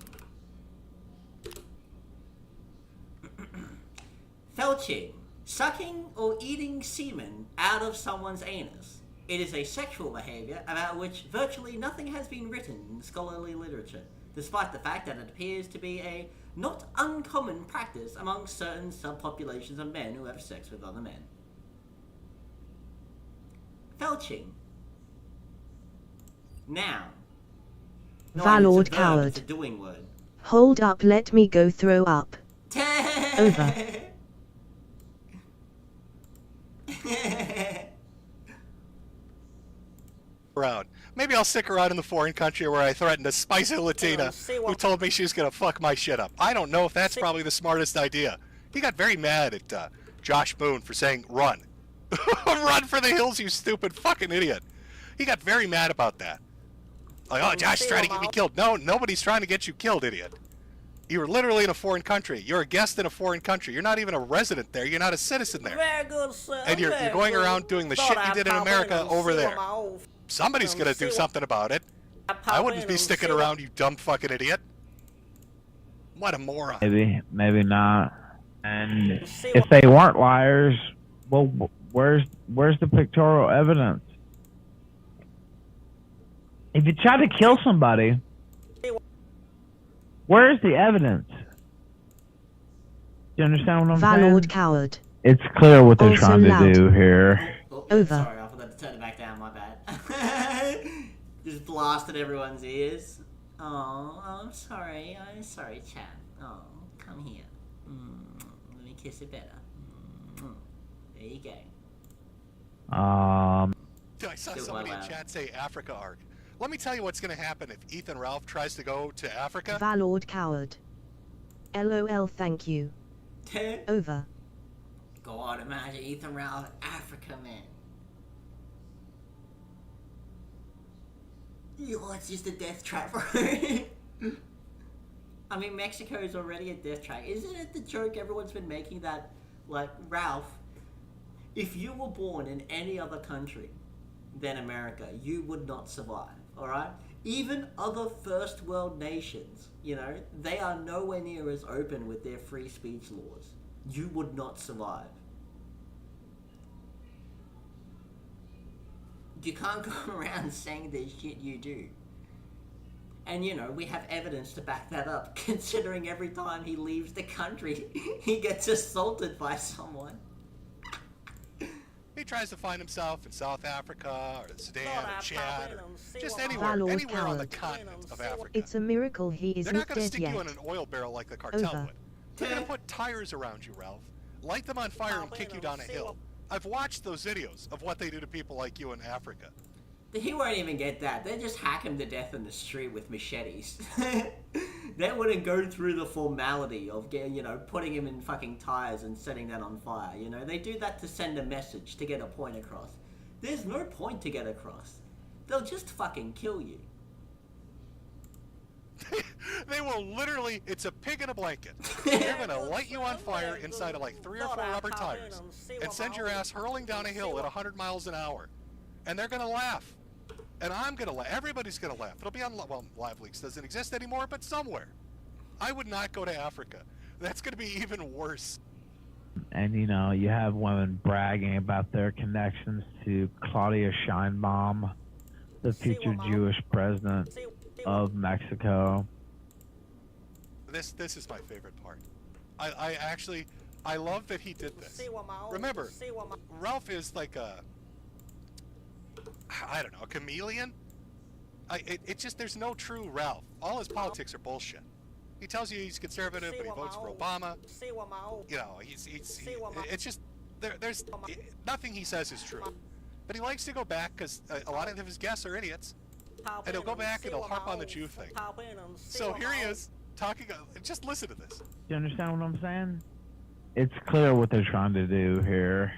Felching, sucking or eating semen out of someone's anus. It is a sexual behavior about which virtually nothing has been written in scholarly literature, despite the fact that it appears to be a not uncommon practice among certain subpopulations of men who have sex with other men. Felching. Noun. Valord It's a verb, coward. It's a doing word. Hold up, let me go throw up. Over. Around. Maybe I'll stick around in the foreign country where I threatened a spicy Latina who told me she was gonna fuck my shit up. I don't know if that's probably the smartest idea. He got very mad at Josh Boone for saying run. Run for the hills, you stupid fucking idiot. He got very mad about that. Like, oh, Josh is trying to get me killed. No, nobody's trying to get you killed, idiot. You were literally in a foreign country. You're a guest in a foreign country. You're not even a resident there. You're not a citizen there. Very good, sir. And you're going around doing the shit you did in America over there. Somebody's gonna do something about it. I wouldn't be sticking around, you dumb fucking idiot. What a moron. Maybe not. And if they weren't liars, well, where's the pictorial evidence? If you try to kill somebody, where's the evidence? Do you understand what I'm saying? Valord coward. It's clear what they're Also trying to loud. do here. Over. Sorry, I forgot to turn it back down, my bad. Just blasted everyone's ears. Oh, I'm sorry, chat. Oh, come here. Let me kiss it better. There you go. I saw Still somebody in loud. chat say Africa arc. Let me tell you what's going to happen if Ethan Ralph tries to go to Africa. Valord coward. LOL, thank you. Over. God, imagine Ethan Ralph, Africa, man. Oh, it's just a death trap, bro. I mean, Mexico is already a death trap. Isn't it the joke everyone's been making that, like, Ralph, if you were born in any other country than America, you would not survive, alright? Even other first world nations, you know, they are nowhere near as open with their free speech laws. You would not survive. You can't go around saying the shit you do. And you know, we have evidence to back that up, considering every time he leaves the country, he gets assaulted by someone. He tries to find himself in South Africa or Sudan or Chad or just anywhere Valord on the coward. continent of Africa. It's a miracle he They're isn't not going to dead stick yet. you in an oil barrel like the cartel Over. would. They're going to put tires around you, Ralph. Light them on fire and kick you down a hill. I've watched those videos of what they do to people like you in Africa. He won't even get that. They just hack him to death in the street with machetes. They wouldn't go through the formality of getting, you know, putting him in fucking tires and setting that on fire. You know, they do that to send a message, to get a point across. There's no point to get across. They'll just fucking kill you. They will literally, it's a pig in a blanket. They're going to light you on fire inside of like 3 or 4 rubber tires and send your ass hurling down a hill at 100 miles an hour. And they're going to laugh. And I'm going to laugh. Everybody's going to laugh. It'll be on, well, Live Leaks doesn't exist anymore, but somewhere. I would not go to Africa. That's going to be even worse. And you know, you have women bragging about their connections to Claudia Sheinbaum, the future Jewish president of Mexico. This is my favorite part. I love that he did this. Remember, Ralph is like a, I don't know, a chameleon? It just, there's no true Ralph. All his politics are bullshit. He tells you he's conservative, but he votes for Obama. You know, it's just, there's nothing he says is true. But he likes to go back because a lot of his guests are idiots. And he'll go back and he'll harp on the Jew thing. So here he is, talking, just listen to this. You understand what I'm saying? It's clear what they're trying to do here.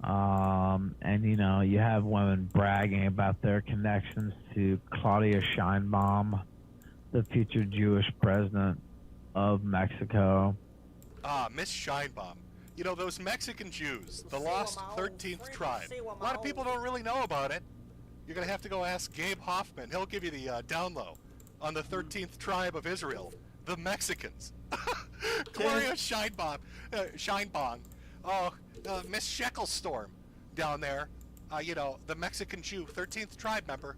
And you know, you have women bragging about their connections to Claudia Sheinbaum, the future Jewish president of Mexico. Miss Scheinbaum. You know, those Mexican Jews, the lost 13th tribe. A lot of people don't really know about it. You're going to have to go ask Gabe Hoffman. He'll give you the down low on the 13th tribe of Israel, the Mexicans. Gloria Scheinbaum. Miss Shecklestorm down there. You know, the Mexican Jew, 13th tribe member.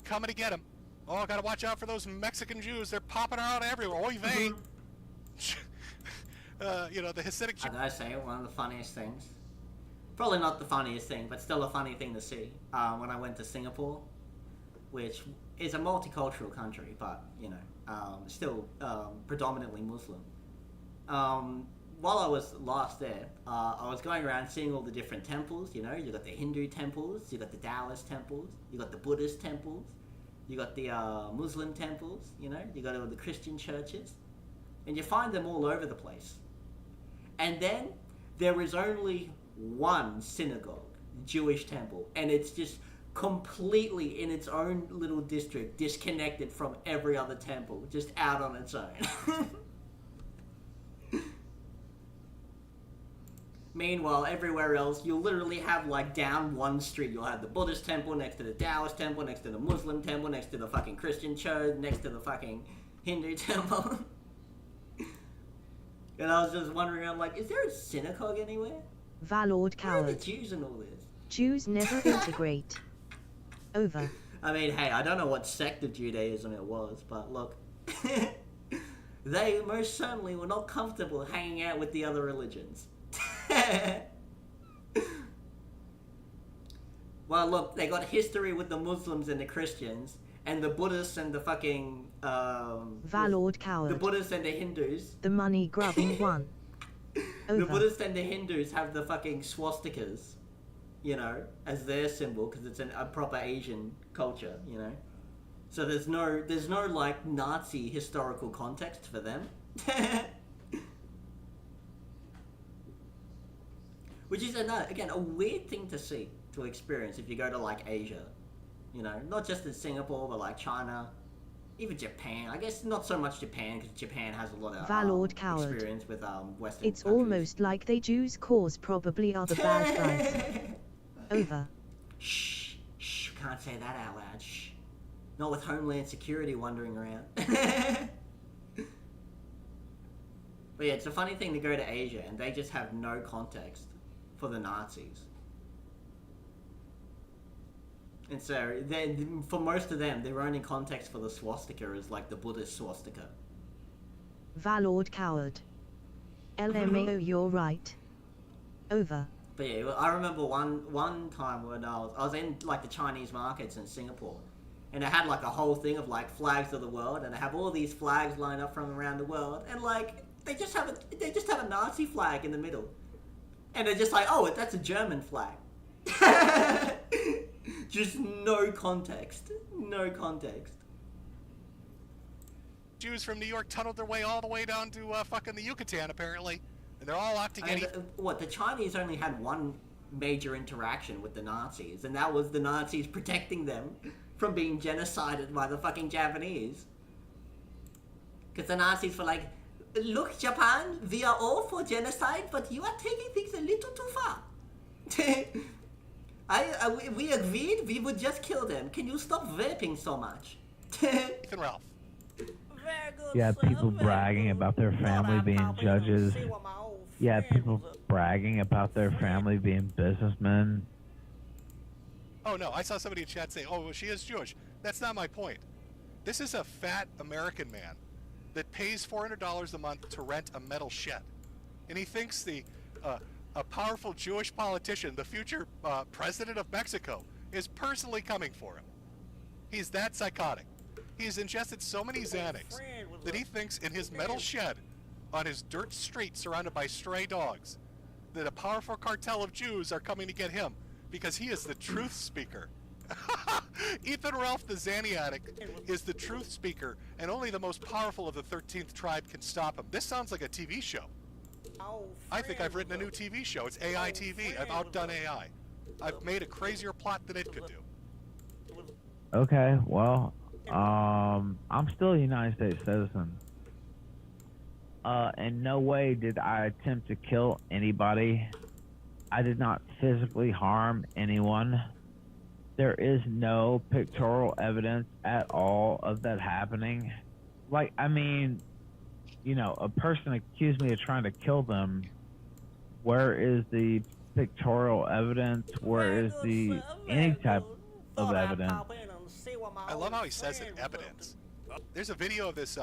Coming to get him. Oh, gotta watch out for those Mexican Jews. They're popping around everywhere. Oy vey. You know, the Hasidic Jew. I gotta say, one of the funniest things, probably not the funniest thing, but still a funny thing to see, when I went to Singapore, which is a multicultural country, but, you know, still predominantly Muslim. While I was last there, I was going around seeing all the different temples, you know, you got the Hindu temples, you got the Taoist temples, you got the Buddhist temples, you got the Muslim temples, you know, you got all the Christian churches, and you find them all over the place. And then there is only one synagogue, Jewish temple, and it's just completely in its own little district, disconnected from every other temple, just out on its own. Meanwhile, everywhere else, you'll literally have, like, down one street, you'll have the Buddhist temple next to the Taoist temple, next to the Muslim temple, next to the fucking Christian church, next to the fucking Hindu temple. And I was just wondering, I'm like, is there a synagogue anywhere? Valord Where are the coward. Jews and all this? Jews never integrate. Over. I mean, hey, I don't know what sect of Judaism it was, but look. They most certainly were not comfortable hanging out with the other religions. Well, look, they got history with the Muslims and the Christians, and the Buddhists and the fucking, Valord coward. the Buddhists and the Hindus. The money grubbing one. Over. The Buddhists and the Hindus have the fucking swastikas, you know, as their symbol, because it's a proper Asian culture, you know. So there's no like Nazi historical context for them. Which is again a weird thing to see, to experience if you go to like Asia, you know, not just in Singapore but like China, even Japan. I guess not so much Japan because Japan has a lot of Valord coward. experience with Western. It's countries. almost like they Jews cause probably are the bad guys. Over. Shh, shh, can't say that out loud. Shh. Not with Homeland Security wandering around. But yeah, it's a funny thing to go to Asia and they just have no context for the Nazis. And so, for most of them, their only context for the swastika is like the Buddhist swastika. Valord coward. LMAO, you're right. Over. But yeah, I remember one time when I was in like the Chinese markets in Singapore, and I had like a whole thing of like flags of the world, and I have all these flags lined up from around the world, and like they just have a Nazi flag in the middle, and they're just like, oh, that's a German flag. Just no context. No context. Jews from New York tunneled their way all the way down to fucking the Yucatan, apparently. And they're all out to get the Chinese only had one major interaction with the Nazis, and that was the Nazis protecting them from being genocided by the fucking Japanese. Because the Nazis were like, look, Japan, we are all for genocide, but you are taking things a little too far. We agreed we would just kill them. Can you stop vaping so much? Ethan Ralph. You have people bragging about their family being judges. You have people bragging about their family being businessmen. Oh no, I saw somebody in chat say, oh, well, she is Jewish. That's not my point. This is a fat American man that pays $400 a month to rent a metal shed. And he thinks a powerful Jewish politician, the future president of Mexico, is personally coming for him. He's that psychotic. He's ingested so many Xanax that he thinks in his metal shed on his dirt street surrounded by stray dogs that a powerful cartel of Jews are coming to get him because he is the truth speaker. Ethan Ralph, the Xanny addict, is the truth speaker, and only the most powerful of the 13th tribe can stop him. This sounds like a TV show. I think I've written a new TV show. It's AI TV. I've outdone AI. I've made a crazier plot than it could do. Okay, well, I'm still a United States citizen. In no way did I attempt to kill anybody. I did not physically harm anyone. There is no pictorial evidence at all of that happening. Like, I mean, you know, a person accused me of trying to kill them. Where is the pictorial evidence? Where is the any type of evidence? I love how he says it, evidence. There's a video of this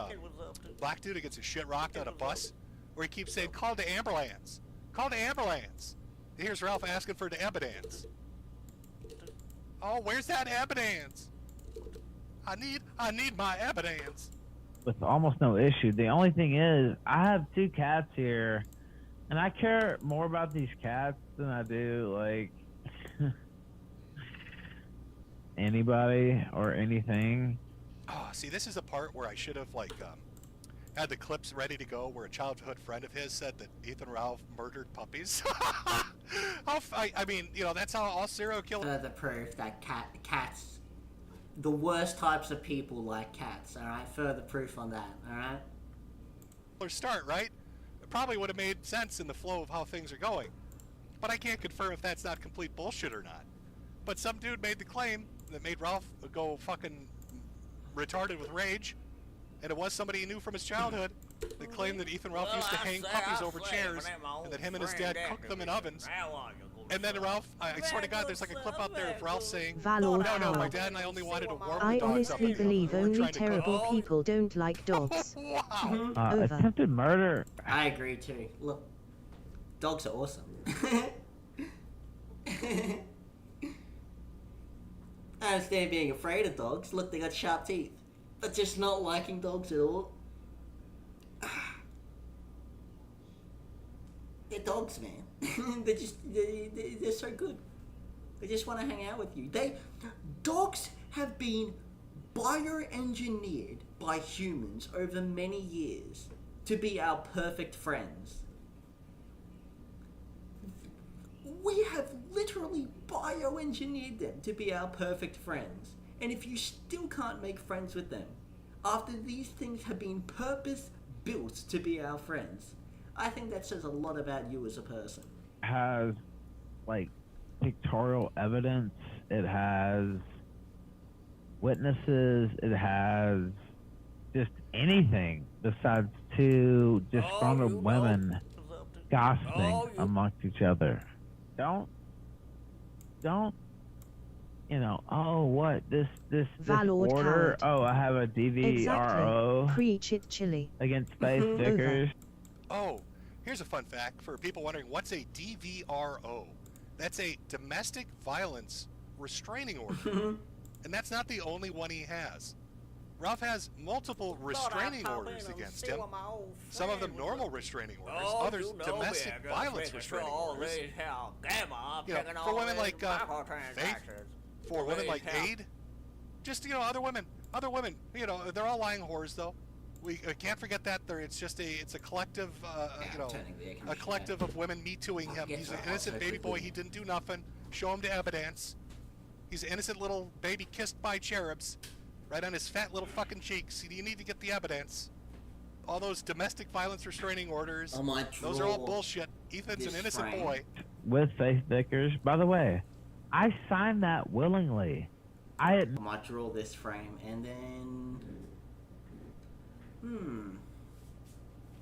black dude who gets his shit rocked on a bus where he keeps saying, call the ambulance. Call the ambulance. And here's Ralph asking for the evidence. Oh, where's that evidence? I need my evidence. With almost no issue. The only thing is, I have 2 cats here, and I care more about these cats than I do, like, anybody or anything. Oh, see, this is a part where I should have, like, had the clips ready to go where a childhood friend of his said that Ethan Ralph murdered puppies. I mean, you know, that's how all serial killers... Further proof that cats, the worst types of people like cats, alright? Further proof on that, alright? Start, right? It probably would have made sense in the flow of how things are going. But I can't confirm if that's not complete bullshit or not. But some dude made the claim that made Ralph go fucking retarded with rage, and it was somebody he knew from his childhood that claimed that Ethan Ralph used to hang puppies over chairs, and that him and his dad cooked them in ovens. And then Ralph, I swear to God, there's like a clip out there of Ralph saying, no, my dad and I only wanted to warm the dogs up. I honestly believe only terrible people don't like dogs. Wow. Attempted murder. I agree too. Look, dogs are awesome. I understand being afraid of dogs. Look, they got sharp teeth. But just not liking dogs at all. They're dogs, man. They're so good. They just want to hang out with you. Dogs have been bioengineered by humans over many years to be our perfect friends. We have literally bioengineered them to be our perfect friends. And if you still can't make friends with them, after these things have been purpose-built to be our friends, I think that says a lot about you as a person. Has, like, pictorial evidence. It has witnesses. It has just anything besides 2 disgruntled women gossiping amongst each other. Don't, you know, oh, what, this Valord order, coward. oh, I have a DVRO. Exactly. Preach it, Chili. Against Faith Vickers. Oh, here's a fun fact for people wondering, what's a DVRO? That's a domestic violence restraining order. And that's not the only one he has. Ralph has multiple restraining orders against him. Some of them normal restraining orders, others domestic violence restraining orders. You know, for women like Faith, for women like Aid, just, you know, other women, you know, they're all lying whores though. We can't forget that. It's a collective, you know, a collective of women me-tooing him. He's an innocent baby boy. He didn't do nothing. Show him the evidence. He's an innocent little baby kissed by cherubs, right on his fat little fucking cheeks. You need to get the evidence. all those domestic violence restraining orders. Oh my Those are all draw bullshit. Ethan's an this innocent frame. boy. With Faith Vickers. By the way, I signed that willingly. I might draw this frame and then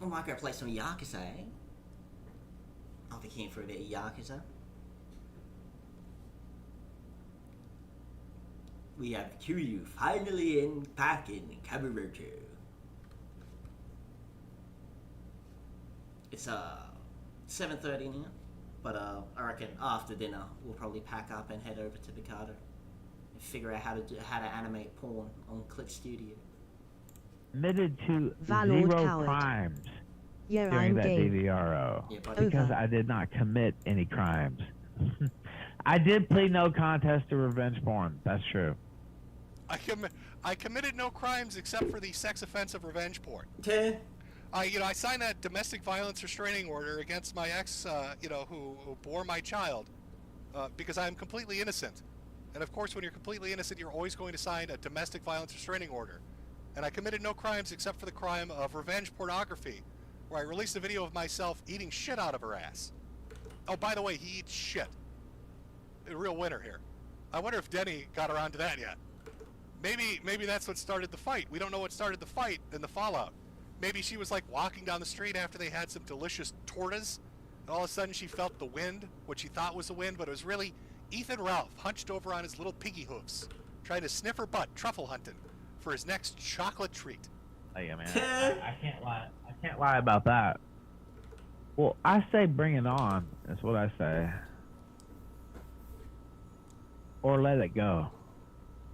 I might go play some Yakuza, eh? I'll be keen for a bit of Yakuza. We have Kiryu finally in back in Kamurocho. It's 7:30 now, but I reckon after dinner we'll probably pack up and head over to Picardo and figure out how to animate porn on Click Studio. Admitted to Valord 0 coward. crimes Yeah, during I'm that game. DVRO Yeah, buddy. because Over. I did not commit any crimes. I did plead no contest to revenge porn. That's true. I committed no crimes except for the sex offense of revenge porn. Okay. I signed that domestic violence restraining order against my ex, who bore my child, because I'm completely innocent. And of course, when you're completely innocent, you're always going to sign a domestic violence restraining order. And I committed no crimes except for the crime of revenge pornography, where I released a video of myself eating shit out of her ass. Oh, by the way, he eats shit. A real winner here. I wonder if Denny got around to that yet. Maybe that's what started the fight. We don't know what started the fight and the fallout. Maybe she was like walking down the street after they had some delicious tortas, and all of a sudden she felt the wind, what she thought was the wind, but it was really Ethan Ralph hunched over on his little piggy hoofs, trying to sniff her butt, truffle hunting, for his next chocolate treat. Hey, man, I can't lie. I can't lie about that. Well, I say bring it on. That's what I say. Or let it go.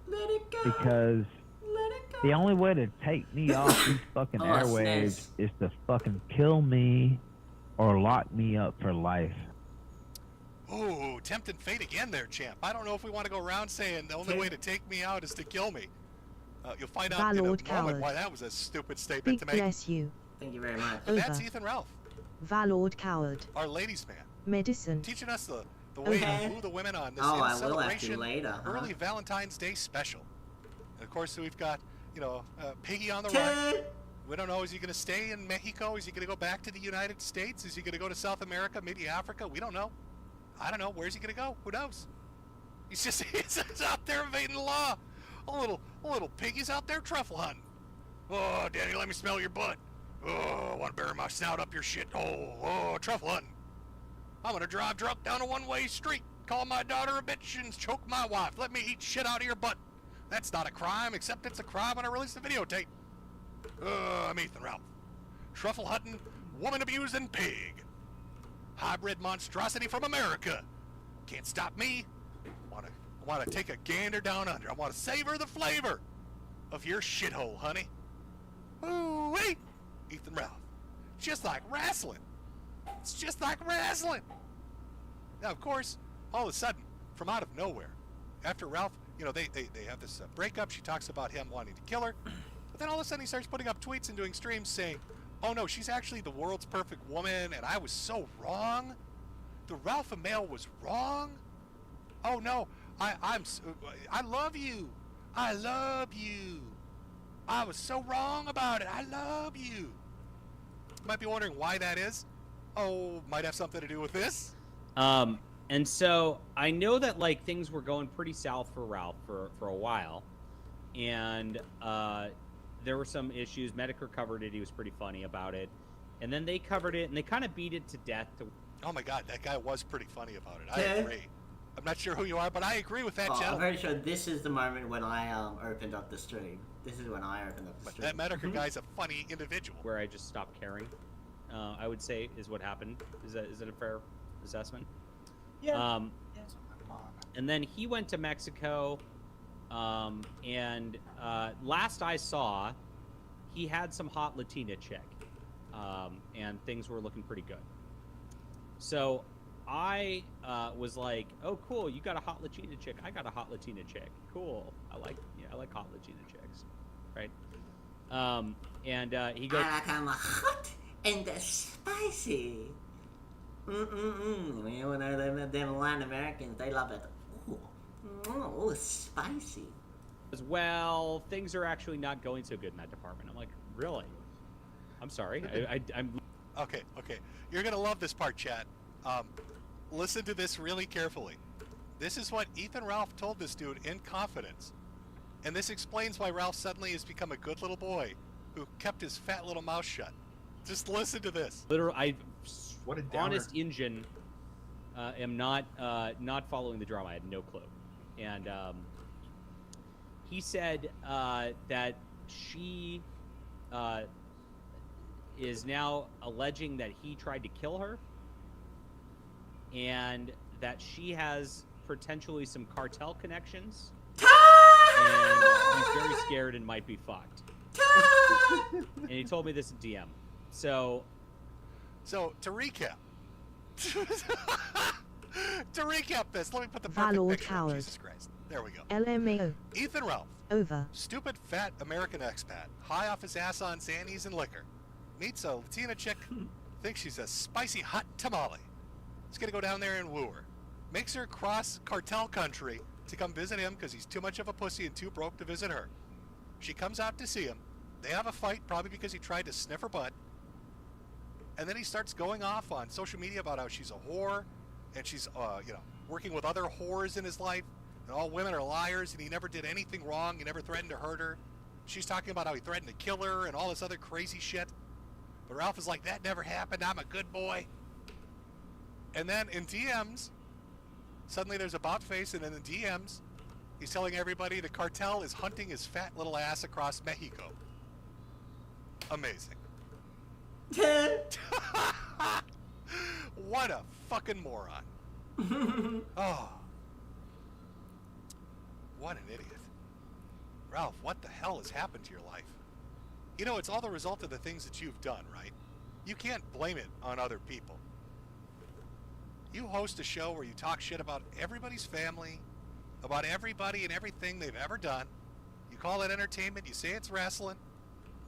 Let it go. Because Let it go. the only way to take me off these fucking Oh, airwaves snaz. is to fucking kill me or lock me up for life. Ooh, tempting fate again there, champ. I don't know if we want to go around saying the only way to take me out is to kill me. You'll find out in a Valord moment coward. why that was a stupid statement Big to make. bless you. Thank you very much. But that's Over. Ethan Ralph, Valord coward. our ladies' man, Medicine. teaching us the way Okay. to woo the women on this Oh, in I will have to celebration later, huh? early Valentine's Day special. And of course, we've got, Piggy on the run. We don't know, is he going to stay in Mexico? Is he going to go back to the United States? Is he going to go to South America, maybe Africa? We don't know. I don't know. Where's he going to go? Who knows? He's out there evading the law. A little piggy's out there truffle hunting. Oh, Daddy, let me smell your butt. Oh, I want to bury my snout up your shit. Oh, truffle hunting. I'm going to drive drunk down a one-way street, call my daughter a bitch, and choke my wife. Let me eat shit out of your butt. That's not a crime, except it's a crime when I release the videotape. I'm Ethan Ralph. Truffle hunting, woman abusing pig. Hybrid monstrosity from America. Can't stop me. I want to take a gander down under. I want to savor the flavor of your shithole, honey. Ooh-wee! Ethan Ralph. Just like wrestling. It's just like wrestling. Now, of course, all of a sudden, from out of nowhere, after Ralph, they have this breakup. She talks about him wanting to kill her. But then all of a sudden he starts putting up tweets and doing streams saying, oh no, she's actually the world's perfect woman, and I was so wrong. The Ralph male was wrong. Oh no, I love you. I love you. I was so wrong about it. I love you. You might be wondering why that is. Oh, might have something to do with this. And so I know that things were going pretty south for Ralph for a while, and there were some issues. Medicare covered it. He was pretty funny about it, and then they covered it and they kind of beat it to death. Oh my God, that guy was pretty funny about it. I Okay. agree. I'm not sure who you are, but I agree with that I'm gentleman. very sure this is the moment when I opened up the stream. This is when I opened up the stream. That Medicare guy's a funny individual. Where I just stopped caring, I would say is what happened. Is it a fair assessment? Yeah. And then he went to Mexico, and last I saw, he had some hot Latina chick, and things were looking pretty good. So I was like, "Oh, cool! You got a hot Latina chick. I got a hot Latina chick. Cool. I like hot Latina chicks, right?" And he goes, I like them hot and spicy. You know, them Latin Americans, they love it. Ooh, spicy. "Well, things are actually not going so good in that department." I'm like, "Really?" I'm sorry. I'm. Okay. You're gonna love this part, chat. Listen to this really carefully. This is what Ethan Ralph told this dude in confidence. And this explains why Ralph suddenly has become a good little boy who kept his fat little mouth shut. Just listen to this. Literally, What a downer. honest Injun, am not following the drama. I had no clue. And he said that she is now alleging that he tried to kill her, and that she has potentially some cartel connections, and he's very scared and might be fucked. And he told me this in DM. So to recap. To recap this, let me put the Valor perfect picture up. Towers. Jesus Christ. There we go. LMAO. Ethan Ralph. Over. Stupid, fat American expat. High off his ass on Xannies and liquor. Meets a Latina chick. Thinks she's a spicy hot tamale. He's gonna go down there and woo her. Makes her cross cartel country to come visit him because he's too much of a pussy and too broke to visit her. She comes out to see him. They have a fight, probably because he tried to sniff her butt. And then he starts going off on social media about how she's a whore, and she's, working with other whores in his life, and all women are liars, and he never did anything wrong, he never threatened to hurt her. She's talking about how he threatened to kill her and all this other crazy shit. But Ralph is like, that never happened, I'm a good boy. And then in DMs, suddenly there's a bot face, and in the DMs, he's telling everybody the cartel is hunting his fat little ass across Mexico. Amazing. What a fucking moron. Oh. What an idiot. Ralph, what the hell has happened to your life? You know, it's all the result of the things that you've done, right? You can't blame it on other people. You host a show where you talk shit about everybody's family, about everybody and everything they've ever done. You call it entertainment, you say it's wrestling,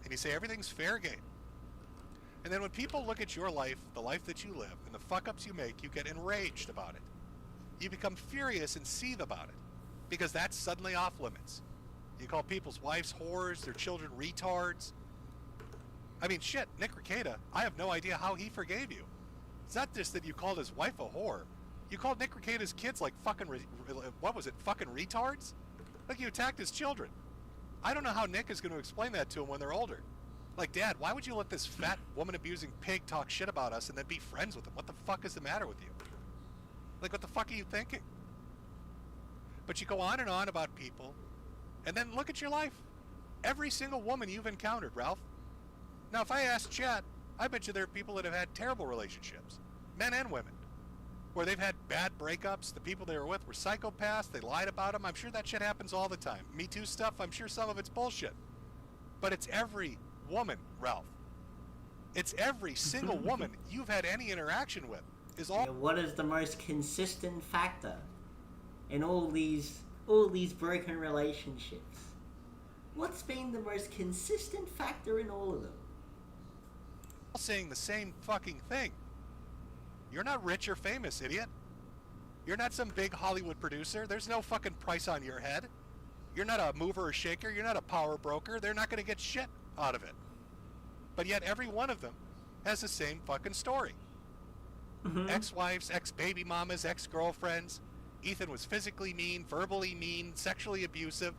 and you say everything's fair game. And then when people look at your life, the life that you live, and the fuck-ups you make, you get enraged about it. You become furious and seethe about it, because that's suddenly off limits. You call people's wives whores, their children retards. I mean, shit, Nick Rekieta, I have no idea how he forgave you. It's not just that you called his wife a whore. You called Nick Rekieta's kids like fucking, fucking retards? Like you attacked his children. I don't know how Nick is going to explain that to him when they're older. Like, Dad, why would you let this fat, woman-abusing pig talk shit about us and then be friends with him? What the fuck is the matter with you? Like, what the fuck are you thinking? But you go on and on about people, and then look at your life. Every single woman you've encountered, Ralph. Now, if I ask chat, I bet you there are people that have had terrible relationships, men and women, where they've had bad breakups, the people they were with were psychopaths, they lied about them. I'm sure that shit happens all the time. Me Too stuff, I'm sure some of it's bullshit. But it's every woman, Ralph. It's every single woman you've had any interaction with. Is all. What is the most consistent factor in all these broken relationships? What's been the most consistent factor in all of them? All saying the same fucking thing. You're not rich or famous, idiot. You're not some big Hollywood producer. There's no fucking price on your head. You're not a mover or shaker. You're not a power broker. They're not going to get shit out of it. But yet every one of them has the same fucking story. Ex-wives, ex-baby mamas, ex-girlfriends. Ethan was physically mean, verbally mean, sexually abusive.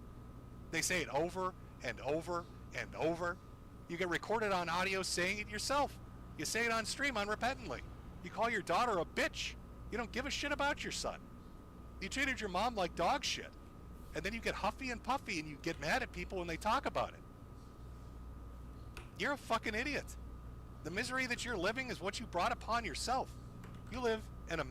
They say it over and over and over. You get recorded on audio saying it yourself. You say it on stream unrepentantly. You call your daughter a bitch. You don't give a shit about your son. You treated your mom like dog shit. And then you get huffy and puffy and you get mad at people when they talk about it. You're a fucking idiot. The misery that you're living is what you brought upon yourself. You live in a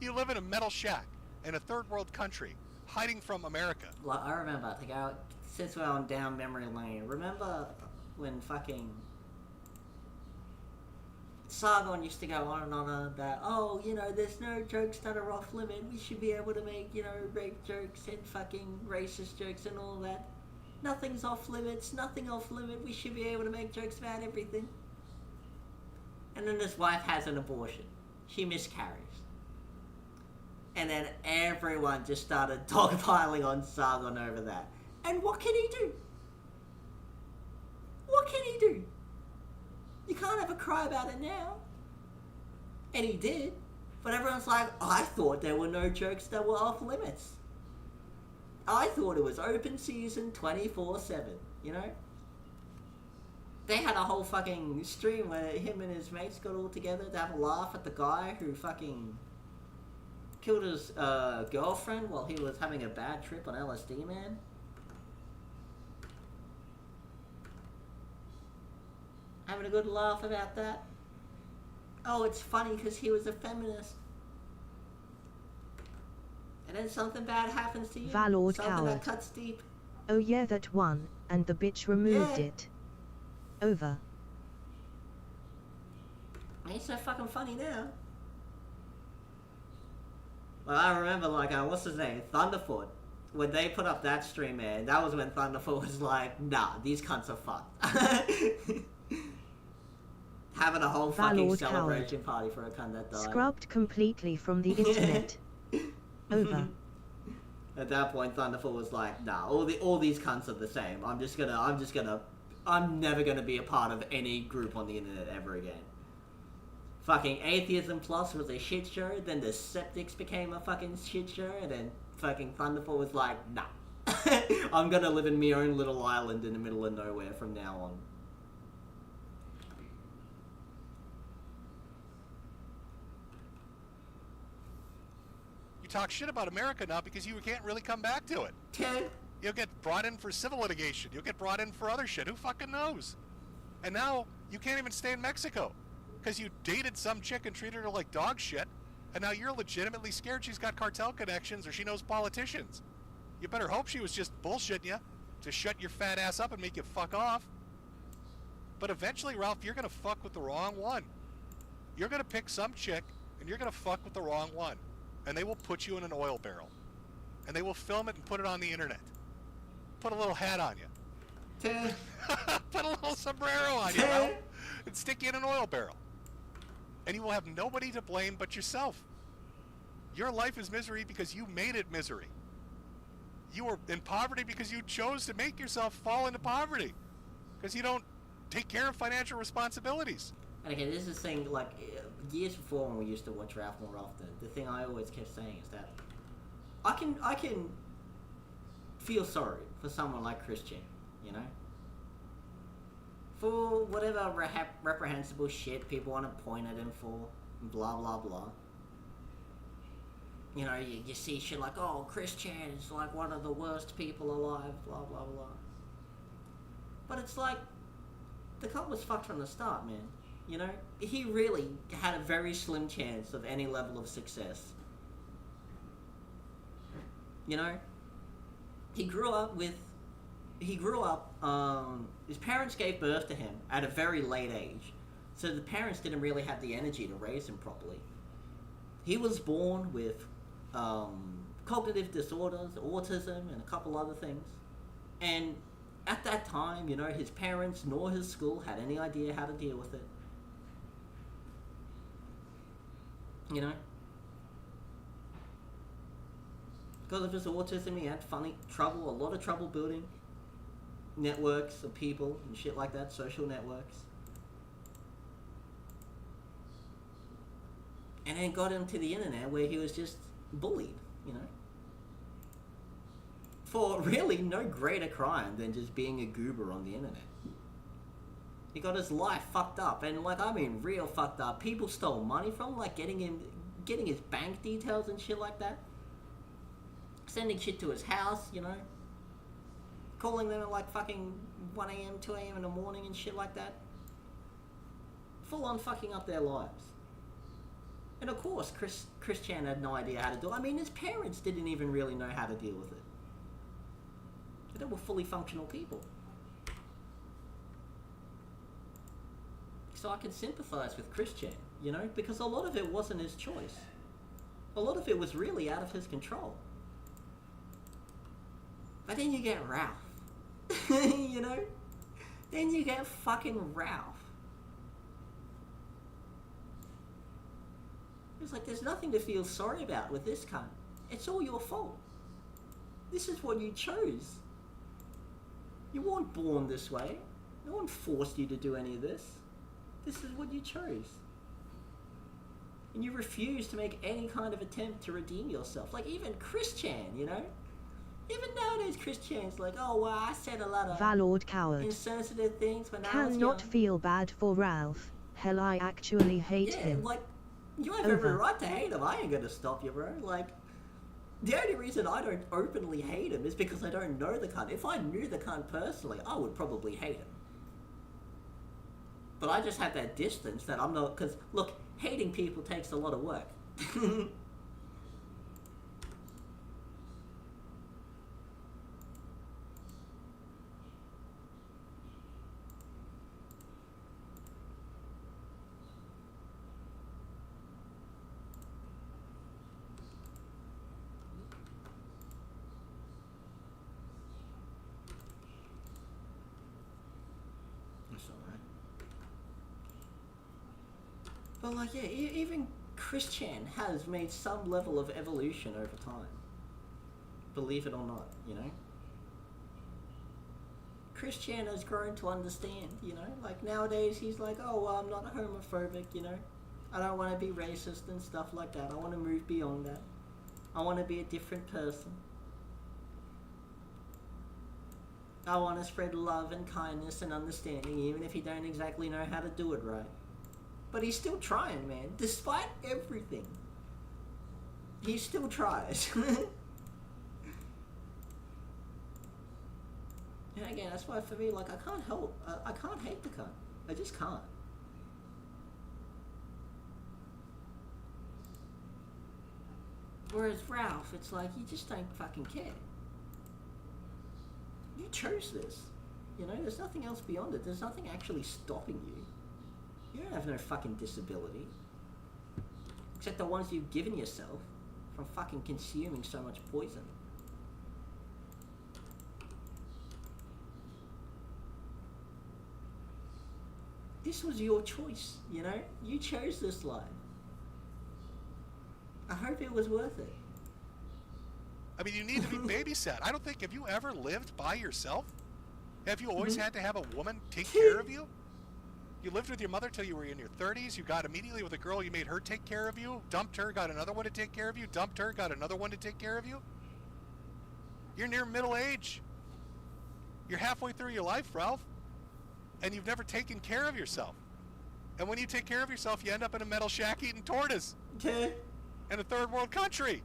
you live in a metal shack in a third world country, hiding from America. Like, I remember, to go, since we're on down memory lane, remember when fucking Sargon used to go on and on about, oh, you know, there's no jokes that are off limit, we should be able to make, you know, rape jokes and fucking racist jokes and all that. Nothing's off limits, nothing off limit, we should be able to make jokes about everything. And then his wife has an abortion. She miscarries. And then everyone just started dogpiling on Sargon over that. And what can he do? What can he do? You can't ever cry about it now. And he did. But everyone's like, I thought there were no jokes that were off limits. I thought it was open season 24/7, you know? They had a whole fucking stream where him and his mates got all together to have a laugh at the guy who fucking killed his girlfriend while he was having a bad trip on LSD, man. Having a good laugh about that. Oh, it's funny because he was a feminist. And then something bad happens to you. Valord something coward. that cuts deep. Oh yeah, that one, and the bitch removed Yeah. it. Over. Ain't so fucking funny now. Well, I remember, like, what's his name? Thunderfoot. When they put up that stream, man, that was when Thunderfoot was like, nah, these cunts are fucked. Having a whole fucking Valord celebration party for a cunt that died. Scrubbed completely from the internet. Over. At that point, Thunderfoot was like, nah, all these cunts are the same. I'm never gonna be a part of any group on the internet ever again. Fucking Atheism Plus was a shit show, then the Skeptics became a fucking shit show, and then fucking Thunderfoot was like, nah. I'm gonna live in my own little island in the middle of nowhere from now on. You talk shit about America now because you can't really come back to it. You'll get brought in for civil litigation. You'll get brought in for other shit. Who fucking knows? And now you can't even stay in Mexico because you dated some chick and treated her like dog shit. And now you're legitimately scared she's got cartel connections or she knows politicians. You better hope she was just bullshitting you to shut your fat ass up and make you fuck off. But eventually, Ralph, you're going to fuck with the wrong one. You're going to pick some chick and you're going to fuck with the wrong one. And they will put you in an oil barrel. And they will film it and put it on the internet. Put a little hat on you. Put a little sombrero on you, Ralph, and stick you in an oil barrel. And you will have nobody to blame but yourself. Your life is misery because you made it misery. You were in poverty because you chose to make yourself fall into poverty. Because you don't take care of financial responsibilities. And again, this is the thing, like, years before when we used to watch Ralph more often, the thing I always kept saying is that I can feel sorry for someone like Christian, you know? For whatever reprehensible shit people want to point at him for, blah blah blah. You know, you see shit like, oh, Christian is like one of the worst people alive, blah blah blah. But it's like, the cunt was fucked from the start, man. You know? He really had a very slim chance of any level of success. You know? He grew up, his parents gave birth to him at a very late age. So the parents didn't really have the energy to raise him properly. He was born with cognitive disorders, autism, and a couple other things. And at that time, you know, his parents nor his school had any idea how to deal with it. You know? Because of his autism, he had a lot of trouble building networks of people and shit like that, social networks. And then got into the internet where he was just bullied, you know? For really no greater crime than just being a goober on the internet. He got his life fucked up, and like, I mean real fucked up. People stole money from him, like getting his bank details and shit like that. Sending shit to his house, you know? Calling them at like fucking 1 a.m., 2 a.m. in the morning and shit like that. Full on fucking up their lives. And of course, Chris Chan had no idea how to do it. I mean, his parents didn't even really know how to deal with it. They were fully functional people. So I can sympathize with Chris Chan, you know? Because a lot of it wasn't his choice. A lot of it was really out of his control. But then you get Ralph. You know? Then you get fucking Ralph. It's like, there's nothing to feel sorry about with this cunt. It's all your fault. This is what you chose. You weren't born this way. No one forced you to do any of this. This is what you chose. And you refuse to make any kind of attempt to redeem yourself. Like, even Chris Chan, you know? Even nowadays, Chris Chan's like, oh, well, I said a lot of Valord coward. insensitive things when I was Cannot young. feel bad for Ralph. Hell, I actually hate Yeah, him. like, you have every Over. right to hate him. I ain't gonna stop you, bro. Like, the only reason I don't openly hate him is because I don't know the cunt. If I knew the cunt personally, I would probably hate him. But I just have that distance that I'm not, because, look, hating people takes a lot of work. That's alright. But like, yeah, even Chris Chan has made some level of evolution over time. Believe it or not, you know? Chris Chan has grown to understand, you know? Like, nowadays he's like, oh, well, I'm not homophobic, you know? I don't want to be racist and stuff like that. I want to move beyond that. I want to be a different person. I want to spread love and kindness and understanding, even if you don't exactly know how to do it right. But he's still trying, man. Despite everything, he still tries. And again, that's why for me, like, I can't help, I can't hate the cunt. I just can't. Whereas Ralph, it's like, you just don't fucking care. You chose this. You know, there's nothing else beyond it. There's nothing actually stopping you. You don't have no fucking disability. Except the ones you've given yourself from fucking consuming so much poison. This was your choice, you know? You chose this life. I hope it was worth it. I mean, you need to be babysat. I don't think, have you ever lived by yourself? Have you always had to have a woman take care of you? You lived with your mother till you were in your 30s. You got immediately with a girl, you made her take care of you. Dumped her, got another one to take care of you. Dumped her, got another one to take care of you. You're near middle age. You're halfway through your life, Ralph. And you've never taken care of yourself. And when you take care of yourself, you end up in a metal shack eating tortas. in a third world country.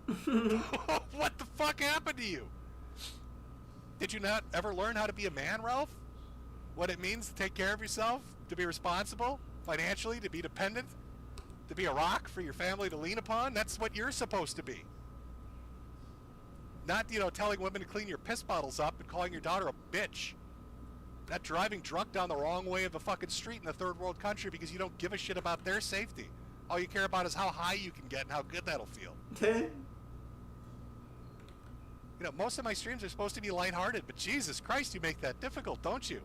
What the fuck happened to you? Did you not ever learn how to be a man, Ralph? What it means to take care of yourself, to be responsible financially, to be dependent, to be a rock for your family to lean upon? That's what you're supposed to be. Not, you know, telling women to clean your piss bottles up and calling your daughter a bitch. Not driving drunk down the wrong way of the fucking street in a third world country because you don't give a shit about their safety. All you care about is how high you can get and how good that'll feel. You know, most of my streams are supposed to be lighthearted, but Jesus Christ, you make that difficult, don't you?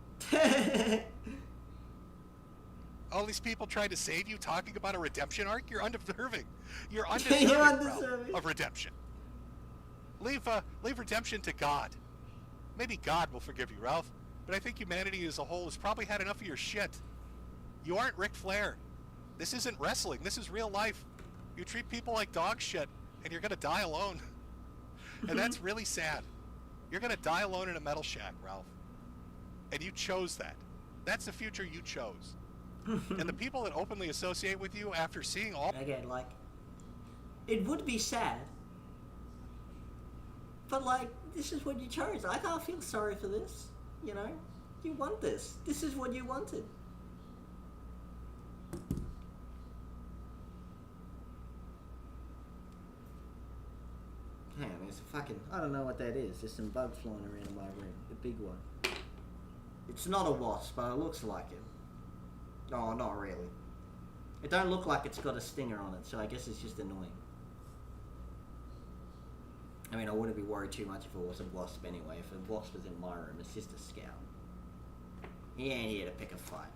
All these people trying to save you, talking about a redemption arc, you're undeserving. You're undeserving, You're Ralph, undeserving. of redemption. Leave redemption to God. Maybe God will forgive you, Ralph, but I think humanity as a whole has probably had enough of your shit. You aren't Ric Flair. This isn't wrestling. This is real life. You treat people like dog shit, and you're gonna die alone. And that's really sad. You're gonna die alone in a metal shack, Ralph. And you chose that. That's the future you chose. And the people that openly associate with you after seeing all... Again, like, it would be sad. But, like, this is what you chose. I can't feel sorry for this. You know? You want this. This is what you wanted. Hang on, there's a fucking... I don't know what that is. There's some bugs flying around in my room. The big one. It's not a wasp, but it looks like it. Oh, not really. It don't look like it's got a stinger on it, so I guess it's just annoying. I mean, I wouldn't be worried too much if it was a wasp anyway. If a wasp was in my room, it's just a scout. He ain't here to pick a fight.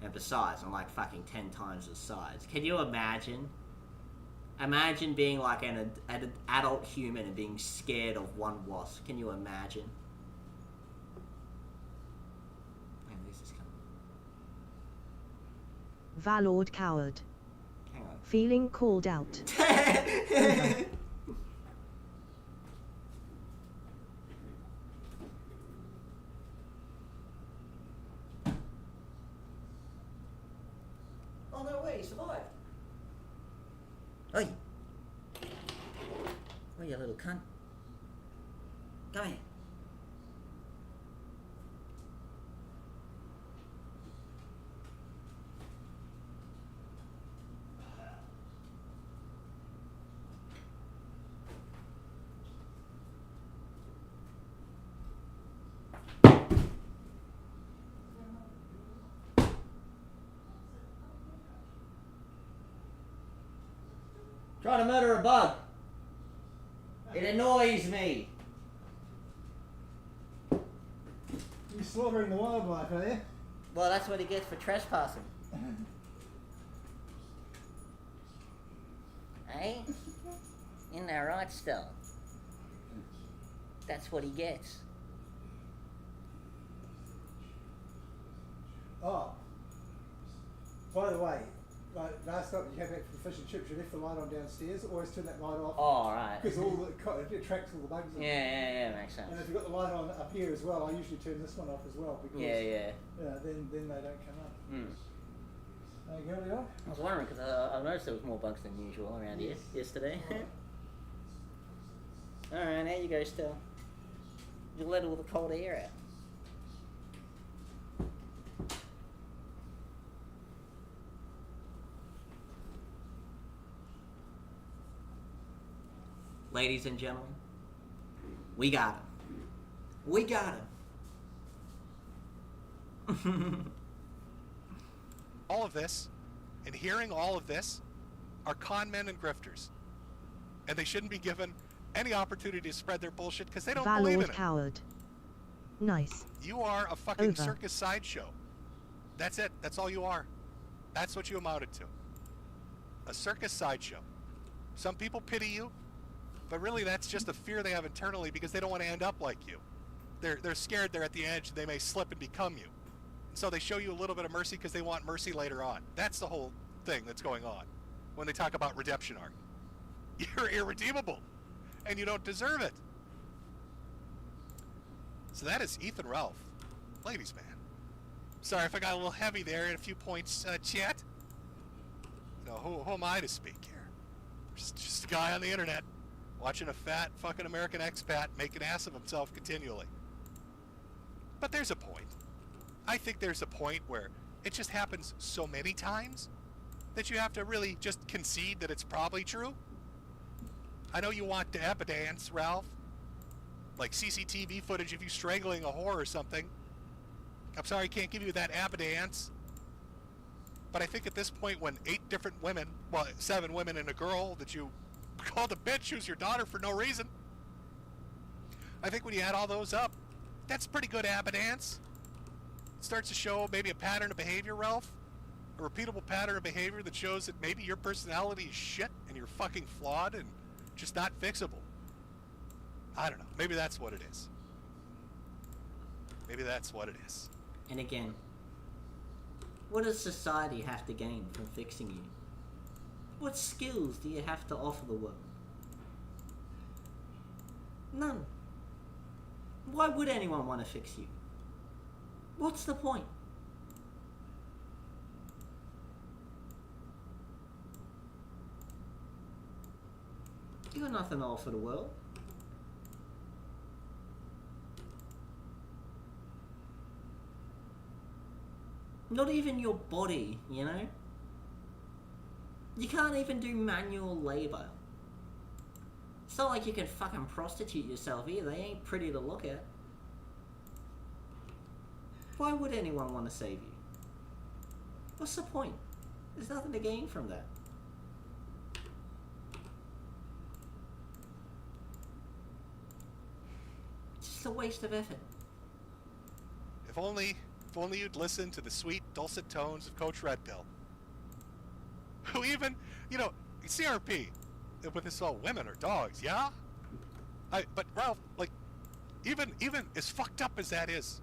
And besides, I'm like fucking 10 times the size. Can you imagine? Imagine being like an adult human and being scared of one wasp. Can you imagine? Man, this is Valord coward. Hang on. Feeling called out. Oh no way, he survived. Oi! Oh, you little cunt. Come here. Trying to murder a bug. It annoys me. You're slaughtering the wildlife, are you? Well, that's what he gets for trespassing. Eh? In there right still. That's what he gets. Oh. By the way, like last night when you came back from fish and chips, you left the light on downstairs. Always turn that light off. Oh, right. Because it attracts all the bugs. In. Yeah, makes sense. And if you've got the light on up here as well, I usually turn this one off as well because Yeah. then they don't come up. Mm. There you go, Leo. I was wondering because I noticed there was more bugs than usual around here yesterday. Alright, there you go still. You let all the cold air out. Ladies and gentlemen, we got him. We got him. All of this, and hearing all of this, are con men and grifters. And they shouldn't be given any opportunity to spread their bullshit because they don't believe in Valord it. coward. Nice. You are a fucking Over. circus sideshow. That's it. That's all you are. That's what you amounted to. A circus sideshow. Some people pity you, but really that's just a fear they have internally because they don't want to end up like you. They're scared they're at the edge and they may slip and become you. So they show you a little bit of mercy because they want mercy later on. That's the whole thing that's going on when they talk about redemption arc. You're irredeemable, and you don't deserve it. So that is Ethan Ralph, ladies man. Sorry if I got a little heavy there in a few points, chat. No, who am I to speak here? Just a guy on the internet watching a fat fucking American expat make an ass of himself continually. But there's a point. I think there's a point where it just happens so many times that you have to really just concede that it's probably true. I know you want the evidence, Ralph. Like CCTV footage of you strangling a whore or something. I'm sorry I can't give you that evidence. But I think at this point when 8 different women, well 7 women and a girl that you called a bitch who's your daughter for no reason. I think when you add all those up, that's pretty good evidence. It starts to show maybe a pattern of behavior, Ralph. A repeatable pattern of behavior that shows that maybe your personality is shit and you're fucking flawed and just not fixable. I don't know. Maybe that's what it is. Maybe that's what it is. And again, what does society have to gain from fixing you? What skills do you have to offer the world? None. Why would anyone want to fix you? What's the point? You got nothing to offer the world. Not even your body, you know? You can't even do manual labor. It's not like you can fucking prostitute yourself either. They ain't pretty to look at. Why would anyone want to save you? What's the point? There's nothing to gain from that. It's just a waste of effort. If only you'd listen to the sweet, dulcet tones of Coach Red Pill. Who even, CRP, with this all women or dogs, yeah? But Ralph, like, even as fucked up as that is,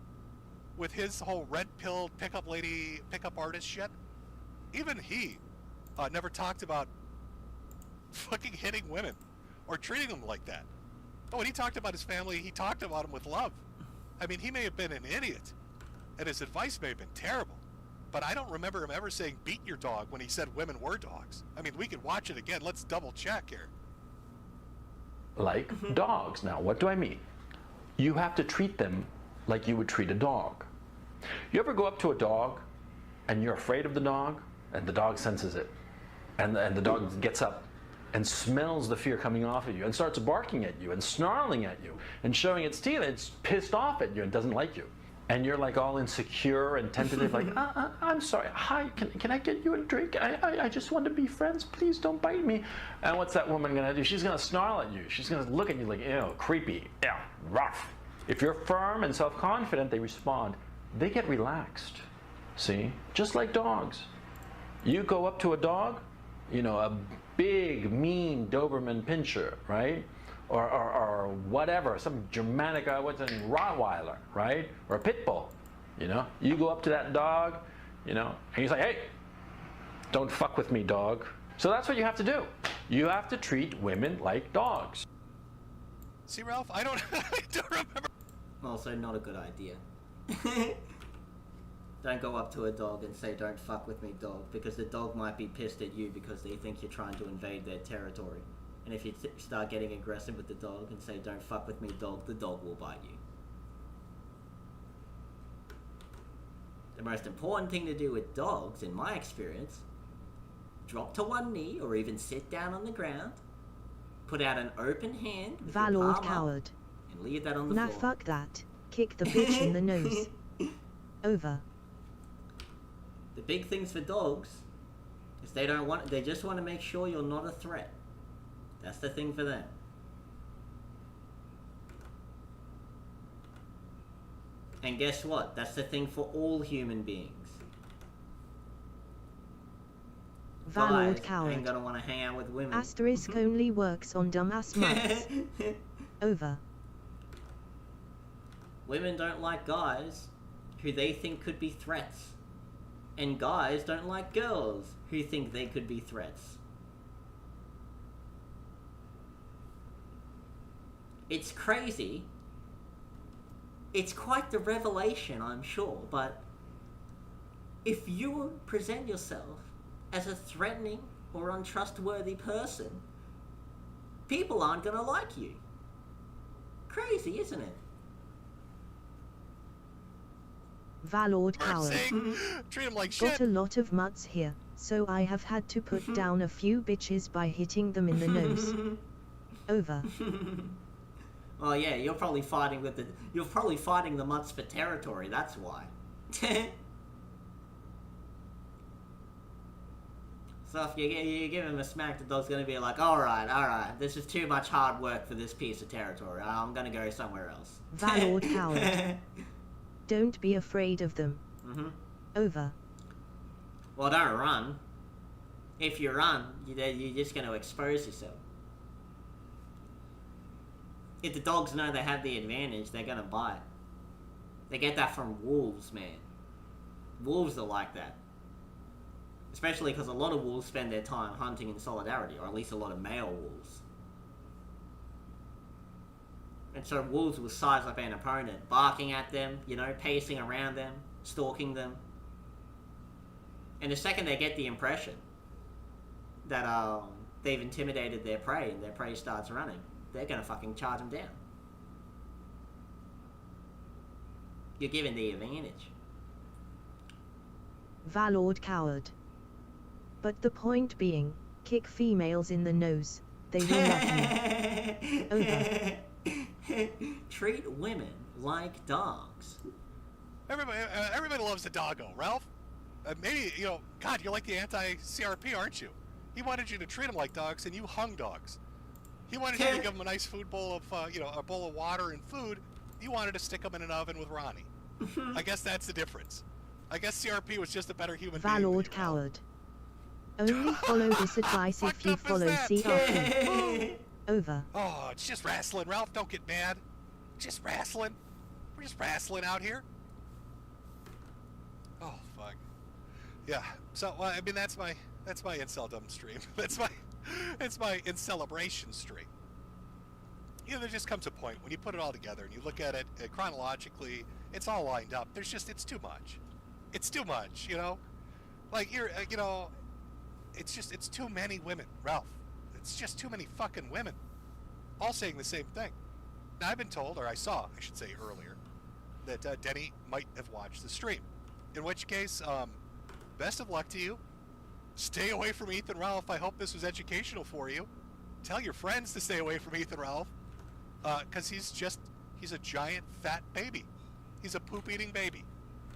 with his whole red pill pickup lady, pickup artist shit, even he never talked about fucking hitting women or treating them like that. But when he talked about his family, he talked about them with love. I mean, he may have been an idiot, and his advice may have been terrible, but I don't remember him ever saying beat your dog when he said women were dogs. I mean, we could watch it again. Let's double check here. Like dogs. Now, what do I mean? You have to treat them like you would treat a dog. You ever go up to a dog and you're afraid of the dog, and the dog senses it, and the dog gets up and smells the fear coming off of you and starts barking at you and snarling at you and showing its teeth, and it's pissed off at you and doesn't like you. And you're like all insecure and tentative, like, I'm sorry, hi, can I get you a drink? I just want to be friends, please don't bite me. And what's that woman gonna do? She's gonna snarl at you. She's gonna look at you like, ew, creepy, ew, rough. If you're firm and self-confident, they respond. They get relaxed, see? Just like dogs. You go up to a dog, you know, a big, mean Doberman Pinscher, right? Or whatever, some Germanic, what's a Rottweiler, right? Or a pit bull, you know? You go up to that dog, you know, and you say, hey, don't fuck with me, dog. So that's what you have to do. You have to treat women like dogs. See, Ralph, I don't remember. Also, not a good idea. Don't go up to a dog and say, don't fuck with me, dog, because the dog might be pissed at you because they think you're trying to invade their territory. And if you start getting aggressive with the dog and say, don't fuck with me, dog, the dog will bite you. The most important thing to do with dogs, in my experience, drop to one knee or even sit down on the ground, put out an open hand with your Valord palm coward. up, and leave that on the Nah, floor. fuck that. Kick the bitch in the nose. Over. The big things for dogs is they just want to make sure you're not a threat. That's the thing for them. And guess what? That's the thing for all human beings. Valord Guys coward. ain't gonna want to hang out with women. Asterisk only works on dumbass mutts. Over. Women don't like guys who they think could be threats. And guys don't like girls who think they could be threats. It's crazy. It's quite the revelation, I'm sure, but if you present yourself as a threatening or untrustworthy person, people aren't gonna like you. Crazy, isn't it? Valord coward. Treat him like Got shit. a lot of mutts here, so I have had to put down a few bitches by hitting them in the nose. Over. Oh yeah, you're probably fighting the mutts for territory, that's why. So if you give him a smack, the dog's gonna be like, alright, this is too much hard work for this piece of territory. I'm gonna go somewhere else. Valord coward. Don't be afraid of them. Over. Well, don't run. If you run, you're just gonna expose yourself. If the dogs know they have the advantage, they're gonna bite. They get that from wolves, man. Wolves are like that. Especially because a lot of wolves spend their time hunting in solidarity, or at least a lot of male wolves. And so wolves will size up an opponent, barking at them, you know, pacing around them, stalking them. And the second they get the impression that they've intimidated their prey and their prey starts running, they're gonna fucking charge them down. You're given the advantage. Valord coward. But the point being, kick females in the nose. They will love you. Over. Treat women like dogs. Everybody loves a doggo, Ralph. Maybe, you know, God, you're like the anti-CRP, aren't you? He wanted you to treat them like dogs, and you hung dogs. He wanted you to give them a nice food bowl of, a bowl of water and food. You wanted to stick them in an oven with Ronnie. I guess that's the difference. I guess CRP was just a better human being. Valord coward. Only follow this advice if you follow CRP. Over. Oh, it's just wrestling, Ralph. Don't get mad. Just wrestling. We're just wrestling out here. Oh, fuck. Yeah. So I mean that's my inceldom stream. That's my in celebration stream. You know, there just comes a point when you put it all together and you look at it chronologically, it's all lined up. It's too much. It's too much, you know? Like, it's too many women, Ralph. It's just too many fucking women. All saying the same thing. Now, I've been told, or I should say earlier, that Denny might have watched the stream. In which case, best of luck to you. Stay away from Ethan Ralph. I hope this was educational for you. Tell your friends to stay away from Ethan Ralph. Because he's a giant fat baby. He's a poop-eating baby.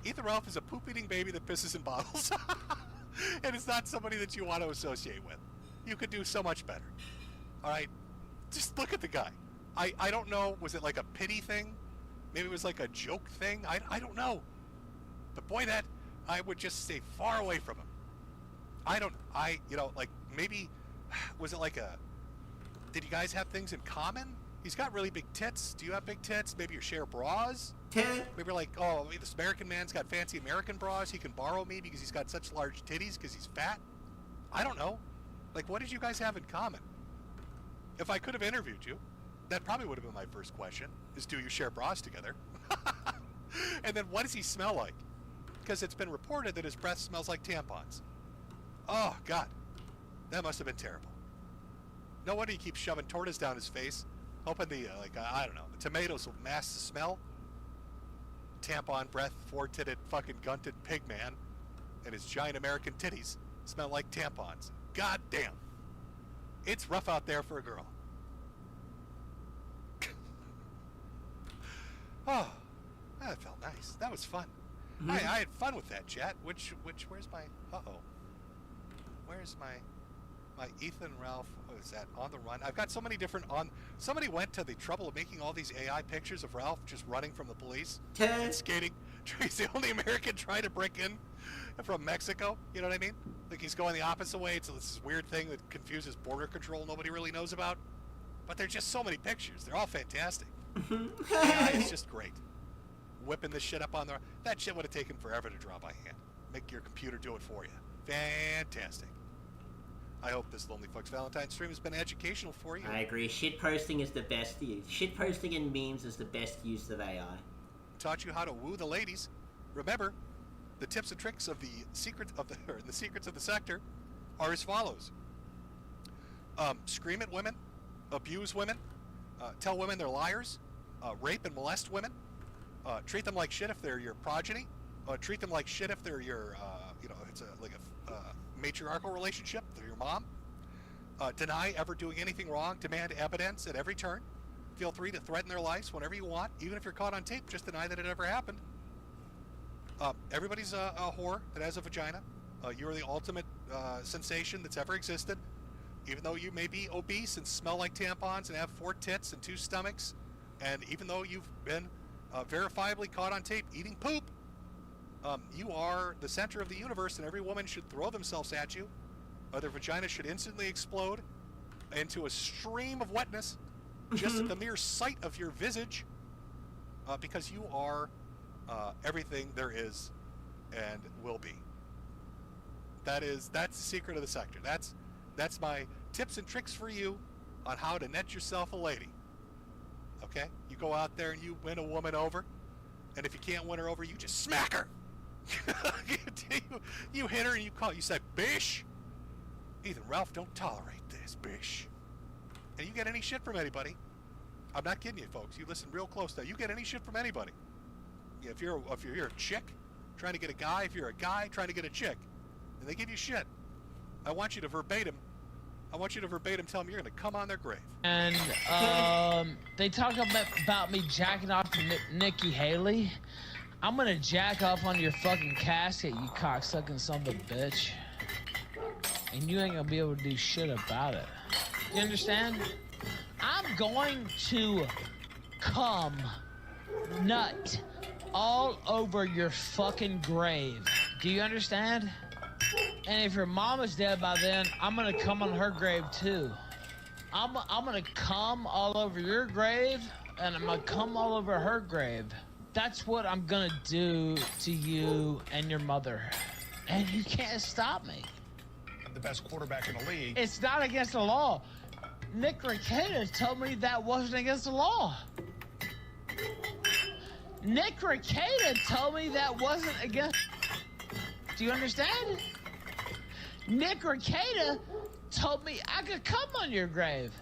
Ethan Ralph is a poop-eating baby that pisses in bottles. And it's not somebody that you want to associate with. You could do so much better. All right? Just look at the guy. I don't know, was it like a pity thing? Maybe it was like a joke thing? I don't know. But boy, that, I would just stay far away from him. Like, maybe, was it like did you guys have things in common? He's got really big tits. Do you have big tits? Maybe you share bras? Maybe like, oh, this American man's got fancy American bras. He can borrow me because he's got such large titties because he's fat. I don't know. Like, what did you guys have in common? If I could have interviewed you, that probably would have been my first question, is do you share bras together? And then what does he smell like? Because it's been reported that his breath smells like tampons. Oh, God. That must have been terrible. No wonder he keeps shoving tortas down his face, hoping I don't know, the tomatoes will mask the smell. Tampon breath, four-titted, fucking gunted pig man and his giant American titties smell like tampons. God damn. It's rough out there for a girl. Oh, that felt nice. That was fun. Mm-hmm. I had fun with that, chat. Where's my, where's my Ethan Ralph, what is that, on the run? I've got so many different somebody went to the trouble of making all these AI pictures of Ralph just running from the police and skating. He's the only American trying to break in from Mexico, you know what I mean? Like he's going the opposite way. It's this weird thing that confuses border control nobody really knows about. But there's just so many pictures. They're all fantastic. AI is just great. Whipping this shit up on the... That shit would have taken forever to draw by hand. Make your computer do it for you. Fantastic. I hope this Lonely Fucks Valentine stream has been educational for you. I agree. Shitposting is the best use. Shitposting and memes is the best use of AI. Taught you how to woo the ladies. Remember, the tips and tricks of the secrets of the sector are as follows. Scream at women, abuse women, tell women they're liars, rape and molest women, treat them like shit if they're your progeny, treat them like shit if they're your, it's a matriarchal relationship, they're your mom. Deny ever doing anything wrong, demand evidence at every turn. Feel free to threaten their lives whenever you want, even if you're caught on tape, just deny that it ever happened. Everybody's a whore that has a vagina. You are the ultimate sensation that's ever existed. Even though you may be obese and smell like tampons and have 4 tits and 2 stomachs, and even though you've been verifiably caught on tape eating poop, you are the center of the universe, and every woman should throw themselves at you. Their vagina should instantly explode into a stream of wetness just at the mere sight of your visage, because you are everything there is and will be. That's the secret of the sector. That's my tips and tricks for you on how to net yourself a lady. Okay? You go out there and you win a woman over, and if you can't win her over, you just smack her. You hit her and you say, bish. Ethan Ralph don't tolerate this, bish. And you get any shit from anybody. I'm not kidding you, folks. You listen real close now. You get any shit from anybody. If you're a chick trying to get a guy, if you're a guy trying to get a chick, and they give you shit, I want you to verbatim tell them you're going to come on their grave. And they talk about me jacking off to Nikki Haley. I'm gonna jack off on your fucking casket, you cocksucking son of a bitch. And you ain't gonna be able to do shit about it. You understand? I'm going to come nut all over your fucking grave. Do you understand? And if your mama's dead by then, I'm gonna come on her grave too. I'm gonna come all over your grave, and I'm gonna come all over her grave. That's what I'm gonna do to you and your mother. And you can't stop me. The best quarterback in the league. It's not against the law. Nick Rekieta told me that wasn't against the law. Nick Rekieta told me that wasn't against... Do you understand? Nick Rekieta told me I could come on your grave.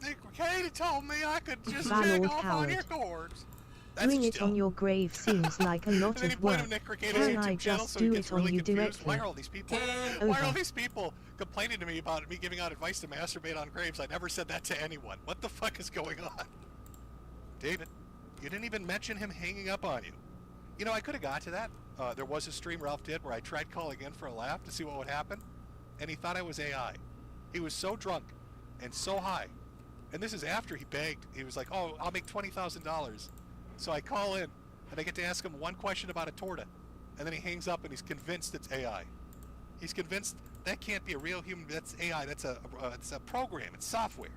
Nick Rekieta told me I could just Valor check off on coward. your cords. Doing it on your grave seems like a lot of work. Can I just do it on you directly? Why are all these people? Why are all these people complaining to me about me giving out advice to masturbate on graves? I never said that to anyone. What the fuck is going on? David, you didn't even mention him hanging up on you. You know, I could have got to that. There was a stream Ralph did where I tried calling in for a laugh to see what would happen, and he thought I was AI. He was so drunk and so high. And this is after he begged. He was like, oh, I'll make $20,000. So I call in, and I get to ask him one question about a torta. And then he hangs up, and he's convinced it's AI. He's convinced that can't be a real human. That's AI. That's it's a program. It's software.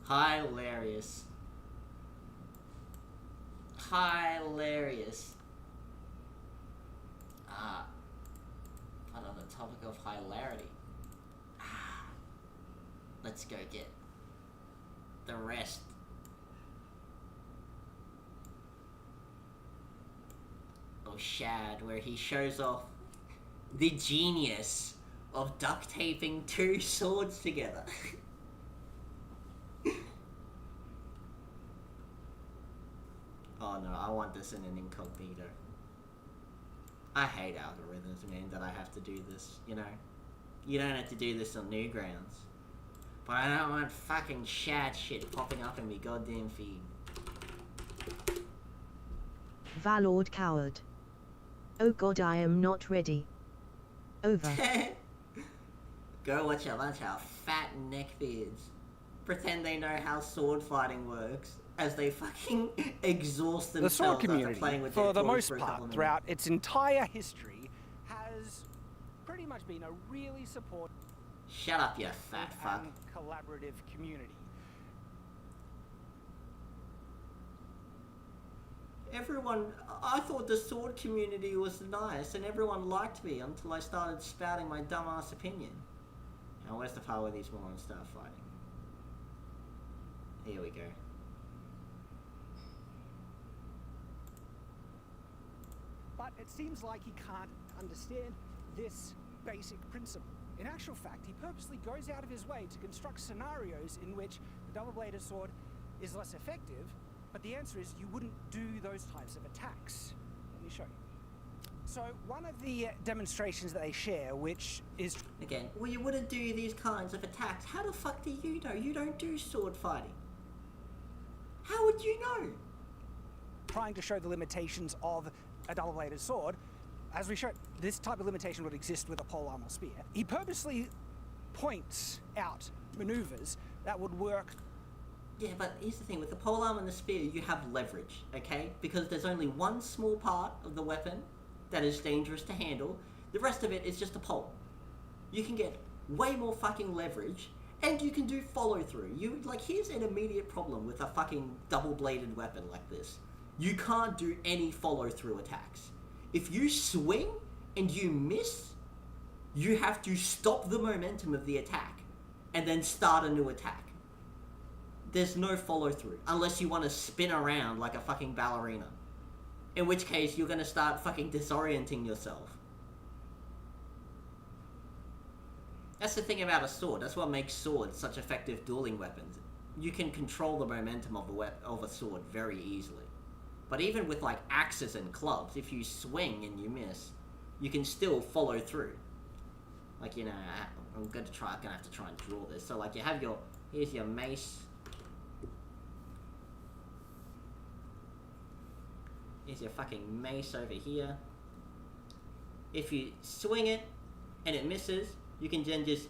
Hilarious. Hilarious. But on the topic of hilarity, let's go get the rest. Of Shad, where he shows off the genius of duct taping two swords together. Oh no, I want this in an incognito. I hate algorithms, man, that I have to do this, you know? You don't have to do this on Newgrounds. But I don't want fucking Shad shit popping up in me goddamn feed. Valord coward. Oh god, I am not ready. Over. Go watch a bunch of fat neckbeards pretend they know how sword fighting works as they fucking exhaust The themselves sword after community, playing with for their the toys most for a couple part, of throughout its entire history, has pretty much been a really supportive Shut up, you fat fuck. and collaborative community. Everyone, I thought the sword community was nice and everyone liked me until I started spouting my dumbass opinion. Now where's the part where these morons start fighting? Here we go. But it seems like he can't understand this basic principle. In actual fact, he purposely goes out of his way to construct scenarios in which the double-bladed sword is less effective, but the answer is you wouldn't do those types of attacks. Let me show you. So one of the demonstrations that they share, which is... Again, well, you wouldn't do these kinds of attacks. How the fuck do you know? You don't do sword fighting. How would you know? Trying to show the limitations of a double-bladed sword. As we showed, this type of limitation would exist with a polearm or spear. He purposely points out maneuvers that would work. Yeah, but here's the thing, with the polearm and the spear, you have leverage, okay? Because there's only one small part of the weapon that is dangerous to handle. The rest of it is just a pole. You can get way more fucking leverage, and you can do follow-through. Here's an immediate problem with a fucking double-bladed weapon like this. You can't do any follow-through attacks. If you swing and you miss, you have to stop the momentum of the attack and then start a new attack. There's no follow-through unless you want to spin around like a fucking ballerina. In which case, you're going to start fucking disorienting yourself. That's the thing about a sword. That's what makes swords such effective dueling weapons. You can control the momentum of a sword very easily. But even with like axes and clubs, if you swing and you miss, you can still follow through. Like, you know, I'm gonna have to try and draw this. So like you have here's your mace. Here's your fucking mace over here. If you swing it and it misses, you can then just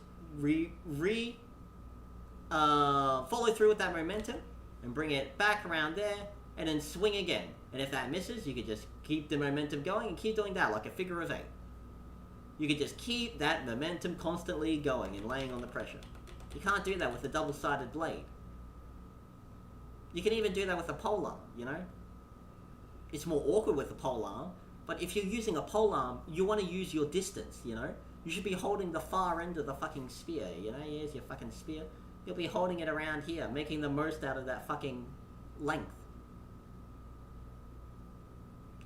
follow through with that momentum and bring it back around there and then swing again. And if that misses, you could just keep the momentum going and keep doing that like a figure of 8. You could just keep that momentum constantly going and laying on the pressure. You can't do that with a double-sided blade. You can even do that with a polearm, you know? It's more awkward with a pole arm, but if you're using a pole arm, you want to use your distance, you know? You should be holding the far end of the fucking spear, you know? Here's your fucking spear. You'll be holding it around here, making the most out of that fucking length.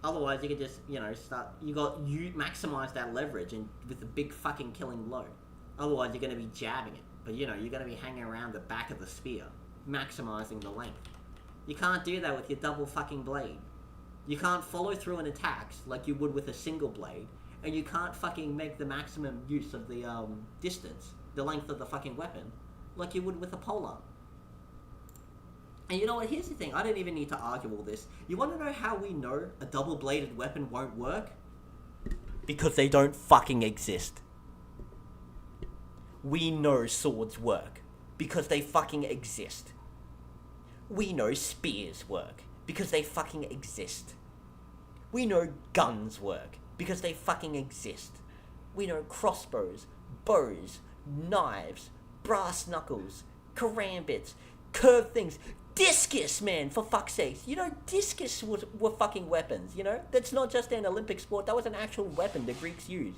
Otherwise, you could just, you know, you maximize that leverage and with a big fucking killing blow. Otherwise, you're going to be jabbing it. But, you know, you're going to be hanging around the back of the spear, maximizing the length. You can't do that with your double fucking blade. You can't follow through on attacks like you would with a single blade, and you can't fucking make the maximum use of the distance, the length of the fucking weapon, like you would with a polearm. And you know what, here's the thing, I don't even need to argue all this. You want to know how we know a double-bladed weapon won't work? Because they don't fucking exist. We know swords work, because they fucking exist. We know spears work, because they fucking exist. We know guns work, because they fucking exist. We know crossbows, bows, knives, brass knuckles, karambits, curved things, discus, man, for fuck's sakes. You know, discus were fucking weapons, you know? That's not just an Olympic sport, that was an actual weapon the Greeks used.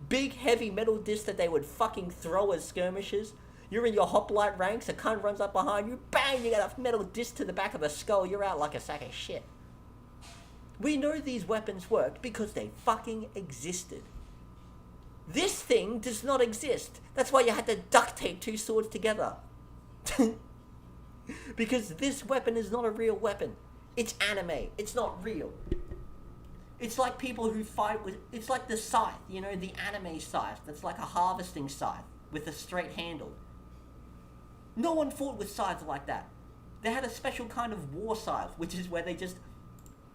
Big heavy metal discs that they would fucking throw as skirmishers. You're in your hoplite ranks, a cunt runs up behind you, bang, you got a metal disc to the back of the skull, you're out like a sack of shit. We know these weapons worked because they fucking existed. This thing does not exist. That's why you had to duct tape two swords together. Because this weapon is not a real weapon. It's anime. It's not real. It's like people who fight with... It's like the scythe, you know, the anime scythe. That's like a harvesting scythe with a straight handle. No one fought with scythes like that. They had a special kind of war scythe, which is where they just...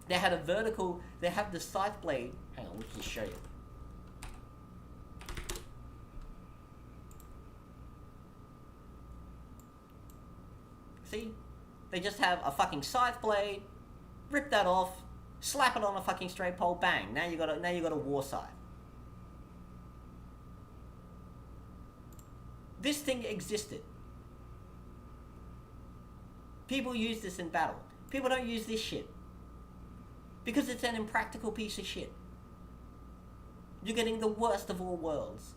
They had a vertical... They have the scythe blade... Hang on, let me just show you. See? They just have a fucking scythe blade, rip that off, slap it on a fucking straight pole, bang. Now you got a war scythe. This thing existed. People use this in battle. People don't use this shit. Because it's an impractical piece of shit. You're getting the worst of all worlds.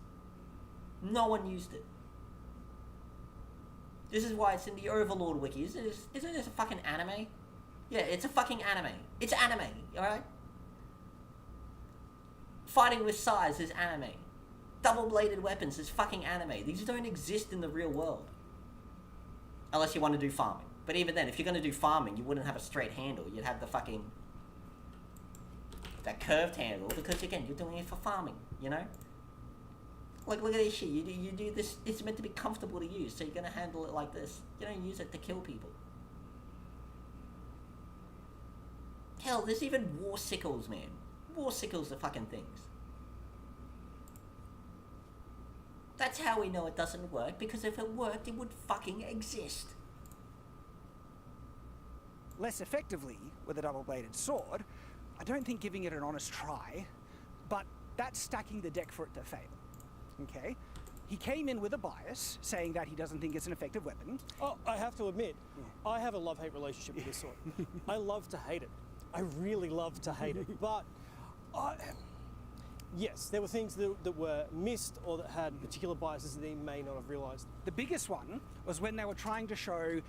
No one used it. This is why it's in the Overlord wiki. Isn't this a fucking anime? Yeah, it's a fucking anime. It's anime, alright? Fighting with scythes is anime. Double-bladed weapons is fucking anime. These don't exist in the real world. Unless you want to do farming. But even then, if you're going to do farming, you wouldn't have a straight handle. You'd have the fucking... that curved handle, because again, you're doing it for farming, you know? Like, look at this shit. You do this, it's meant to be comfortable to use, so you're gonna handle it like this. You don't use it to kill people. Hell, there's even war sickles, man. War sickles are fucking things. That's how we know it doesn't work, because if it worked, it would fucking exist. Less effectively with a double-bladed sword, I don't think giving it an honest try, but that's stacking the deck for it to fail. Okay? He came in with a bias, saying that he doesn't think it's an effective weapon. Oh, I have to admit, I have a love-hate relationship with this sword. I love to hate it. I really love to hate it. But, yes, there were things that were missed or that had particular biases that he may not have realised. The biggest one was when they were trying to show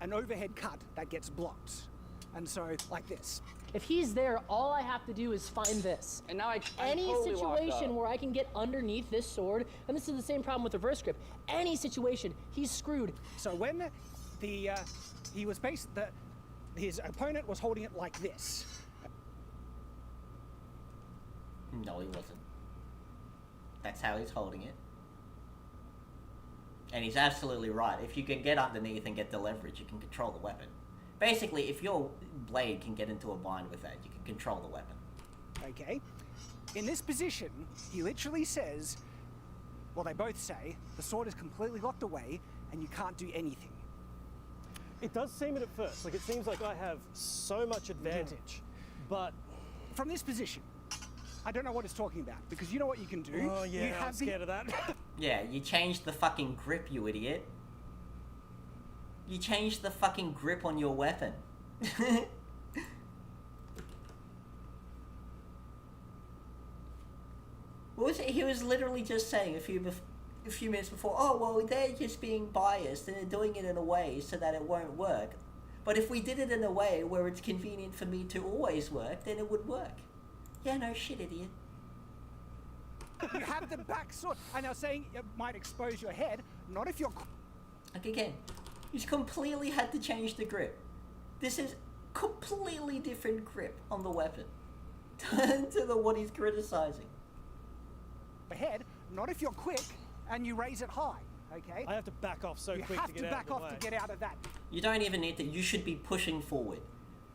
an overhead cut that gets blocked. And so, like this. If he's there, all I have to do is find this. And now I'm any totally situation where I can get underneath this sword, and this is the same problem with reverse grip, any situation, he's screwed. So when his opponent was holding it like this. No, he wasn't. That's how he's holding it. And he's absolutely right. If you can get underneath and get the leverage, you can control the weapon. Basically, if your blade can get into a bind with that, you can control the weapon. Okay. In this position, he literally says, well, they both say, the sword is completely locked away and you can't do anything. It does seem it at first. Like, it seems like I have so much advantage, but... From this position, I don't know what it's talking about, because you know what you can do? Oh, yeah, I'm scared of that. Yeah, you changed the fucking grip, you idiot. You changed the fucking grip on your weapon. He was literally just saying a few minutes before, oh, well, they're just being biased and they're doing it in a way so that it won't work. But if we did it in a way where it's convenient for me to always work, then it would work. Yeah, no shit, idiot. You have the back sword, and they're saying it might expose your head, not if you're... Like, again, he's completely had to change the grip. This is completely different grip on the weapon to what he's criticizing. Head, not if you're quick and you raise it high, okay? I have to back off so quick to get out of the way. You have to back off to get out of that. You don't even need to. You should be pushing forward.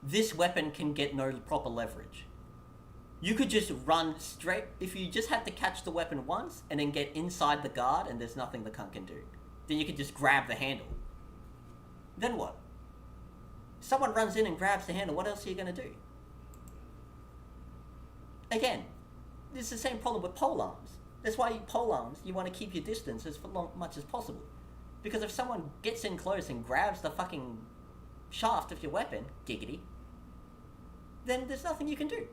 This weapon can get no proper leverage. You could just run straight. If you just had to catch the weapon once and then get inside the guard and there's nothing the cunt can do, then you could just grab the handle. Then what? Someone runs in and grabs the handle, what else are you going to do? Again, this is the same problem with polearms. That's why polearms, you want to keep your distance as much as possible. Because if someone gets in close and grabs the fucking shaft of your weapon, giggity, then there's nothing you can do.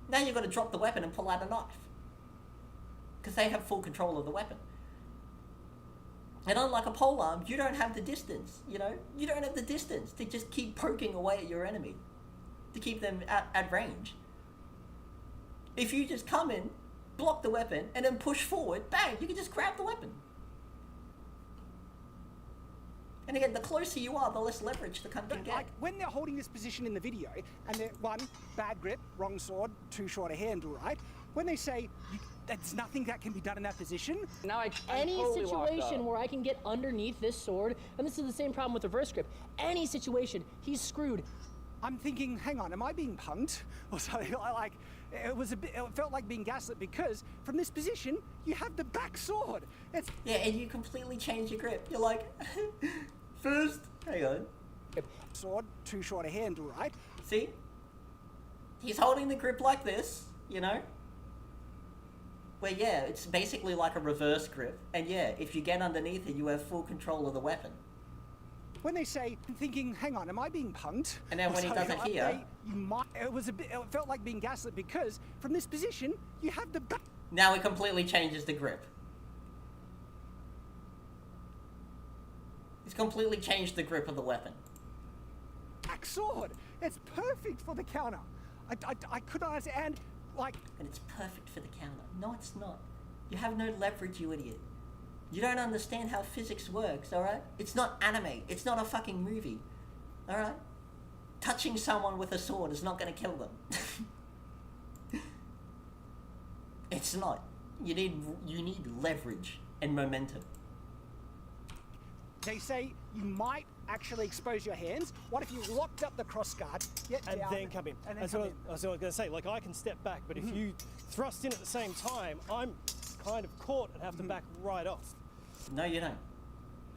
Now you've got to drop the weapon and pull out a knife. Because they have full control of the weapon. And unlike a polearm, you don't have the distance, you know? You don't have the distance to just keep poking away at your enemy. To keep them at range. If you just come in, block the weapon, and then push forward, bang, you can just grab the weapon. And again, the closer you are, the less leverage the cunt can get. Like, when they're holding this position in the video, and they're, one, bad grip, wrong sword, too short a handle, right? When they say, there's nothing that can be done in that position. Now any situation where I can get underneath this sword, and this is the same problem with reverse grip, any situation, he's screwed. I'm thinking, hang on, am I being punked? Or something like, it felt like being gaslit because from this position, you have the back sword. Yeah, and you completely change your grip. You're like, first, hang on. Sword, too short a handle, right? See? He's holding the grip like this, you know? Where, yeah, it's basically like a reverse grip. And yeah, if you get underneath it, you have full control of the weapon. When they say, I'm thinking, hang on, am I being punked? And then when he does it here... It felt like being gaslit because from this position, you have the back... Now it completely changes the grip. He's completely changed the grip of the weapon. Back sword! It's perfect for the counter. I couldn't understand, like... And it's perfect for the counter. No, it's not. You have no leverage, you idiot. You don't understand how physics works, alright? It's not anime. It's not a fucking movie. Alright? Touching someone with a sword is not going to kill them. It's not. You need leverage and momentum. They say you might actually expose your hands. What if you locked up the crossguard, get and down, then come in? And then That's come what in. I was going to say. Like, I can step back, but if you thrust in at the same time, I'm kind of caught and have to back right off. No, you don't.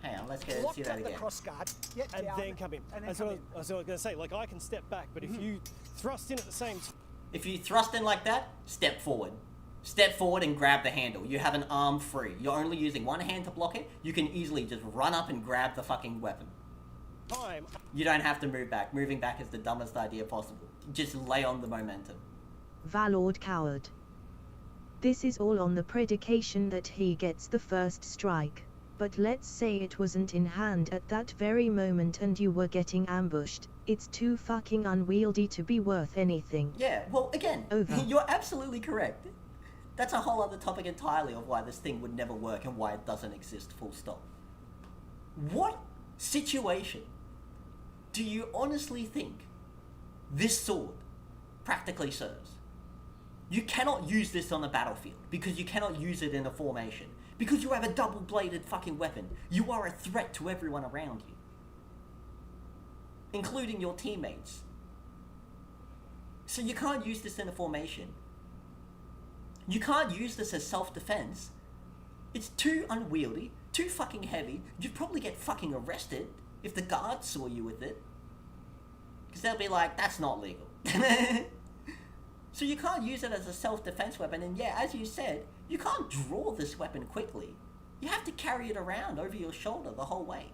Hang on, let's see that Up again. the crossguard, get and down, then come in. And then That's come what in. I was going to say. Like, I can step back, but if you thrust in at the same time... If you thrust in like that, step forward. Step forward and grab the handle. You have an arm free. You're only using one hand to block it. You can easily just run up and grab the fucking weapon. You don't have to move back. Moving back is the dumbest idea possible. Just lay on the momentum. Valord coward. This is all on the predication that he gets the first strike. But let's say it wasn't in hand at that very moment and you were getting ambushed. It's too fucking unwieldy to be worth anything. Yeah, well, again, Over. You're absolutely correct. That's a whole other topic entirely of why this thing would never work and why it doesn't exist, full stop. What situation do you honestly think this sword practically serves? You cannot use this on the battlefield because you cannot use it in a formation. Because you have a double-bladed fucking weapon. You are a threat to everyone around you. Including your teammates. So you can't use this in a formation. You can't use this as self-defense. It's too unwieldy, too fucking heavy. You'd probably get fucking arrested if the guards saw you with it. Because they'll be like, that's not legal. So you can't use it as a self-defense weapon, and yeah, as you said, you can't draw this weapon quickly. You have to carry it around over your shoulder the whole way.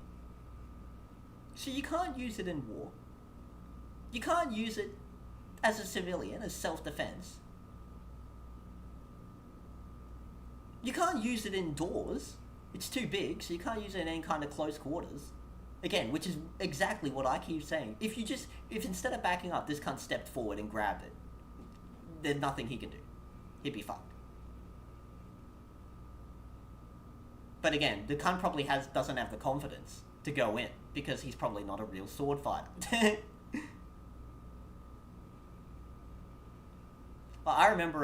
So you can't use it in war. You can't use it as a civilian, as self-defense. You can't use it indoors. It's too big, so you can't use it in any kind of close quarters. Again, which is exactly what I keep saying. If instead of backing up, this cunt stepped forward and grabbed it, there's nothing he can do. He'd be fucked. But again, the cunt probably doesn't have the confidence to go in, because he's probably not a real sword fighter. Well, I remember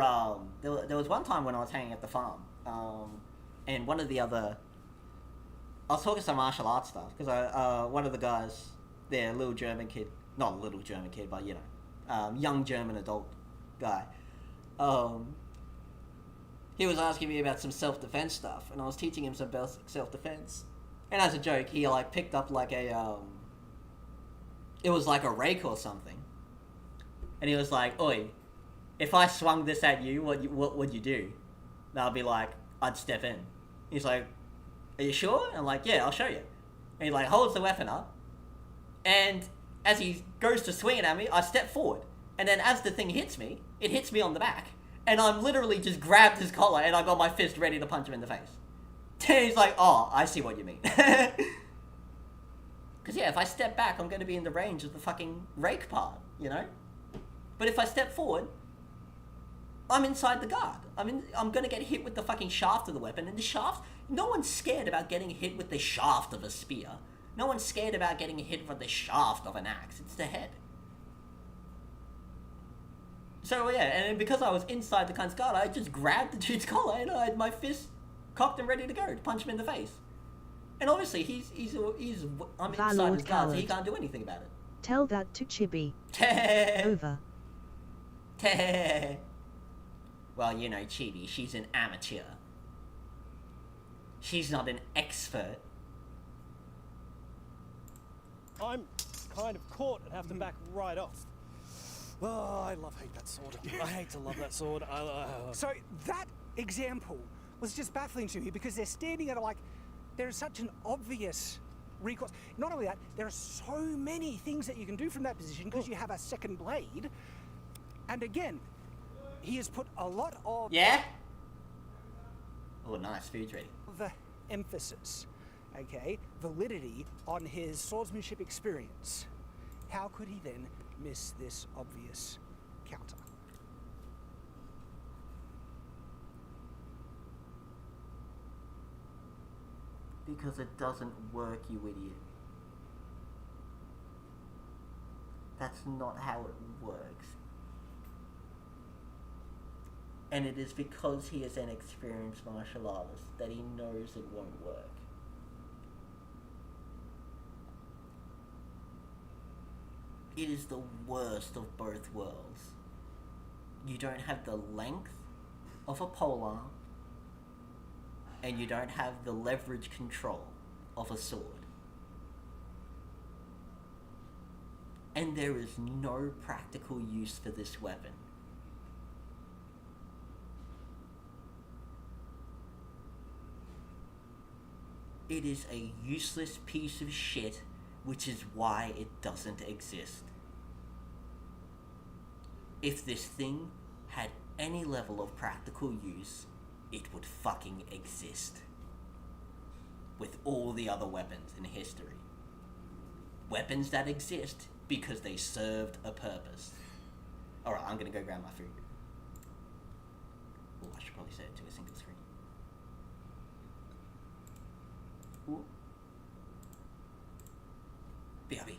there was one time when I was hanging at the farm, and one of the other... I was talking some martial arts stuff, because one of the guys there, little German kid, not a little German kid, but, you know, young German adult guy, he was asking me about some self-defense stuff, and I was teaching him some self-defense. And as a joke, he, like, picked up, like, it was like a rake or something. And he was like, "Oi, if I swung this at you, what would you do?" And I'll be like, "I'd step in." He's like, "Are you sure?" And I'm like, "Yeah, I'll show you." And he, like, holds the weapon up. And as he goes to swing it at me, I step forward. And then as the thing hits me, it hits me on the back. And I'm literally just grabbed his collar and I got my fist ready to punch him in the face. And he's like, "Oh, I see what you mean." Because, yeah, if I step back, I'm going to be in the range of the fucking rake part, you know? But if I step forward, I'm inside the guard. I'm going to get hit with the fucking shaft of the weapon. And the shaft, no one's scared about getting hit with the shaft of a spear. No one's scared about getting hit with the shaft of an axe. It's the head. So, yeah, and because I was inside the cunt's guard, I just grabbed the dude's collar and I had my fist cocked and ready to go to punch him in the face. And obviously, I'm inside his guard, so he can't do anything about it. Tell that to Chibi. Over. Well, you know, Chibi, she's an amateur. She's not an expert. I'm kind of caught and have to back right off. Oh, hate that sword. I hate to love that sword. So that example was just baffling to me because they're standing at there's such an obvious recourse. Not only that, there are so many things that you can do from that position because you have a second blade. And again, he has put a lot of... Yeah? Oh, nice. Food's ready. The emphasis, okay, validity on his swordsmanship experience. How could he then miss this obvious counter? Because it doesn't work, you idiot. That's not how it works. And it is because he is an experienced martial artist that he knows it won't work. It is the worst of both worlds. You don't have the length of a polearm, and you don't have the leverage control of a sword. And there is no practical use for this weapon. It is a useless piece of shit, which is why it doesn't exist. If this thing had any level of practical use, it would fucking exist. With all the other weapons in history. Weapons that exist because they served a purpose. Alright, I'm gonna go grab my food. Oh, I should probably set it to a single screen. Ooh. BRB.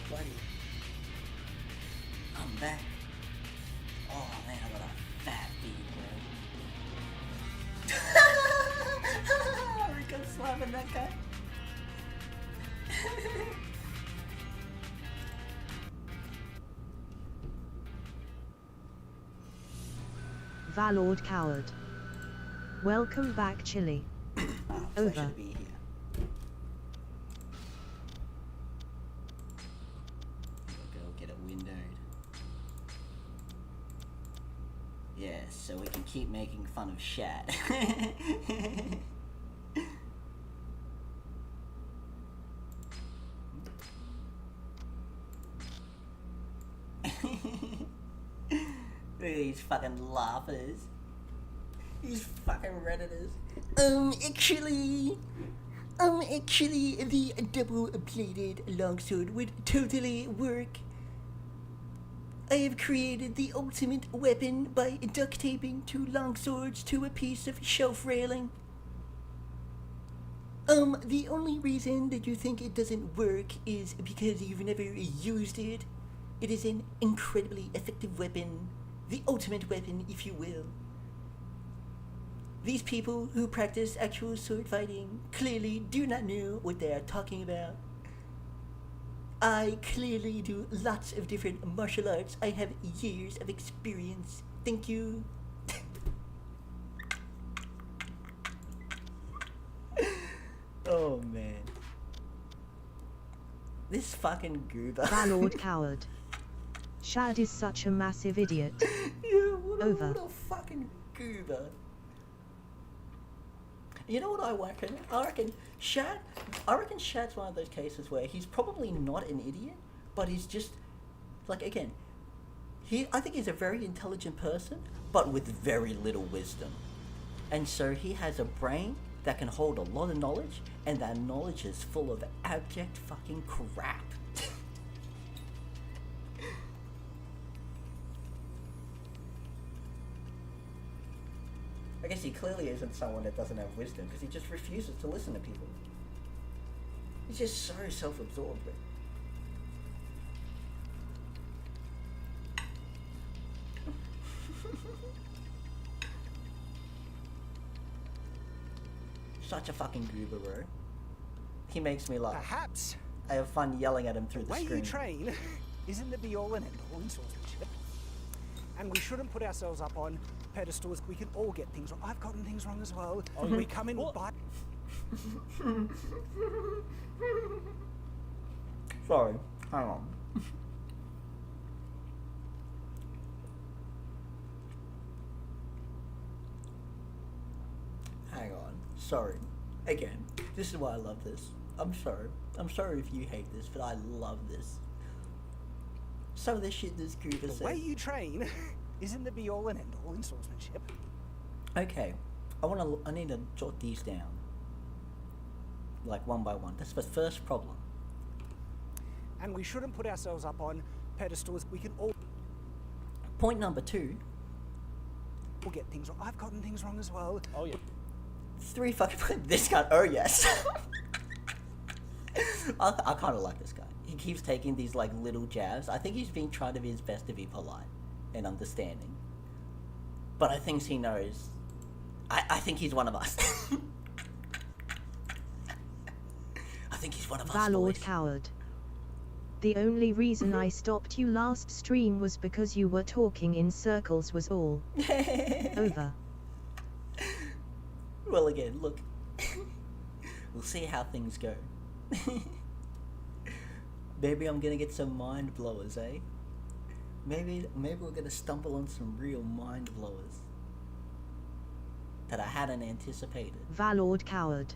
buddy. I'm back. Oh man, I got a fat beat, bro. Rico slapping that guy. Valord Coward. Welcome back, Chili. Over. Pleasure to be here. Go get it windowed. Yeah, so we can keep making fun of Shat. Look at these fucking laughers. These fucking redditors. Actually, the double-bladed longsword would totally work. I have created the ultimate weapon by duct taping two longswords to a piece of shelf railing. The only reason that you think it doesn't work is because you've never used it. It is an incredibly effective weapon. The ultimate weapon, if you will. These people who practice actual sword fighting clearly do not know what they are talking about. I clearly do lots of different martial arts. I have years of experience. Thank you. Oh man. This fucking goober. Valord Coward. Shad is such a massive idiot. Yeah, what Over. a fucking goober. You know what I reckon? I reckon Shad's one of those cases where he's probably not an idiot, but he's just, like, again, I think he's a very intelligent person, but with very little wisdom. And so he has a brain that can hold a lot of knowledge, and that knowledge is full of abject fucking crap. I guess he clearly isn't someone that doesn't have wisdom, because he just refuses to listen to people. He's just so self-absorbed. Such a fucking goober, bro. He makes me laugh. Perhaps I have fun yelling at him through the way screen. you train isn't the be-all and end-all in swordsmanship. And we shouldn't put ourselves up on pedestals. We can all get things wrong. I've gotten things wrong as well. We come in by... Sorry, hang on. Hang on. Sorry. Again, this is why I love this. I'm sorry. I'm sorry if you hate this, but I love this. Some of the shit this group is The way you train isn't the be-all and end-all in swordsmanship. Okay, I need to jot these down, like one by one. That's the first problem. And we shouldn't put ourselves up on pedestals. We can all... Point number 2. We'll get things wrong. I've gotten things wrong as well. Oh yeah. 3 fucking... This guy... Oh, yes. I kind of like this guy. He keeps taking these, like, little jabs. I think he's been trying to be his best to be polite and understanding. But I think he knows... I think he's one of us. I think he's one of us, Valord boys. Coward. The only reason I stopped you last stream was because you were talking in circles was all. Over. Well, again, look. We'll see how things go. Maybe I'm gonna get some mind blowers, eh? Maybe we're gonna stumble on some real mind blowers that I hadn't anticipated. Valord Coward.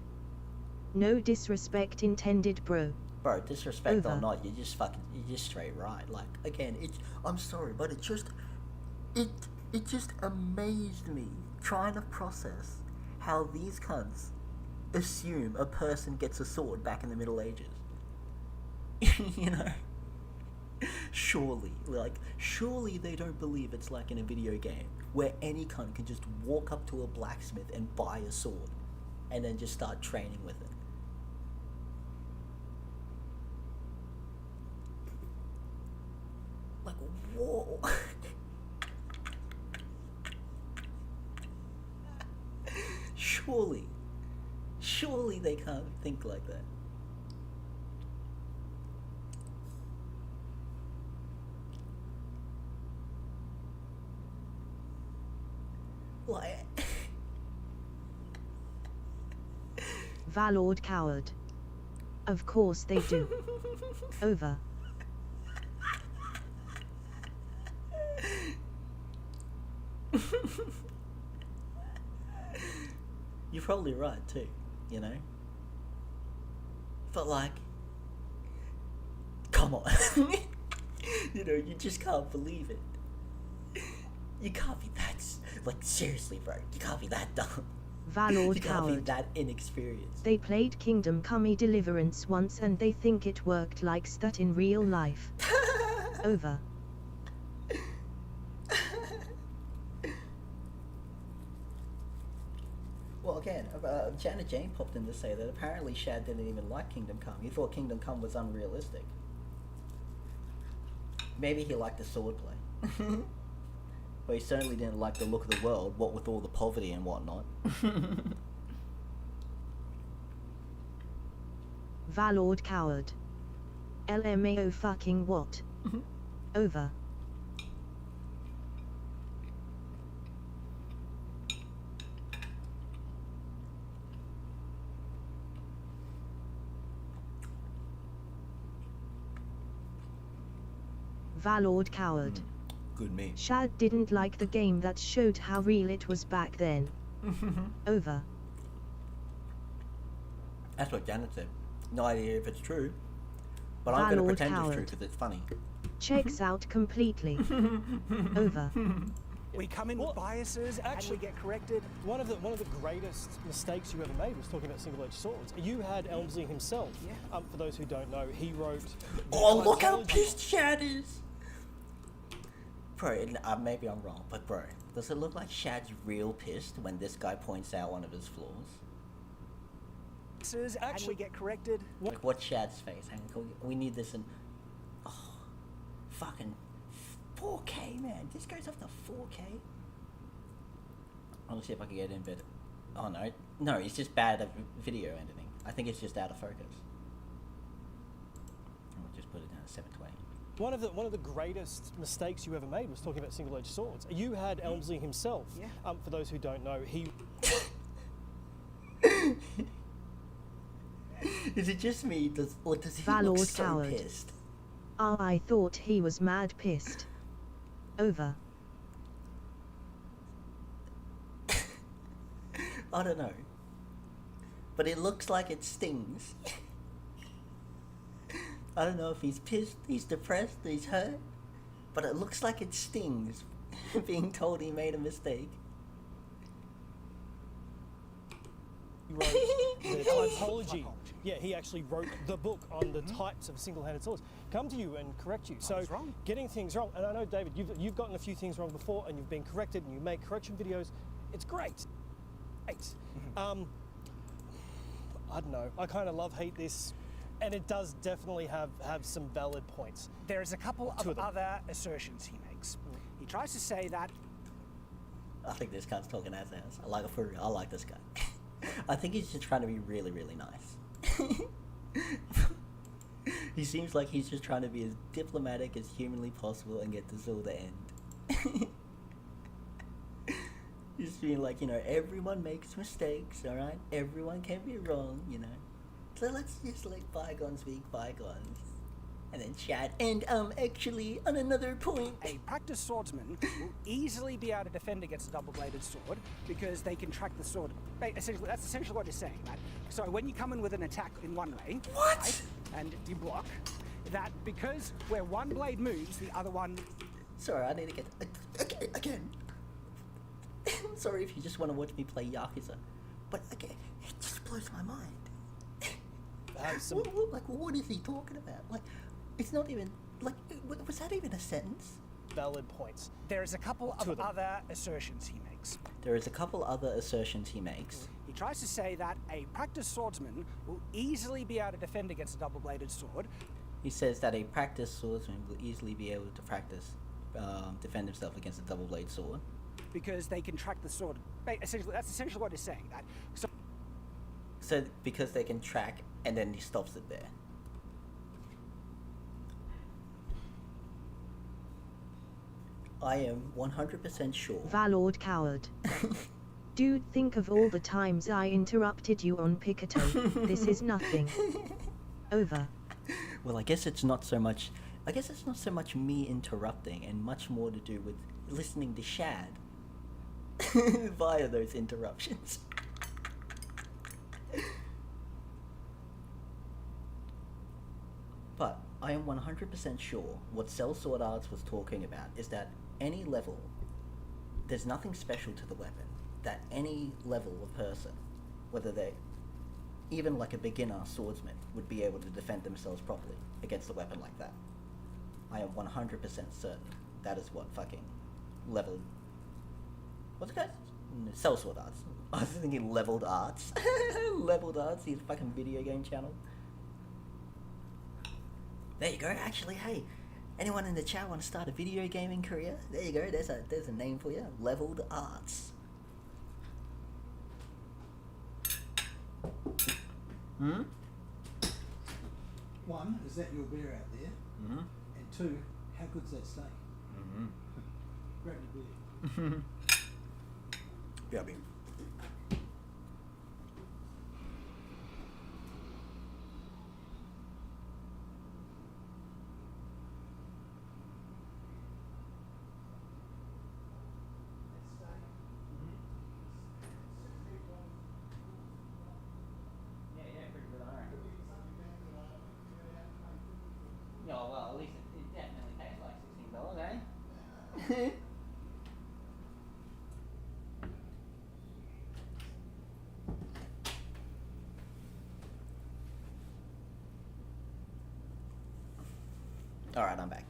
No disrespect intended, bro. Bro, disrespect or Over. not, you're just straight right. Like, again, I'm sorry, but it just amazed me trying to process how these cunts assume a person gets a sword back in the Middle Ages. You know? Surely they don't believe it's like in a video game where any cunt can just walk up to a blacksmith and buy a sword and then just start training with it. whoa. Surely they can't think like that. Like, Valord coward. Of course they do. Over. you're probably right too, you know? But like, come on. You know, you just can't believe it. You can't be that, like, seriously, bro. You can't be that dumb. Valord You can't be coward. that inexperienced. They played Kingdom Come Deliverance once and they think it worked like that in real life. Over. Well, again, Janet Jane popped in to say that apparently Shad didn't even like Kingdom Come. He thought Kingdom Come was unrealistic. Maybe he liked the swordplay. But he certainly didn't like the look of the world, what with all the poverty and whatnot. Valord coward. LMAO fucking what? Over. Valord coward. Good me. Shad didn't like the game that showed how real it was back then. Over. That's what Janet said. No idea if it's true, but I'm going to Valord pretend it's true coward. because it's funny. Checks out completely. Over. We come in with biases and we get corrected. One of the greatest mistakes you ever made was talking about single-edged swords. You had Elmsley himself. For those who don't know, he wrote. Oh, look how pissed Shad is! Bro, maybe I'm wrong, but bro, does it look like Shad's real pissed when this guy points out one of his flaws? And we get corrected. Like, what's Shad's face? Hang on, we need this in... Oh, fucking 4K, man. This goes up to 4K. I'll see if I can get in better. Oh, no. No, it's just bad at video editing. I think it's just out of focus. I'll just put it down to 720. One of the greatest mistakes you ever made was talking about single-edged swords. You had Elmsley himself. For those who don't know, he. Is it just me? Or does he Valord look so coward. pissed? I thought he was mad pissed. Over. I don't know. But it looks like it stings. I don't know if he's pissed, he's depressed, he's hurt, but it looks like it stings being told he made a mistake. He wrote the typology. Yeah, he actually wrote the book on the types of single-handed swords. Come to you and correct you. So getting things wrong, and I know, David, you've gotten a few things wrong before, and you've been corrected, and you make correction videos. It's great. Great. I don't know. I kind of love-hate this, and it does definitely have some valid points. There is a couple of other assertions he makes. He tries to say that. I think this guy's talking ass. I like it for real. I like this guy. I think he's just trying to be really, really nice. He seems like he's just trying to be as diplomatic as humanly possible and get this all to end. He's being like, you know, everyone makes mistakes, alright? Everyone can be wrong, you know? So let's just let bygones be bygones. And then chat. And, actually, on another point... A practiced swordsman will easily be able to defend against a double-bladed sword because they can track the sword. Essentially, that's essentially what he's saying, right? So when you come in with an attack in one way, right, and you block, that because where one blade moves, the other one... Sorry, I need to get... Again. Sorry if you just want to watch me play Yakuza. But, again, it just blows my mind. What is he talking about? Like, it's not even... Like, was that even a sentence? Valid points. There is a couple of other assertions he makes. He tries to say that a practiced swordsman will easily be able to defend against a double-bladed sword He says that a practiced swordsman will easily be able to defend himself against a double-bladed sword. Because they can track the sword. Essentially, that's essentially what he's saying. That So because they can track, and then he stops it there. I am 100% sure. Valord coward. Dude, think of all the times I interrupted you on Picato. This is nothing. Over. Well, I guess it's not so much me interrupting, and much more to do with listening to Shad via those interruptions. But I am 100% sure what Cell Sword Arts was talking about is that any level, there's nothing special to the weapon, that any level of person, whether they, even like a beginner swordsman, would be able to defend themselves properly against a weapon like that. I am 100% certain that is what fucking level... What's it called? Cell Sword Arts. I was thinking Leveled Arts. Leveled Arts, his fucking video game channel. There you go. Actually, hey, anyone in the chat want to start a video gaming career? There you go. There's a name for you. Leveled Arts. Hmm? One, is that your beer out there? Mm-hmm. And two, how good's that steak? Mm-hmm. Grab your beer. Yummy. Yeah, well, at least it definitely tastes like $16, eh? Alright, I'm back.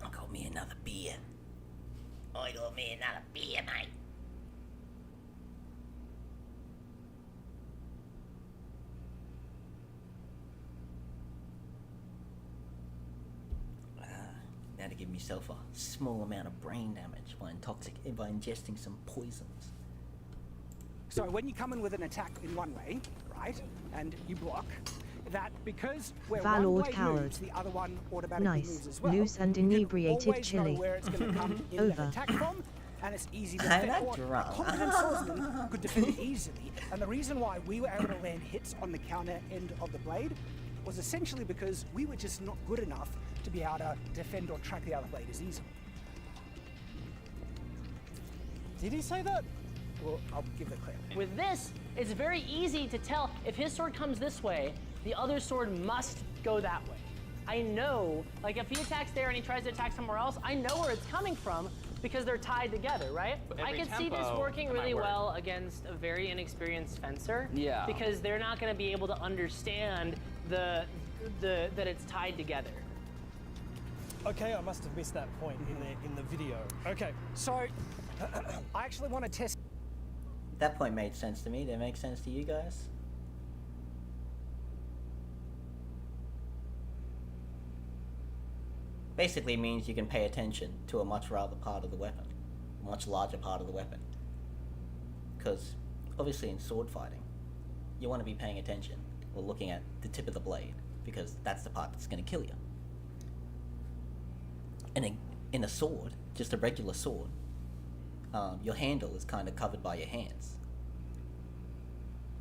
I got me another beer. I got me another beer, mate. Now to give myself a small amount of brain damage by ingesting some poisons. So when you come in with an attack in one way, right, and you block, that because where one Valord blade coward. moves, the other one automatically Nice, moves as well. loose and You can inebriated always know chili. where it's going to come in Over. that attack from, and it's easy to I'm defend. not Or a drunk. competent swordsman could defend it easily, and the reason why we were able to land hits on the counter end of the blade was essentially because we were just not good enough to be able to defend or track the other blade as easily. Did he say that? Well, I'll give it clear. With this, it's very easy to tell if his sword comes this way, the other sword must go that way. I know, like if he attacks there and he tries to attack somewhere else, I know where it's coming from because they're tied together, right? I could see this working really well against a very inexperienced fencer. Yeah. Because they're not going to be able to understand that it's tied together. Okay, I must have missed that point in the video. Okay. So, I actually want to test. That point made sense to me. Did it make sense to you guys? Basically means you can pay attention to a much rather part of the weapon, a much larger part of the weapon. Because obviously in sword fighting, you want to be paying attention or looking at the tip of the blade because that's the part that's going to kill you. And in a sword, just a regular sword, your handle is kind of covered by your hands.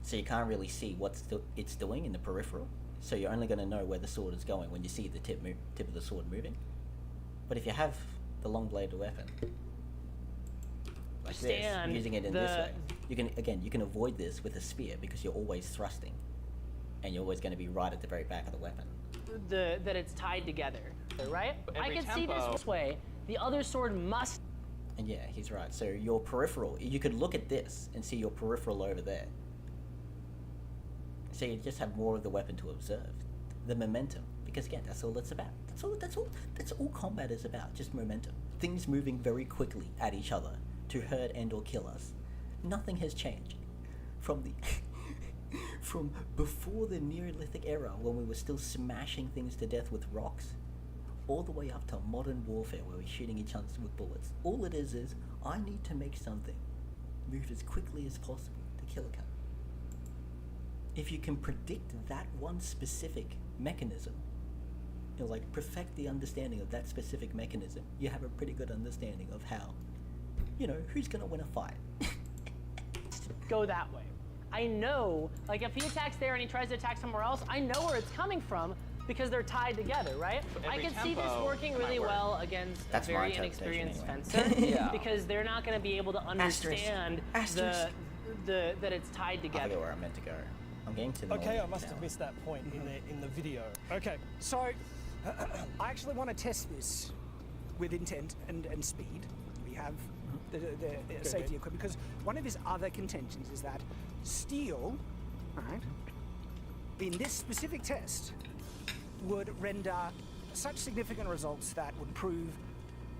So you can't really see what it's doing in the peripheral. So you're only going to know where the sword is going when you see the tip of the sword moving. But if you have the long bladed weapon, like this, using it in this way, you can avoid this with a spear because you're always thrusting, and you're always going to be right at the very back of the weapon. That it's tied together, right? I Every could see this way. The other sword must. And yeah, he's right. So your peripheral, you could look at this and see your peripheral over there. So you just have more of the weapon to observe, the momentum. Because again, that's all it's about. That's all combat is about. Just momentum. Things moving very quickly at each other to hurt and or kill us. Nothing has changed from the from before the Neolithic era, when we were still smashing things to death with rocks, all the way up to modern warfare where we're shooting each other with bullets. All it is I need to make something move as quickly as possible to kill a cunt. If you can predict that one specific mechanism, you know, like perfect the understanding of that specific mechanism, you have a pretty good understanding of how, you know, who's gonna win a fight. Go that way. I know, like if he attacks there and he tries to attack somewhere else, I know where it's coming from because they're tied together, right? I could see this working really well against a very inexperienced fencer because they're not going to be able to understand that it's tied together. I forget where I meant to go. I'm getting to the Okay, I must have missed that point in the video. Okay. So, I actually want to test this with intent and speed. We have the safety equipment, because one of his other contentions is that steel, right, in this specific test, would render such significant results that would prove,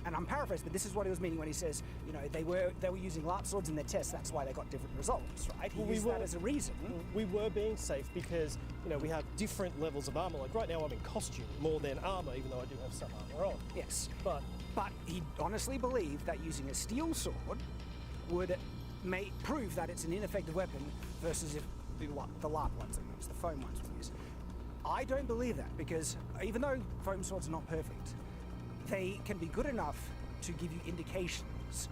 and I'm paraphrasing, but this is what he was meaning when he says, you know, they were using light swords in their tests, that's why they got different results, right? He used that as a reason. We were being safe because, you know, we have different levels of armor. Like right now I'm in costume more than armor, even though I do have some armor on. Yes. But he honestly believed that using a steel sword would prove that it's an ineffective weapon versus if the light ones, the foam ones we use. I don't believe that, because even though foam swords are not perfect, they can be good enough to give you indications,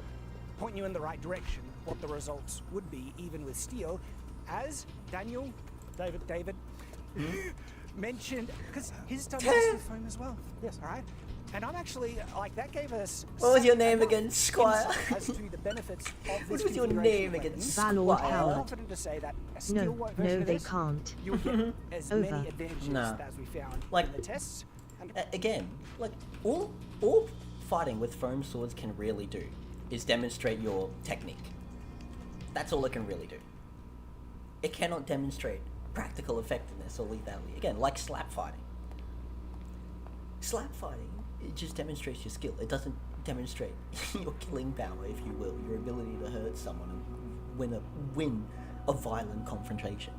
point you in the right direction, what the results would be, even with steel, as David mentioned, because his stuff has foam as well. Yes. All right. And I'm actually, like, that gave us... What was your name again, Squire? As to the benefits of What this was your name again, I'm Squire? confident to say that a steel version No, of they this, can't. you'll get as Over. many advantages as we found Like, in the tests. And again, like, all fighting with foam swords can really do is demonstrate your technique. That's all it can really do. It cannot demonstrate practical effectiveness or lethality. Again, like slap fighting. Slap fighting, it just demonstrates your skill. It doesn't demonstrate your killing power, if you will, your ability to hurt someone and win a violent confrontation.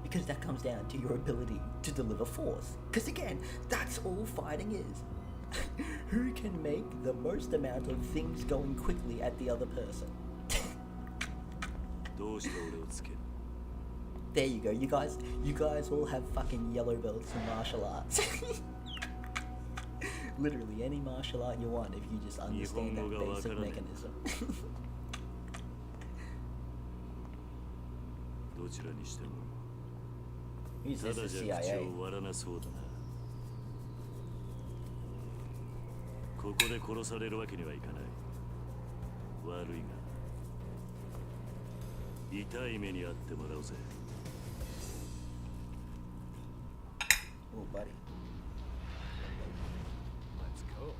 Because that comes down to your ability to deliver force. Because again, that's all fighting is. Who can make the most amount of things going quickly at the other person? There you go. You guys all have fucking yellow belts in martial arts. Literally any martial art you want if you just understand that basic mechanism. Who's this, the CIA? ここで殺されるわけにはいかない。悪いが、痛い目に遭ってもらうぜ。Oh, buddy. Let's go.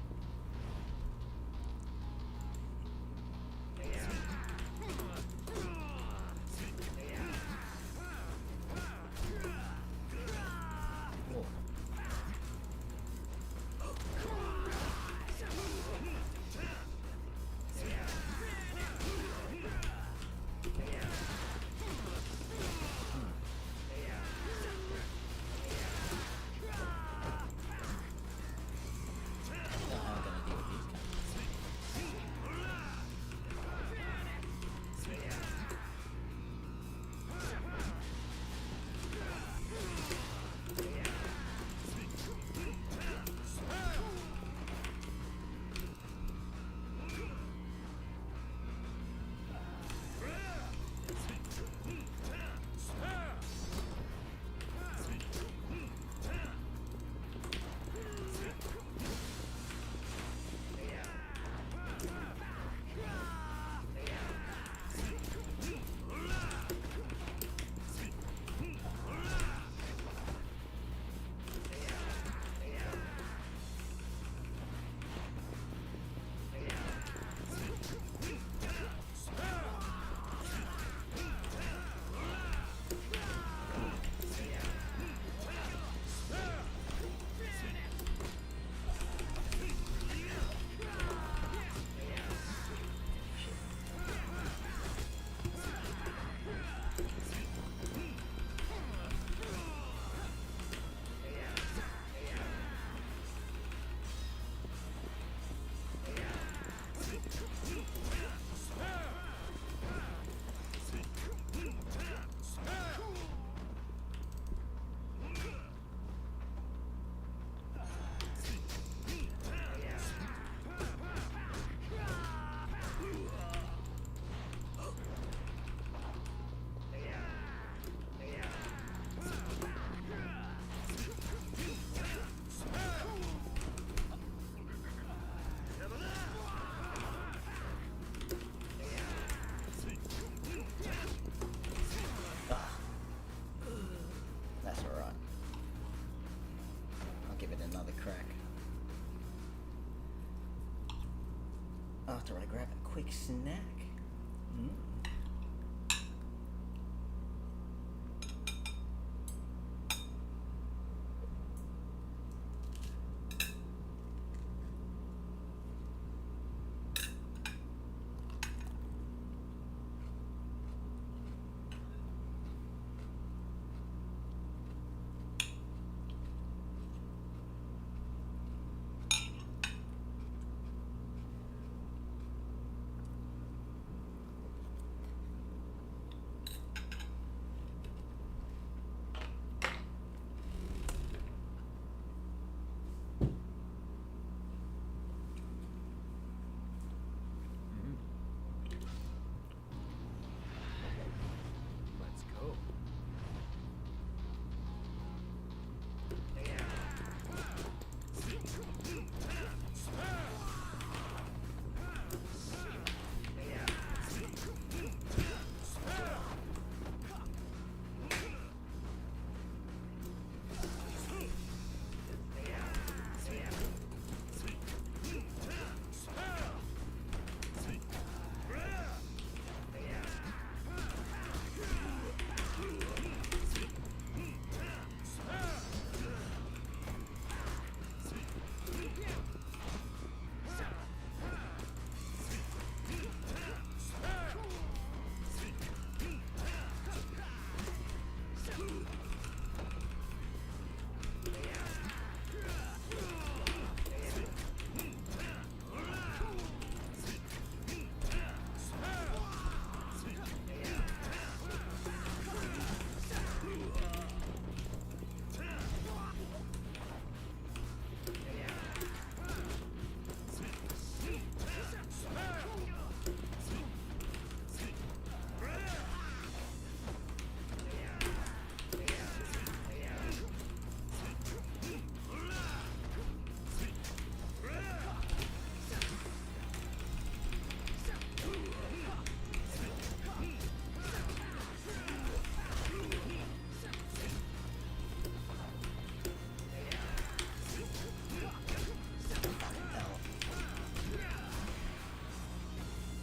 after I grab a quick snack.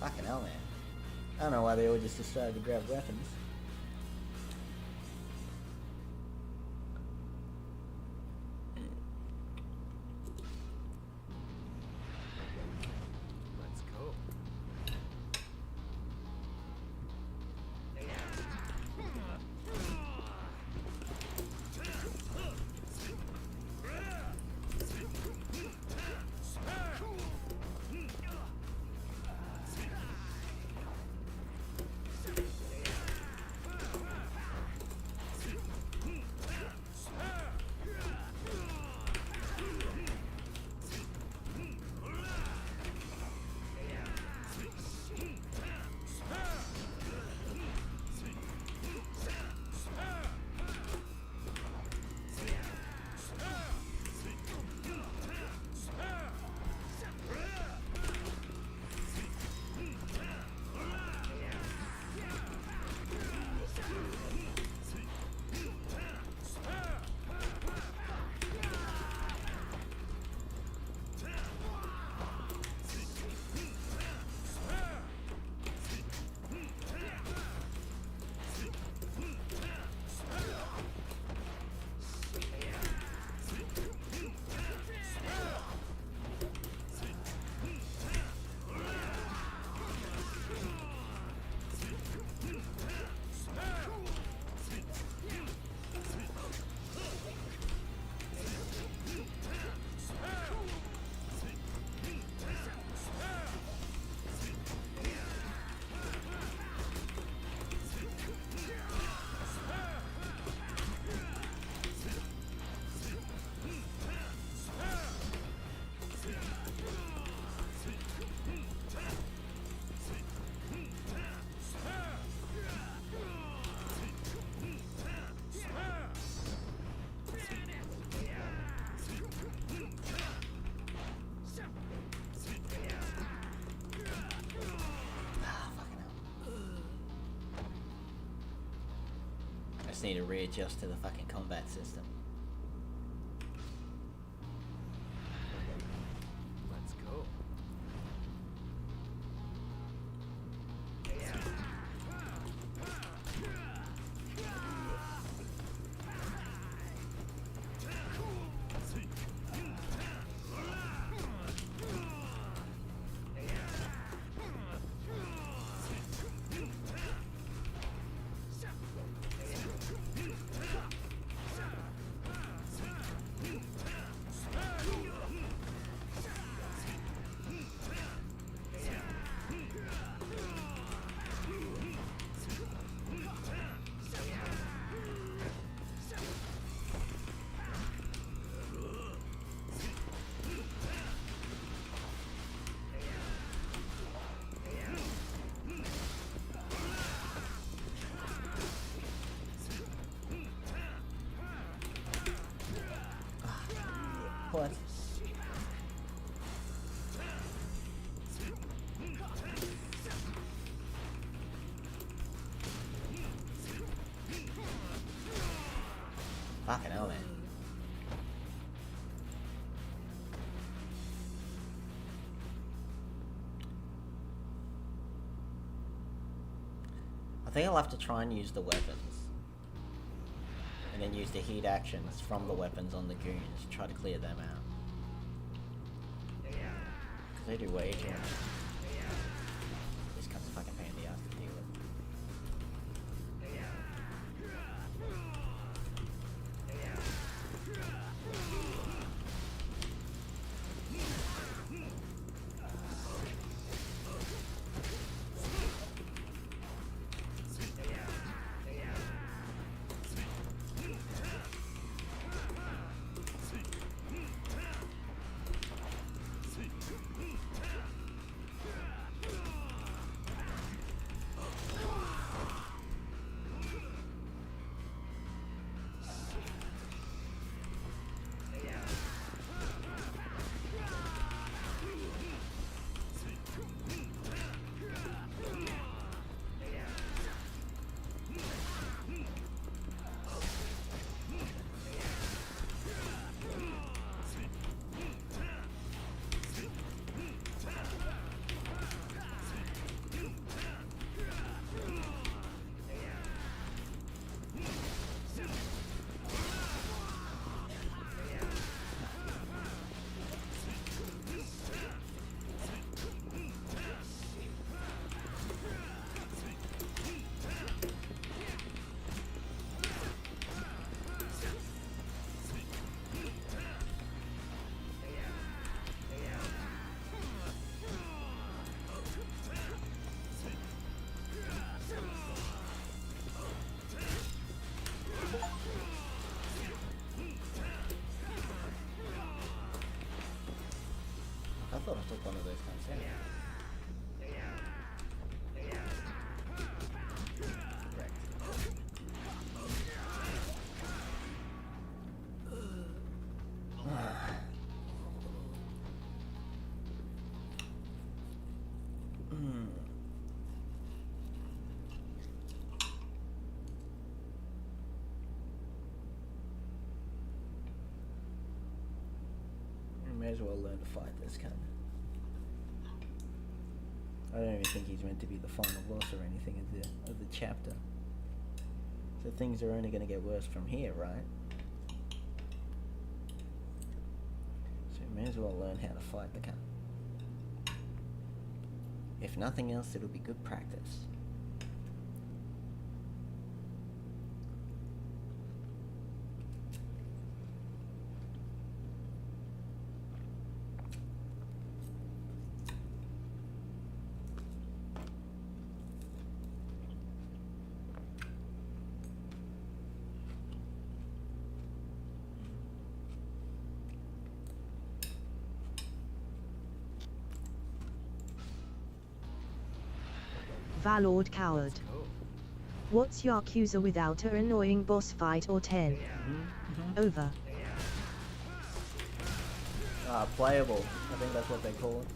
Fucking hell, man. I don't know why they all just decided to grab weapons. just need to readjust to the fucking combat system. Let's go. What? Fucking hell, man. I think I'll have to try and use the weapons. And then use the heat actions from the weapons on the goons to try to clear them out. Because they do way too much. This comes fucking pain in the ass to deal with. I thought I took one of those guns in. May as well learn to fight this cunt. I don't even think he's meant to be the final boss or anything of the chapter. So things are only going to get worse from here, right? So may as well learn how to fight the cunt. If nothing else, it'll be good practice. Valord Coward. What's Yakuza without an annoying boss fight or 10? Over. Playable. I think that's what they call it.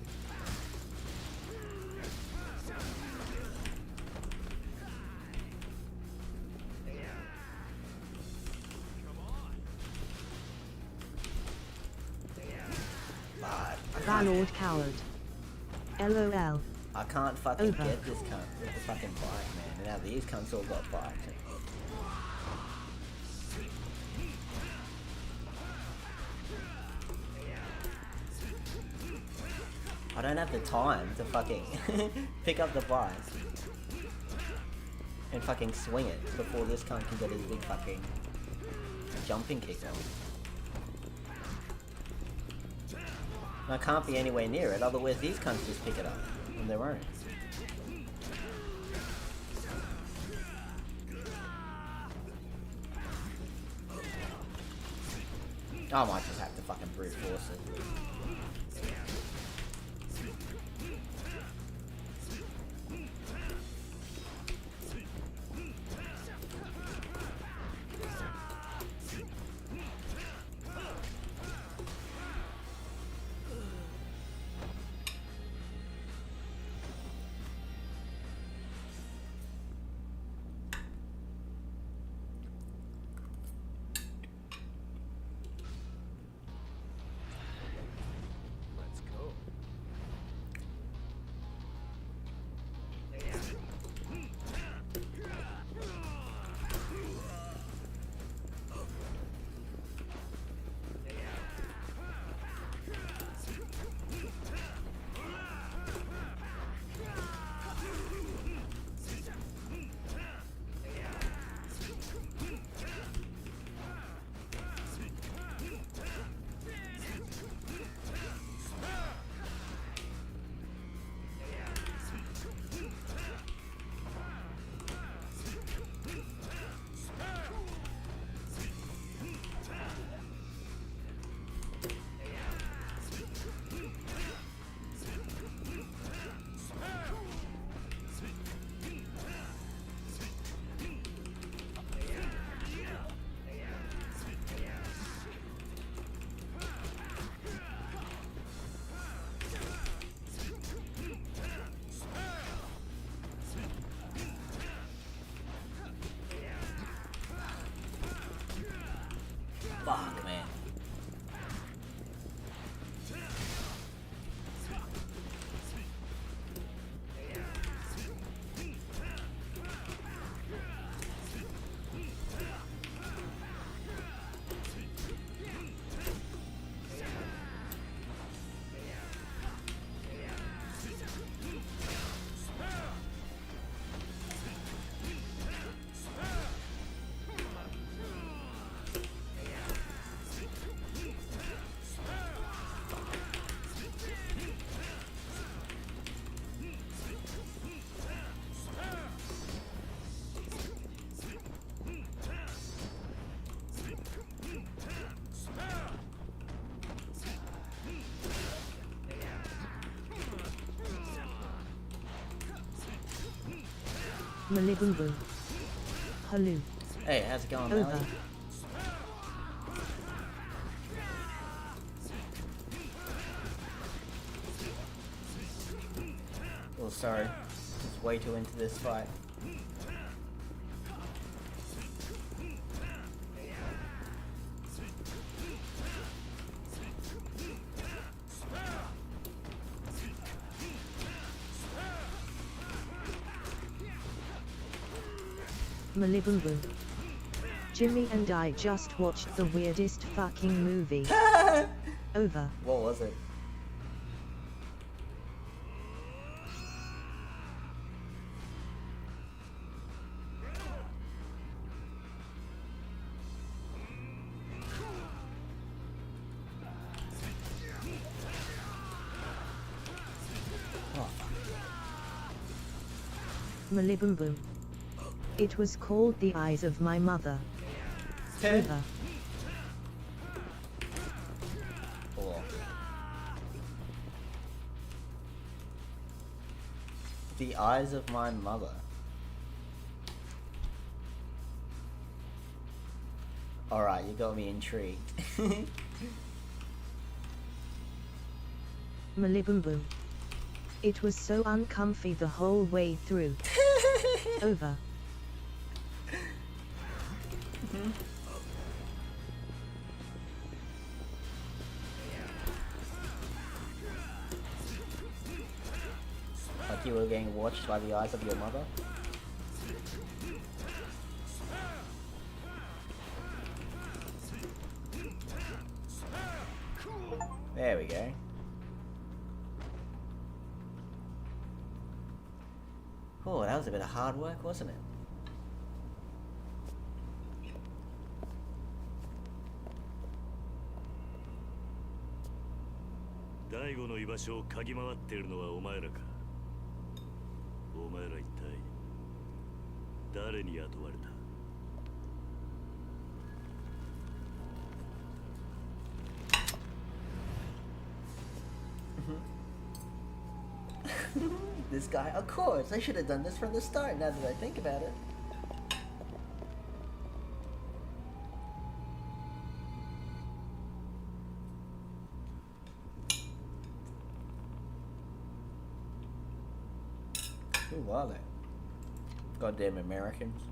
Valord Coward. LOL. I can't fucking get this cunt with the fucking bike, man. Now these cunts all got bikes. I don't have the time to fucking pick up the bike and fucking swing it before this cunt can get his big fucking jumping kick on. And I can't be anywhere near it, otherwise these cunts just pick it up on their own. I might just have to fucking brute force it. Fuck, man. Malibumbu. Hello. Hey, how's it going, Over. Melly? Oh, sorry. Just way too into this fight. Malibumbu. Jimmy and I just watched the weirdest fucking movie. Over. What was it? Malibumbu. It was called The Eyes of My Mother. Over. Cool. The Eyes of My Mother. Alright, you got me intrigued. Malibumbu. It was so uncomfy the whole way through. Over. Like you were getting watched by the eyes of your mother? There we go. Oh, that was a bit of hard work, wasn't it? Daigoの居場所を嗅ぎ回っているのはお前らか。お前ら一体誰に雇われた？This guy, of course, I should have done this from the start now that I think about it. Who are they? Goddamn Americans.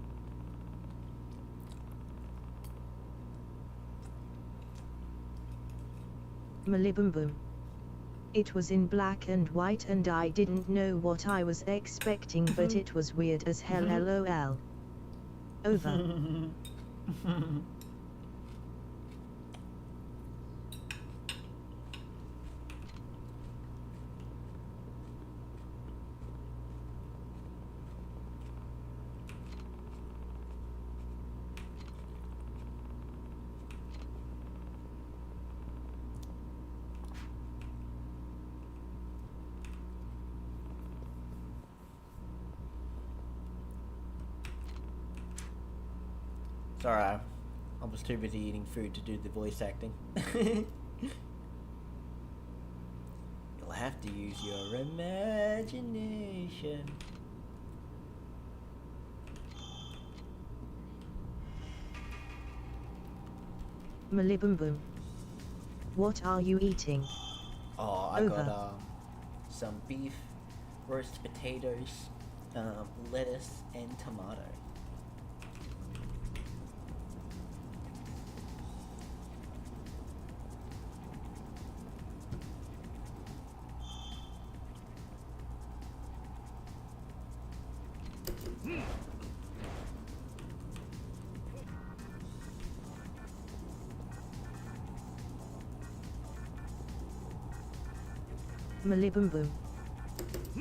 Malibumbu. It was in black and white and I didn't know what I was expecting, but it was weird as hell, lol. Over. Sorry, I was too busy eating food to do the voice acting. You'll have to use your imagination. Malibumbu. What are you eating? Oh, I Over. got some beef, roast potatoes, lettuce, and tomato. Malibum.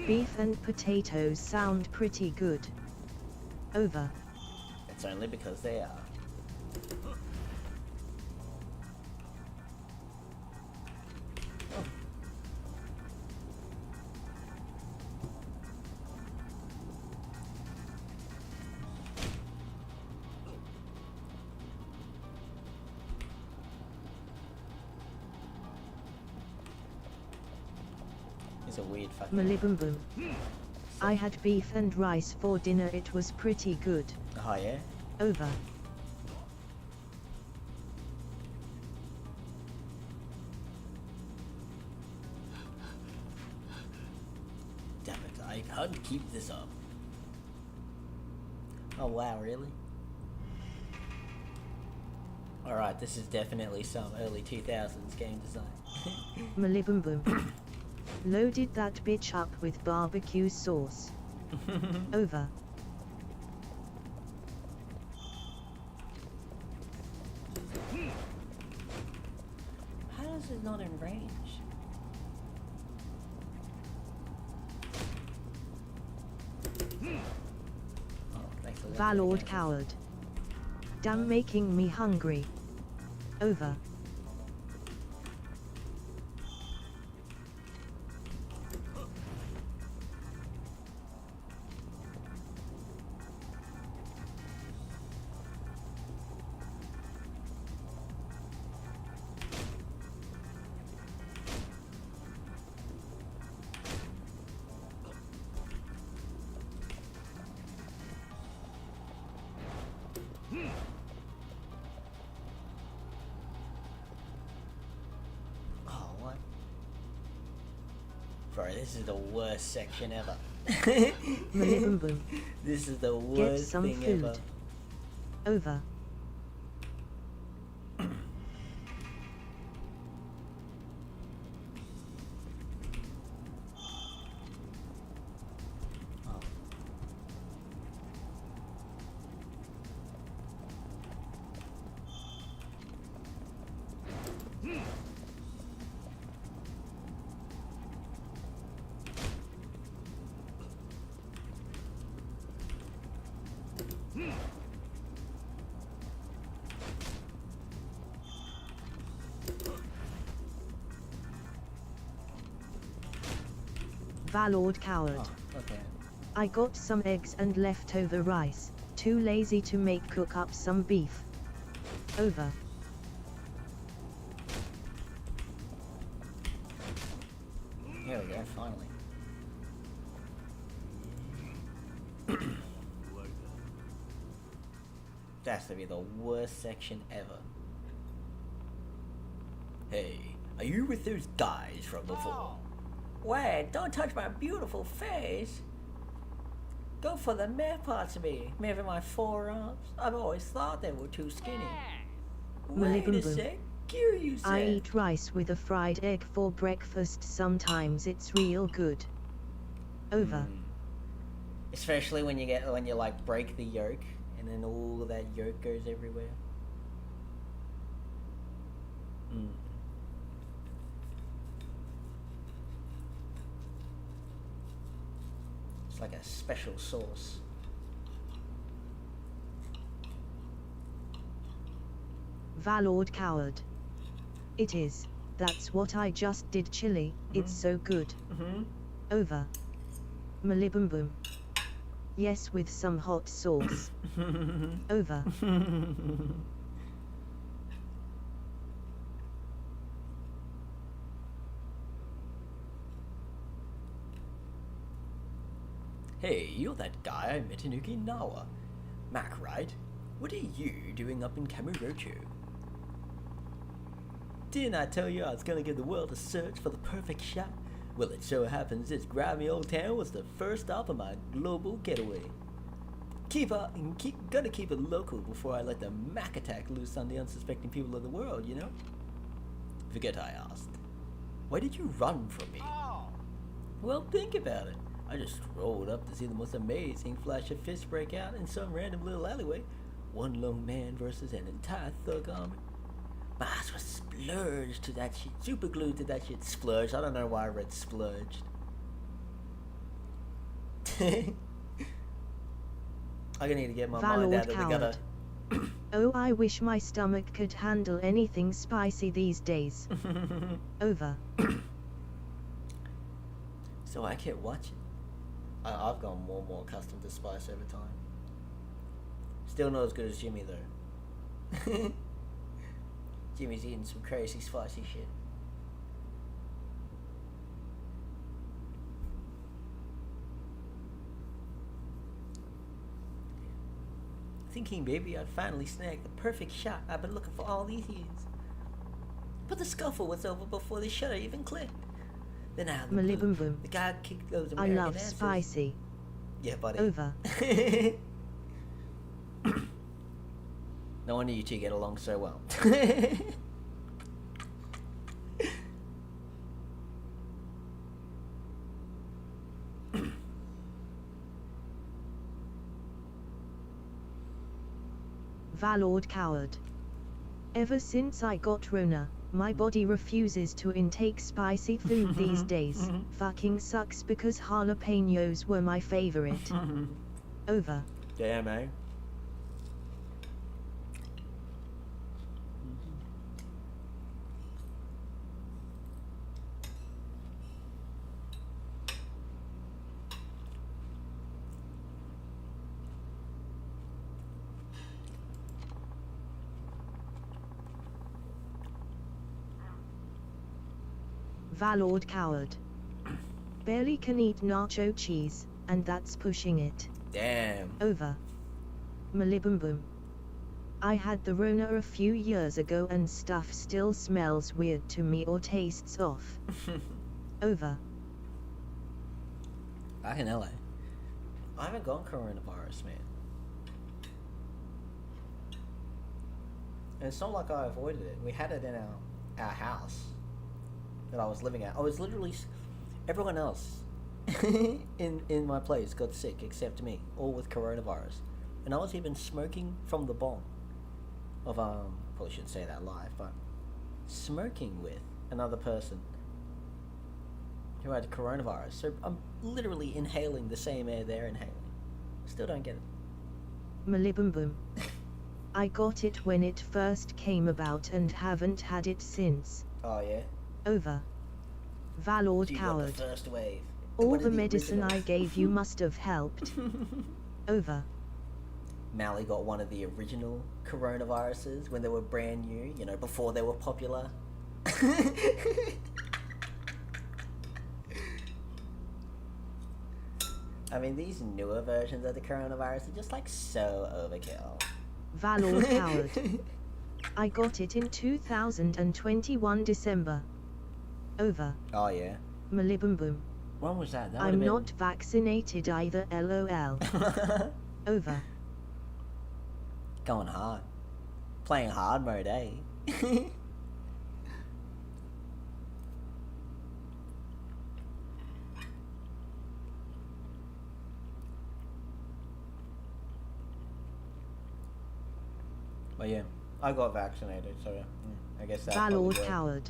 Beef and potatoes sound pretty good. Over. It's only because they are. It's a weird fucking... Malibum. I had beef and rice for dinner, it was pretty good. Oh yeah? Over. Damn it, I can't keep this up. Oh wow, really? Alright, this is definitely some early 2000s game design. Malibum. Loaded that bitch up with barbecue sauce. Over. How is it not in range? Oh, thanks for that. Valord coward. Damn, making me hungry. Over. Oh, what? Bro, this is the worst section ever. Malibum. This is the Get worst some thing food. ever. Over. Valord coward. Oh, okay. I got some eggs and leftover rice. Too lazy to cook up some beef. Over. Here we go, finally. That's to be the worst section ever. Hey, are you with those guys from before? Wait, don't touch my beautiful face. Go for the meh parts of me. Maybe my forearms. I've always thought they were too skinny. Wait a Malibum. sec. You said. I eat rice with a fried egg for breakfast. Sometimes it's real good. Over. Especially when you like break the yolk and then all that yolk goes everywhere. It's like a special sauce. Valord coward. It is. That's what I just did. Chili. It's so good. Over. Malibum. Yes, with some hot sauce. Over. Hey, you're that guy I met in Okinawa. Mac, right? What are you doing up in Kamurocho? Didn't I tell you I was gonna give the world a search for the perfect shot? Well, it so happens this grimy old town was the first stop of my global getaway. Gotta keep it local before I let the Mac attack loose on the unsuspecting people of the world, you know? Forget I asked. Why did you run from me? Well, think about it. I just strolled up to see the most amazing flash of fists break out in some random little alleyway. One lone man versus an entire thug army. My eyes were splurged to that shit. Super glued to that shit. Splurged. I don't know why I read splurged. I'm gonna need to get my mind out of the gutter. Oh, I wish my stomach could handle anything spicy these days. Over. So I kept watching. I've gotten more and more accustomed to spice over time. Still not as good as Jimmy though. Jimmy's eating some crazy spicy shit. Thinking maybe I'd finally snag the perfect shot I've been looking for all these years. But the scuffle was over before the shutter even clicked. Then out of the blue, the guy kicked those American I love asses. spicy. Yeah, buddy. Over. No wonder you two get along so well. Valord coward. Ever since I got Rona, my body refuses to intake spicy food these days. Fucking sucks because jalapenos were my favorite. Over. Damn, eh? Valord coward. Barely can eat nacho cheese, and that's pushing it. Damn. Over. Malibum. I had the Rona a few years ago and stuff still smells weird to me or tastes off. Over. Back in LA. I haven't gone coronavirus, man. And it's not like I avoided it. We had it in our house that I was living at. I was literally, everyone else in my place got sick except me, all with coronavirus. And I was even smoking from the bong of, probably shouldn't say that live, but smoking with another person who had coronavirus. So I'm literally inhaling the same air they're inhaling. Still don't get it. Malibum. I got it when it first came about and haven't had it since. Oh yeah? Over. Valord You coward. got the first wave. All One of the medicine I originals. gave you must have helped. Over. Mally got one of the original coronaviruses when they were brand new, you know, before they were popular. I mean, these newer versions of the coronavirus are just like so overkill. Valord coward. I got it in 2021 December. Over. Oh yeah. Malibum. When was that? That I'm would've been- not vaccinated either, lol. Over. Going hard. Playing hard mode, eh? But yeah, I got vaccinated, so yeah, I guess that. Valord coward.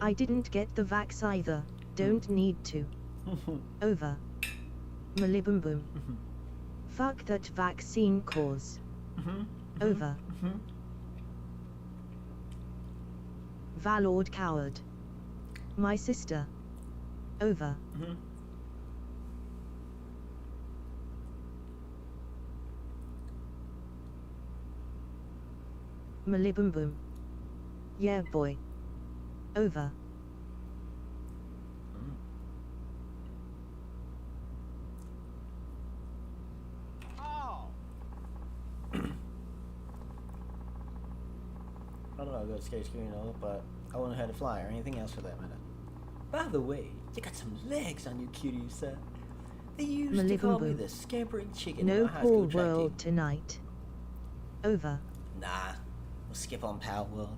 I didn't get the vax either. Don't need to. Over. Malibum. Fuck that vaccine cause. Over. Valord coward. My sister. Over. Malibum. Yeah, boy. Over. I don't know, I got skate screen or but I wouldn't have had a fly or anything else for that matter. By the way, you got some legs on you, cutie, sir. They used to call me the scampering chicken in No my high school Pool track team. World tonight. Over. Nah, we'll skip on Power World.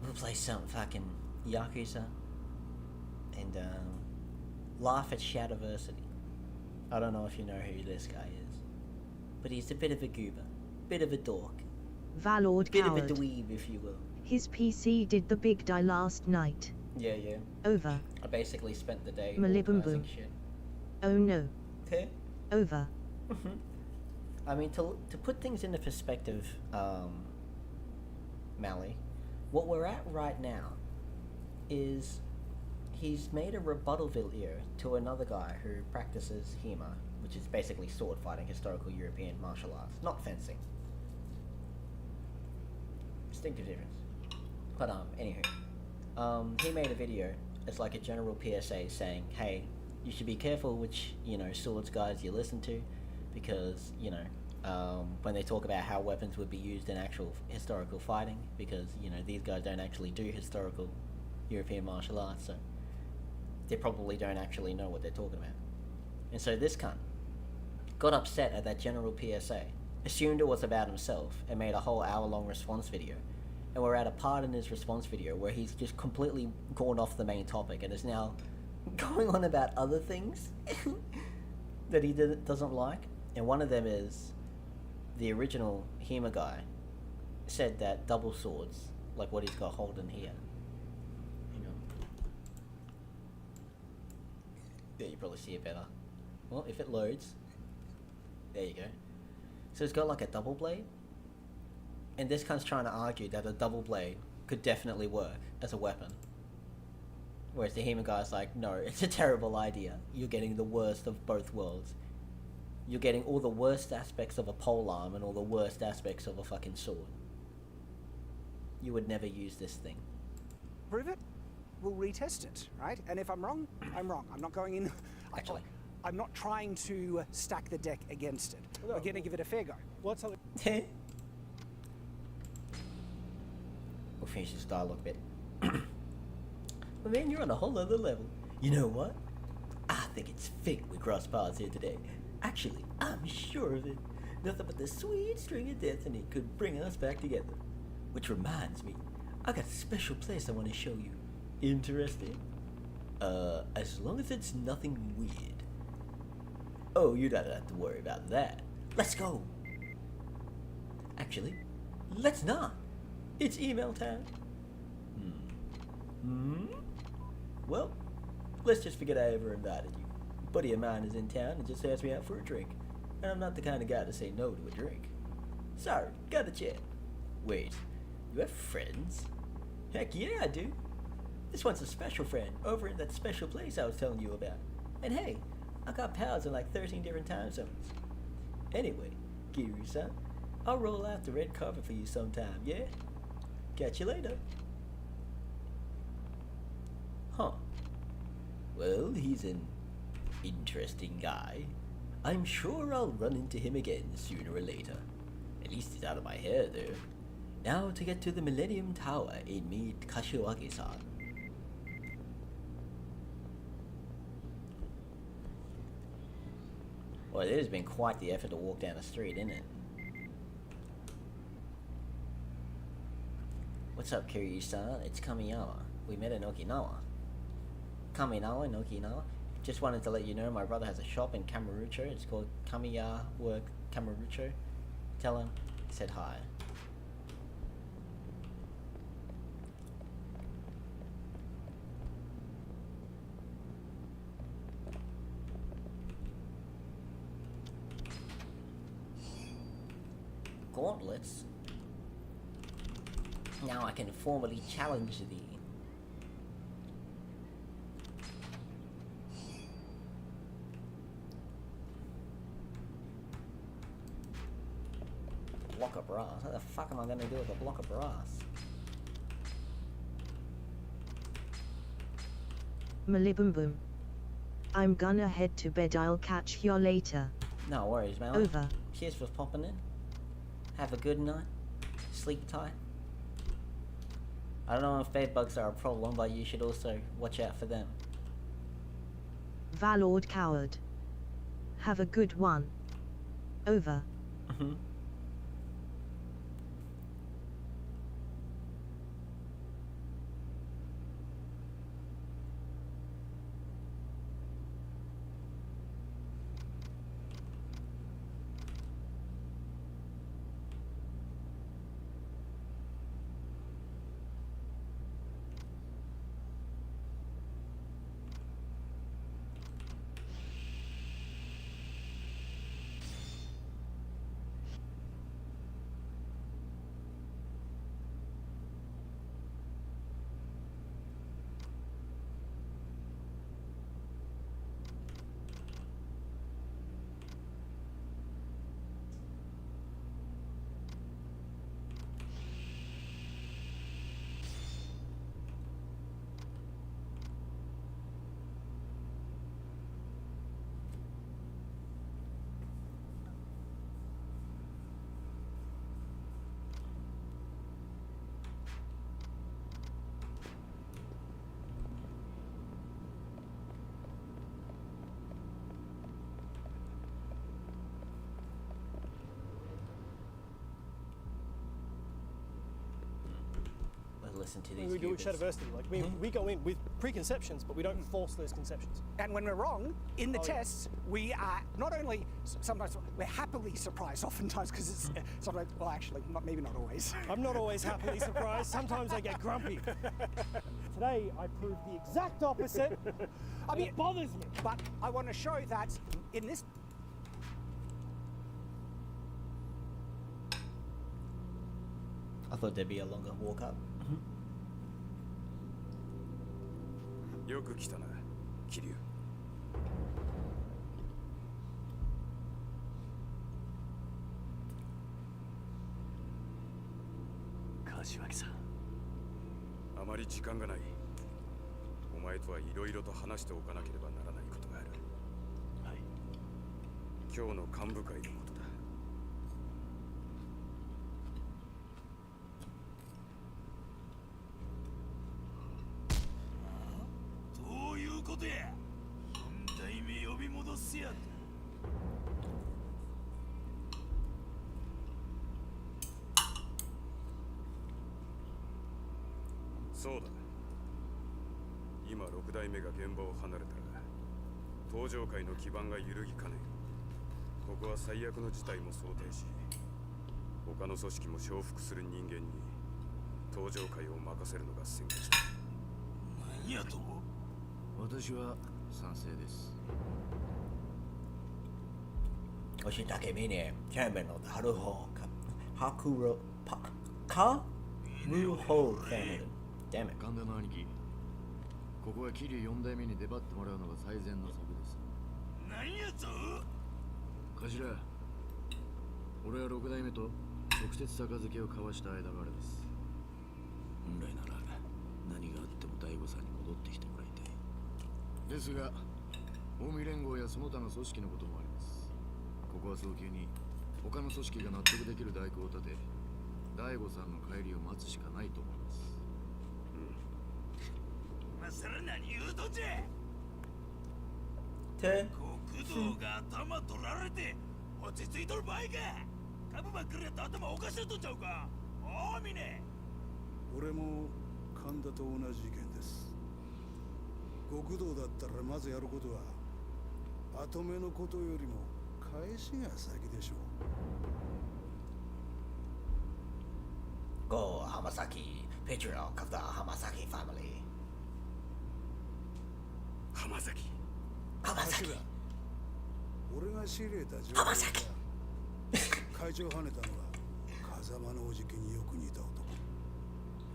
We'll play some fucking Yakuza. And, laugh at Shadowversity. I don't know if you know who this guy is, but he's a bit of a goober, bit of a dork, Valord bit coward. of a dweeb, if you will. His PC did the big die last night. Yeah, yeah. Over. I basically spent the day Malibum organizing boom. shit. Oh no. Okay. Over. I mean, to put things into perspective, Mally, what we're at right now is he's made a rebuttal video to another guy who practices HEMA, which is basically sword fighting, historical European martial arts, not fencing. Distinctive difference. But anywho, he made a video as like a general PSA saying, hey, you should be careful which, swords guys you listen to, because, when they talk about how weapons would be used in actual historical fighting, because, these guys don't actually do historical European martial arts, so they probably don't actually know what they're talking about. And so this cunt got upset at that general PSA, assumed it was about himself, and made a whole hour-long response video. And we're at a part in his response video where he's just completely gone off the main topic and is now going on about other things that he doesn't like. And one of them is the original HEMA guy said that double swords, like what he's got holding here, there you probably see it better. Well, if it loads, there you go. So it's got like a double blade, and this cunt's trying to argue that a double blade could definitely work as a weapon. Whereas the HEMA guy's like, no, it's a terrible idea. You're getting the worst of both worlds. You're getting all the worst aspects of a polearm and all the worst aspects of a fucking sword. You would never use this thing. Prove it, we'll retest it, right? And if I'm wrong, I'm wrong. I'm not going in... Actually. I'm not trying to stack the deck against it. No. We're going to give it a fair go. What's something... We'll finish this dialogue bit. Well, man, you're on a whole other level. You know what? I think it's fate we crossed paths here today. Actually, I'm sure of it. Nothing but the sweet string of destiny could bring us back together. Which reminds me, I got a special place I want to show you. Interested? As long as it's nothing weird. Oh, you don't have to worry about that. Let's go. Actually, let's not. It's email time. Well, let's just forget I ever invited you. A buddy of mine is in town and just asked me out for a drink. And I'm not the kind of guy to say no to a drink. Sorry, gotta chat. Wait, you have friends? Heck yeah, I do. This one's a special friend over in that special place I was telling you about. And hey, I got pals in like 13 different time zones. Anyway, Kiryu-san, I'll roll out the red carpet for you sometime, yeah? Catch you later. Huh. Well, he's an interesting guy. I'm sure I'll run into him again sooner or later. At least he's out of my hair, though. Now to get to the Millennium Tower and meet Kashiwagi-san. Well, it has been quite the effort to walk down the street, isn't it? What's up, Kiryu-san? It's Kamiyama. We met in Okinawa. Kaminawa in Okinawa. Just wanted to let you know my brother has a shop in Kamurocho. It's called Kamiya Work Kamurocho. Tell him I said hi. Gauntlets? Now I can formally challenge thee. Block of brass? What the fuck am I gonna do with a block of brass? Malibum boom. I'm gonna head to bed. I'll catch you later. No worries, man. Over. Cheers for popping in. Have a good night. Sleep tight. I don't know if bed bugs are a problem, but you should also watch out for them. Valord coward. Have a good one. Over. listen to these We do it Cubans. Shadowversity. Like we go in with preconceptions, but we don't force those conceptions. And when we're wrong in the Oh, yeah. tests, we are not only sometimes we're happily surprised, oftentimes because it's sometimes. Well, actually, maybe not always. I'm not always happily surprised. Sometimes I get grumpy. Today I proved the exact opposite. I mean, it bothers me. But I want to show that in this. I thought there'd be a longer walk up. よく来たな、桐生。柏木さん。あまり時間がない。お前とはいろいろと話しておかなければならないことがある。はい。今日の幹部会のことだ。どういうことや。四代目呼び戻すやと。そうだ。今6代目が現場を離れたら登場界の基盤が揺るぎかねん。ここは最悪の事態も想定し、他の組織も承服する人間に登場界を任せるのが先決だ。何やと。私は賛成です。我是打给明年chairman of the Haruho Hakuro Karuho family. Damn it. 神田の兄貴、ここは桐生4代目に出張ってもらうのが最善の策です。何やと。頭、俺は6代目と直接杯を交わした間柄です。本来なら何があっても大悟さんに戻ってきてもらいたい。ですが、近江連合やその他の組織のこともあります。ここは早急に他の組織が納得できる代行を立て、大悟さんの帰りを待つしかないと思います。今さら何言うとんじゃ。国道が頭取られて落ち着いとる場合か。株ばっかりやったら頭おかしいとんちゃうか。おおみね。俺も神田と同じ意見です。極道だったらまずやることは後目のことよりも返しが先でしょう。 Go Hamasaki, patriarch of the Hamasaki family. 浜崎。浜崎。俺が仕入れた情報は会長を跳ねたのは風間のおじきによく似た男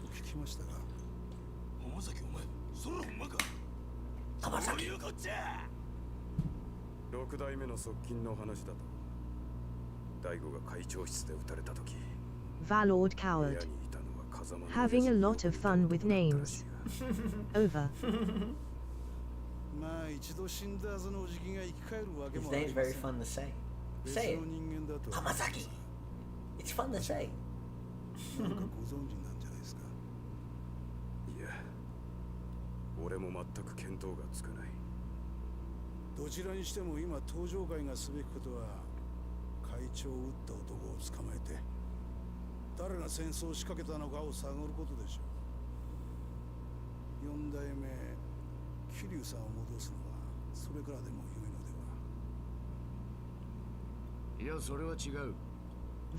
と聞きましたが。浜崎お前、それほんまか。浜崎。そういうこっちゃ。6代目の側近の話だと、大悟が会長室で撃たれた時、 Valord coward. Having a lot of fun with names. Over. まあ一度死んだはずのおじきが生き返るわけ His もあり name's ま very せん。 fun to say. 別 Say の it. 人間だと Hamasaki. It's fun to say. なんかご存知なんじゃないですか。いや、俺も全く見当がつかない。どちらにしても今登場会がすべきことは会長を撃った男を捕まえて誰が戦争を仕掛けたのかを探ることでしょう。4代目桐生さんを戻すのはそれからでも良いのでは。いや、それは違う。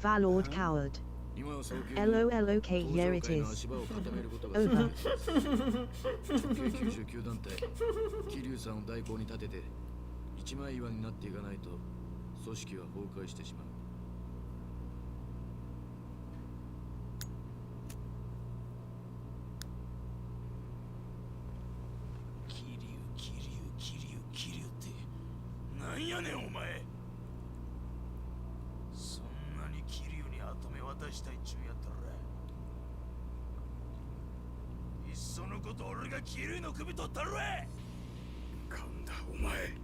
Valord coward. LOLOK, here it is. Over. 99団体、桐生さんを代行に立てて一枚岩になっていかないと組織は崩壊してしまう。桐生ってなんやねんお前。そんなに桐生に後目渡したいっちゅうやったら、いっそのこと俺が桐生の首取ったるわ。神田お前。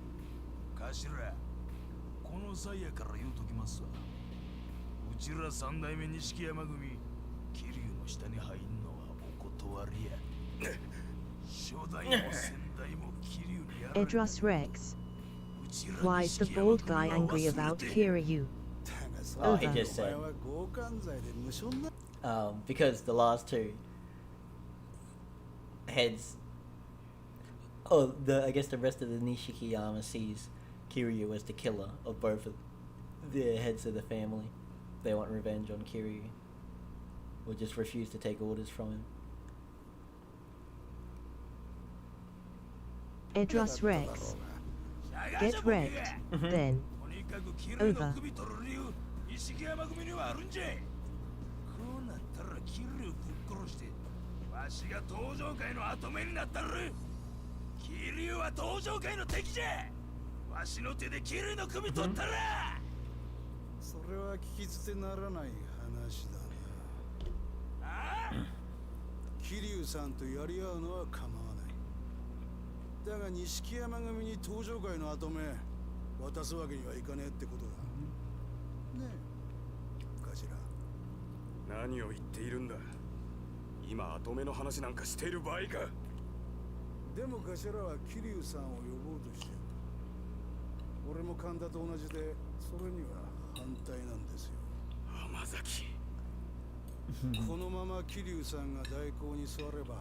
頭、この際やから言うときますわ。うちら三代目錦山組、桐生の下に入んのはお断りや。初代も先代も桐生にやられた。 Edras Rex. Why is the bald guy angry about Kiryu? Oh, he Over. just said. Because the last two heads. I guess the rest of the Nishikiyama sees Kiryu as the killer of both of the heads of the family. They want revenge on Kiryu. Or just refuse to take orders from him. Edros Rex. Get wrecked, then. Over. わしが登場界の跡目になったる。桐生は登場界の敵じゃ。わしの手で桐生の首取ったら。それは聞き捨てならない話だな。ああ？桐生さんとやり合うのは構わない。だが錦山組に登場界の跡目渡すわけにはいかねえってことだ。ねえ、頭。何を言っているんだ。今跡目の話なんかしている場合か。でも頭は桐生さんを呼ぼうとしてる。俺も神田と同じでそれには反対なんですよ。浜崎。このまま桐生さんが代行に座れば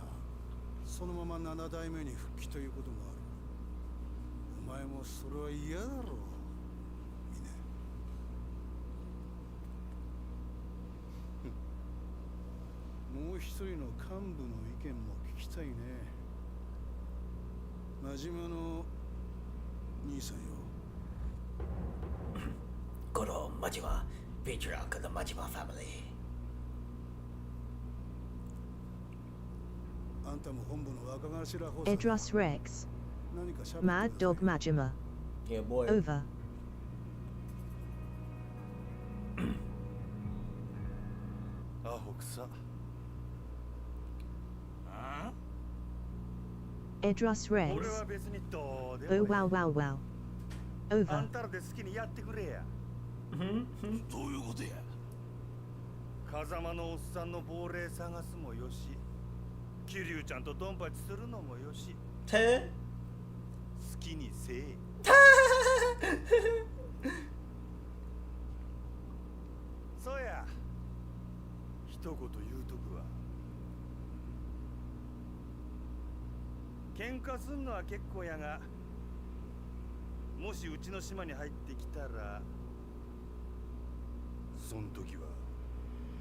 そのまま7代目に復帰ということもある。お前もそれは嫌だろう。もう一人の幹部の意見も聞きたいね。真島の兄さんよ。この真島、ペイトリアークの真島ファミリー。あんたも本部の若頭補佐。Edros Rex. Mad Dog Majima. Yeah, boy. Over. Edros Rex. Oh wow wow wow. Over. あんたらで好きにやってくれや。どういうことや。風間のおっさんの亡霊探すもよし、桐生ちゃんとドンパチするのもよし。好きにせえ。そうや。一言言うとくわ。喧嘩すんのは結構やが、もしうちの島に入ってきたら、そん時は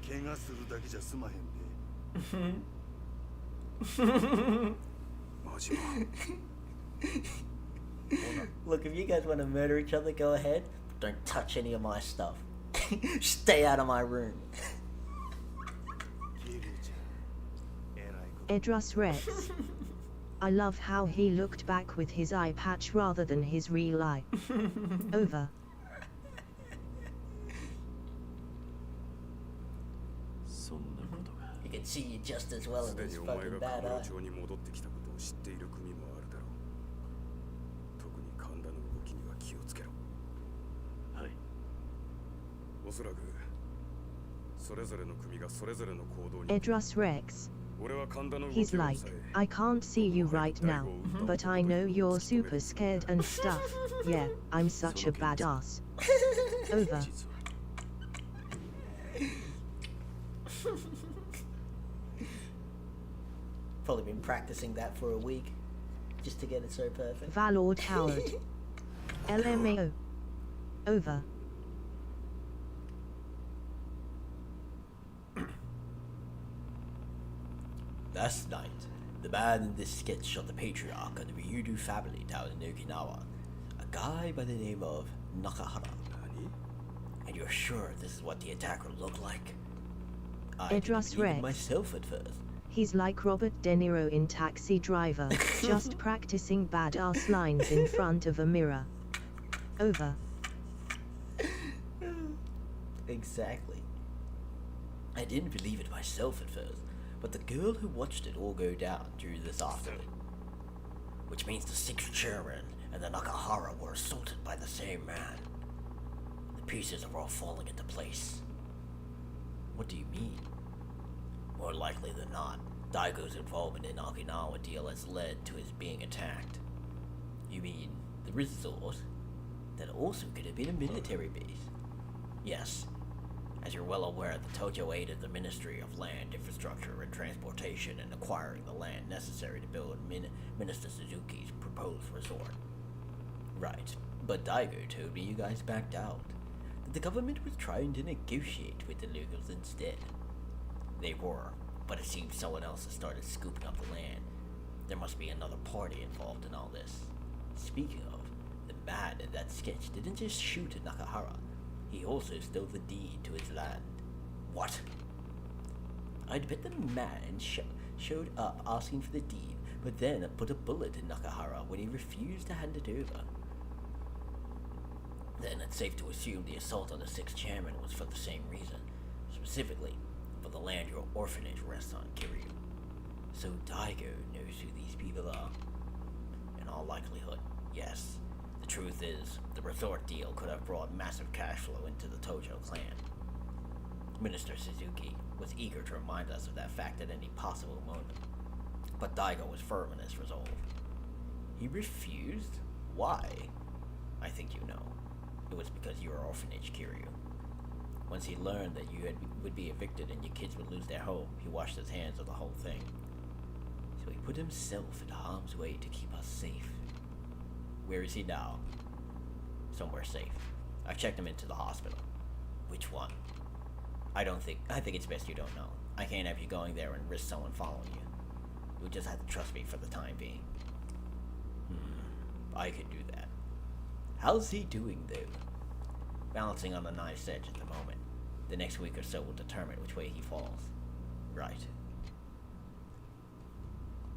怪我するだけじゃ済まへんで。マジか。Look, if you guys want to murder each other, go ahead. But don't touch any of my stuff. Stay out of my room. Edros Rex. I love how he looked back with his eye patch rather than his real eye. Over. You can see you just as well in this fucking bad eye. 町に戻ってきたことを知っている組もあるだろう。特に神田の動きには気をつけろ。はい。おそらくそれぞれの組がそれぞれの行動に。Edros Rex. He's like, I can't see you right now, but I know you're super scared and stuff. Yeah, I'm such a badass. Over. Probably been practicing that for a week just to get it so perfect. Valord Howard. LMAO. Over. Last night, the man in this sketch shot the patriarch of the Ryudu family down in Okinawa, a guy by the name of Nakahara. And you're sure this is what the attacker looked like? I Edros didn't believe it Rex. myself at first. He's like Robert De Niro in Taxi Driver, just practicing badass lines in front of a mirror. Over. Exactly. I didn't believe it myself at first, but the girl who watched it all go down drew this after it. Which means the 6th chairman and the Nakahara were assaulted by the same man. The pieces are all falling into place. What do you mean? More likely than not, Daigo's involvement in Okinawa deal has led to his being attacked. You mean the resort? That also could have been a military base. Yes. As you're well aware, the Tojo aided the Ministry of Land, Infrastructure, and Transportation in acquiring the land necessary to build Minister Suzuki's proposed resort. Right, but Daigo told me you guys backed out. That the government was trying to negotiate with the locals instead. They were, but it seems someone else has started scooping up the land. There must be another party involved in all this. Speaking of, the man in that sketch didn't just shoot at Nakahara. He also stole the deed to his land. What? I'd bet the man showed up asking for the deed, but then put a bullet in Nakahara when he refused to hand it over. Then it's safe to assume the assault on the 6th chairman was for the same reason, specifically for the land your orphanage rests on, Kiryu. So Daigo knows who these people are. In all likelihood, yes. The truth is, the resort deal could have brought massive cash flow into the Tojo clan. Minister Suzuki was eager to remind us of that fact at any possible moment, but Daigo was firm in his resolve. He refused? Why? I think you know. It was because you were orphanage, Kiryu. Once he learned that you would be evicted and your kids would lose their home, he washed his hands of the whole thing. So he put himself in harm's way to keep us safe. Where is he now? Somewhere safe. I've checked him into the hospital. Which one? I think it's best you don't know. I can't have you going there and risk someone following you. You'll just have to trust me for the time being. I could do that. How's he doing, though? Balancing on the knife's edge at the moment. The next week or so will determine which way he falls. Right.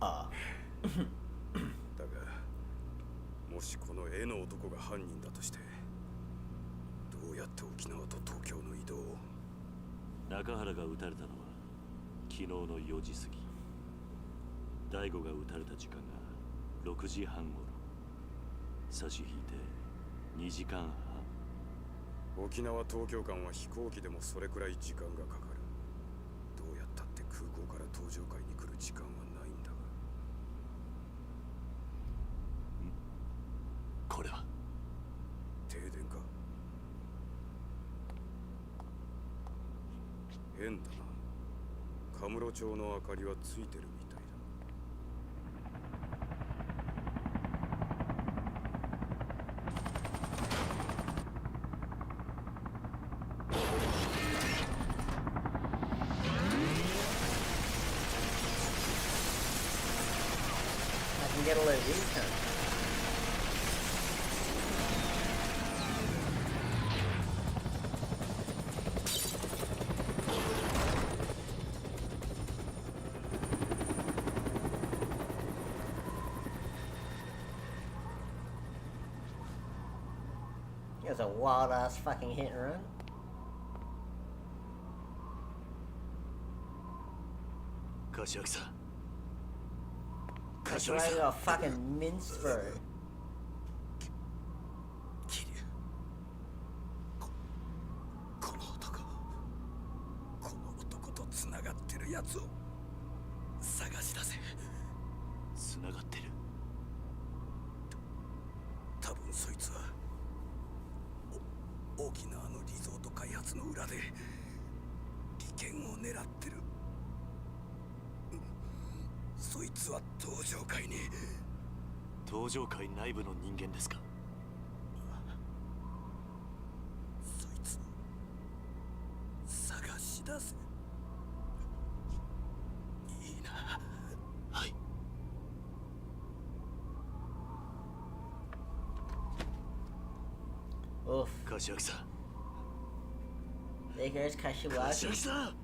だが、もしこの絵の男が犯人だとして、どうやって沖縄と東京の移動を？中原が撃たれたのは昨日の4時過ぎ。大悟が撃たれた時間が6時半頃。差し引いて2時間半。沖縄東京間は飛行機でもそれくらい時間がかかる。どうやったって空港から東上海に来る時間はないんだが。これは停電か？変だな。カムロ町の明かりはついてるみたいだ。Get a little return. It was a wild ass fucking hit and run. Kashiaki-san. That's why I got fucking minced for it. この男とつながってるやつを探し出せ。つながってる。多分そいつは沖縄のリゾート開発の裏で利権を狙ってる。そいつは東上界に。東上界内部の人間ですか？そいつを探し出せ。いいな。はい。Oof. 柏木さん。There's Kashiwagi. 柏木さん。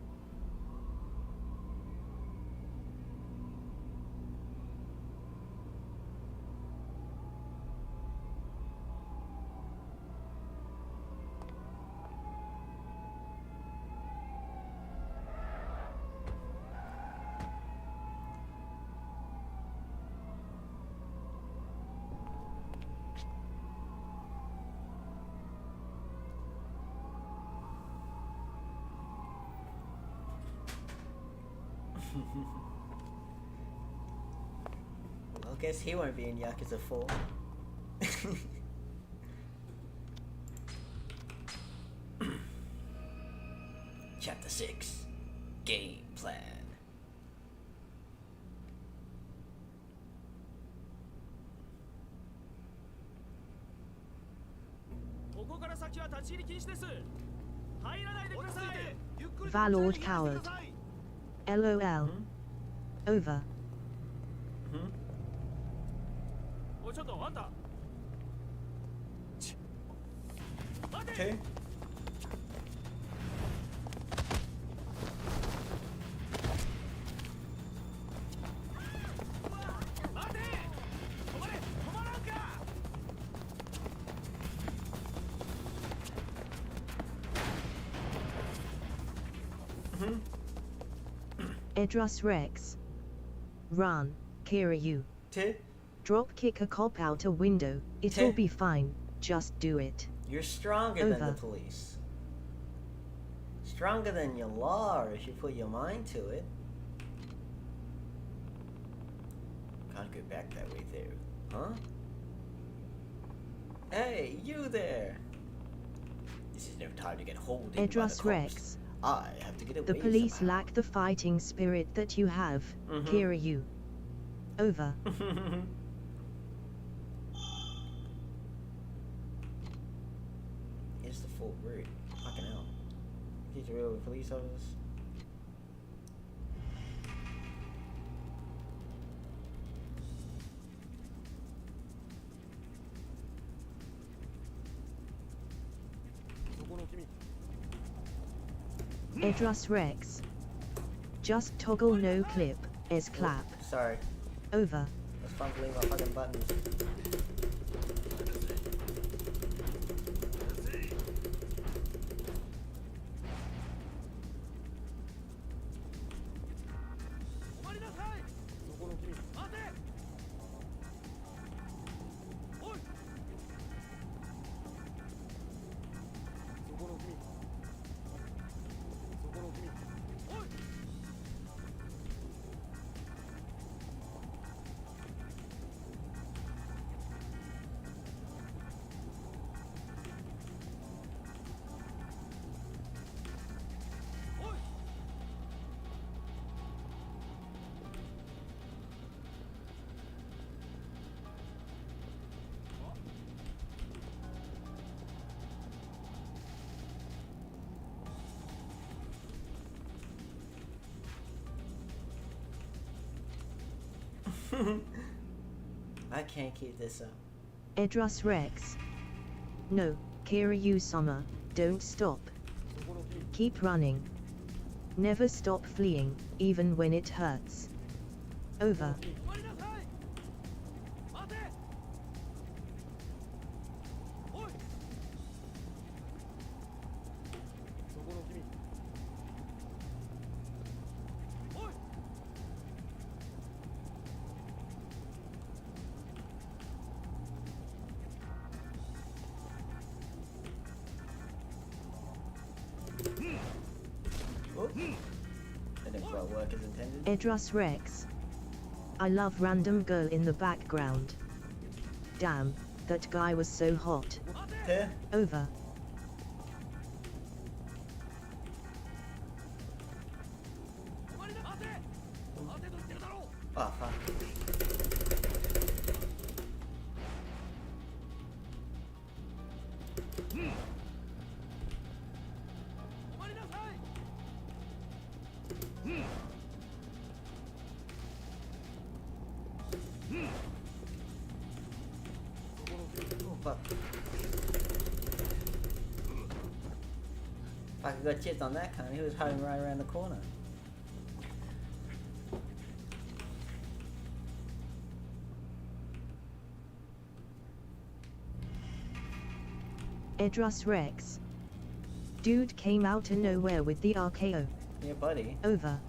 Well, guess he won't be in Yakuza 4. game plan. Valord coward. LOL. Over. Okay. Edrus Rex. Run, Kiryu. Drop kick a cop out a window, it'll be fine, just do it. You're stronger than the police. Stronger than your law if you put your mind to it. Can't go back that way there, huh? Hey, you there! This is no time to get holding by the Edrus cops. Rex. I have to get away The police somehow. lack the fighting spirit that you have, Kiryu. Over. Here's the full route. Fucking hell. These real police officers. Edrus Rex. Just toggle no clip, as clap. Sorry. Over. I was fumbling my fucking buttons. I can't keep this up. Edrus Rex. No, Kiryu-sama, don't stop. Keep running. Never stop fleeing, even when it hurts. Over. That didn't quite work as intended. Edrus Rex. I love random girl in the background. Damn, that guy was so hot. Over. Oh, fuck. Oh, fuck. If I could got chipped on that cunt, he was hiding right around the corner. Edrus Rex. Dude came out of nowhere with the RKO. Yeah, buddy. Over.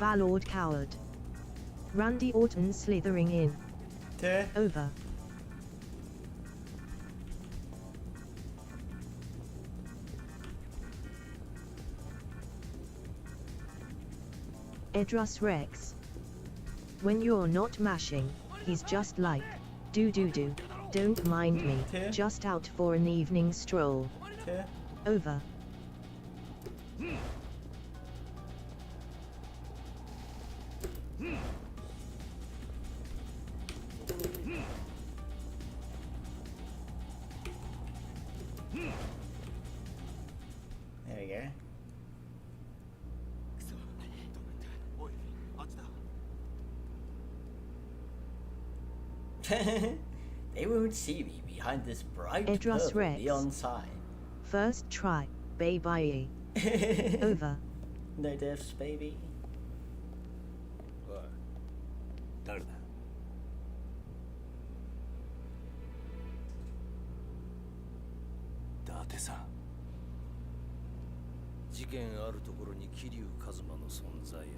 Valord coward. Randy Orton slithering in. Over. Edrus Rex. When you're not mashing, he's just like, do. Don't mind me, just out for an evening stroll. Over. There we go. They won't see me behind this bright Edrus purple Rex. neon sign. First try, bye. Over. No deaths, baby. 誰だ伊達さん事件あるところに桐生一馬の存在あり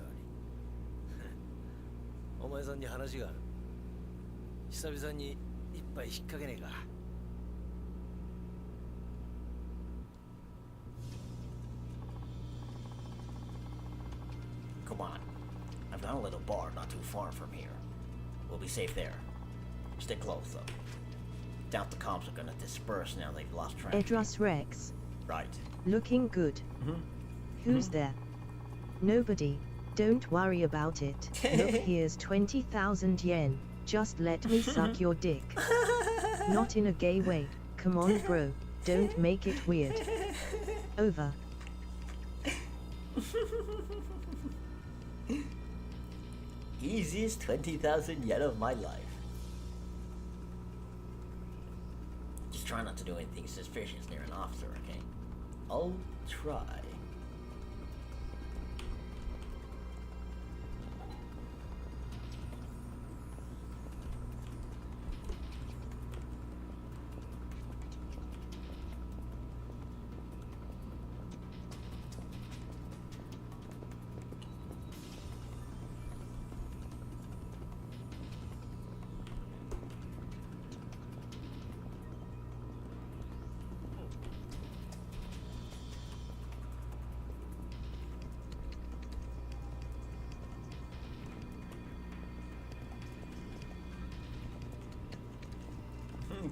お前さんに話がある久々に一杯引っ掛けねえか Come on. I've got a little bar not too far from here. We'll be safe there. Stay close, though. Doubt the cops are gonna disperse now they've lost track. Edrus Rex. Right. Looking good. Who's there? Nobody. Don't worry about it. Look, here's 20,000 yen. Just let me suck your dick. Not in a gay way. Come on, bro. Don't make it weird. Over. Easiest 20,000 yen of my life. Just try not to do anything suspicious near an officer, okay? I'll try.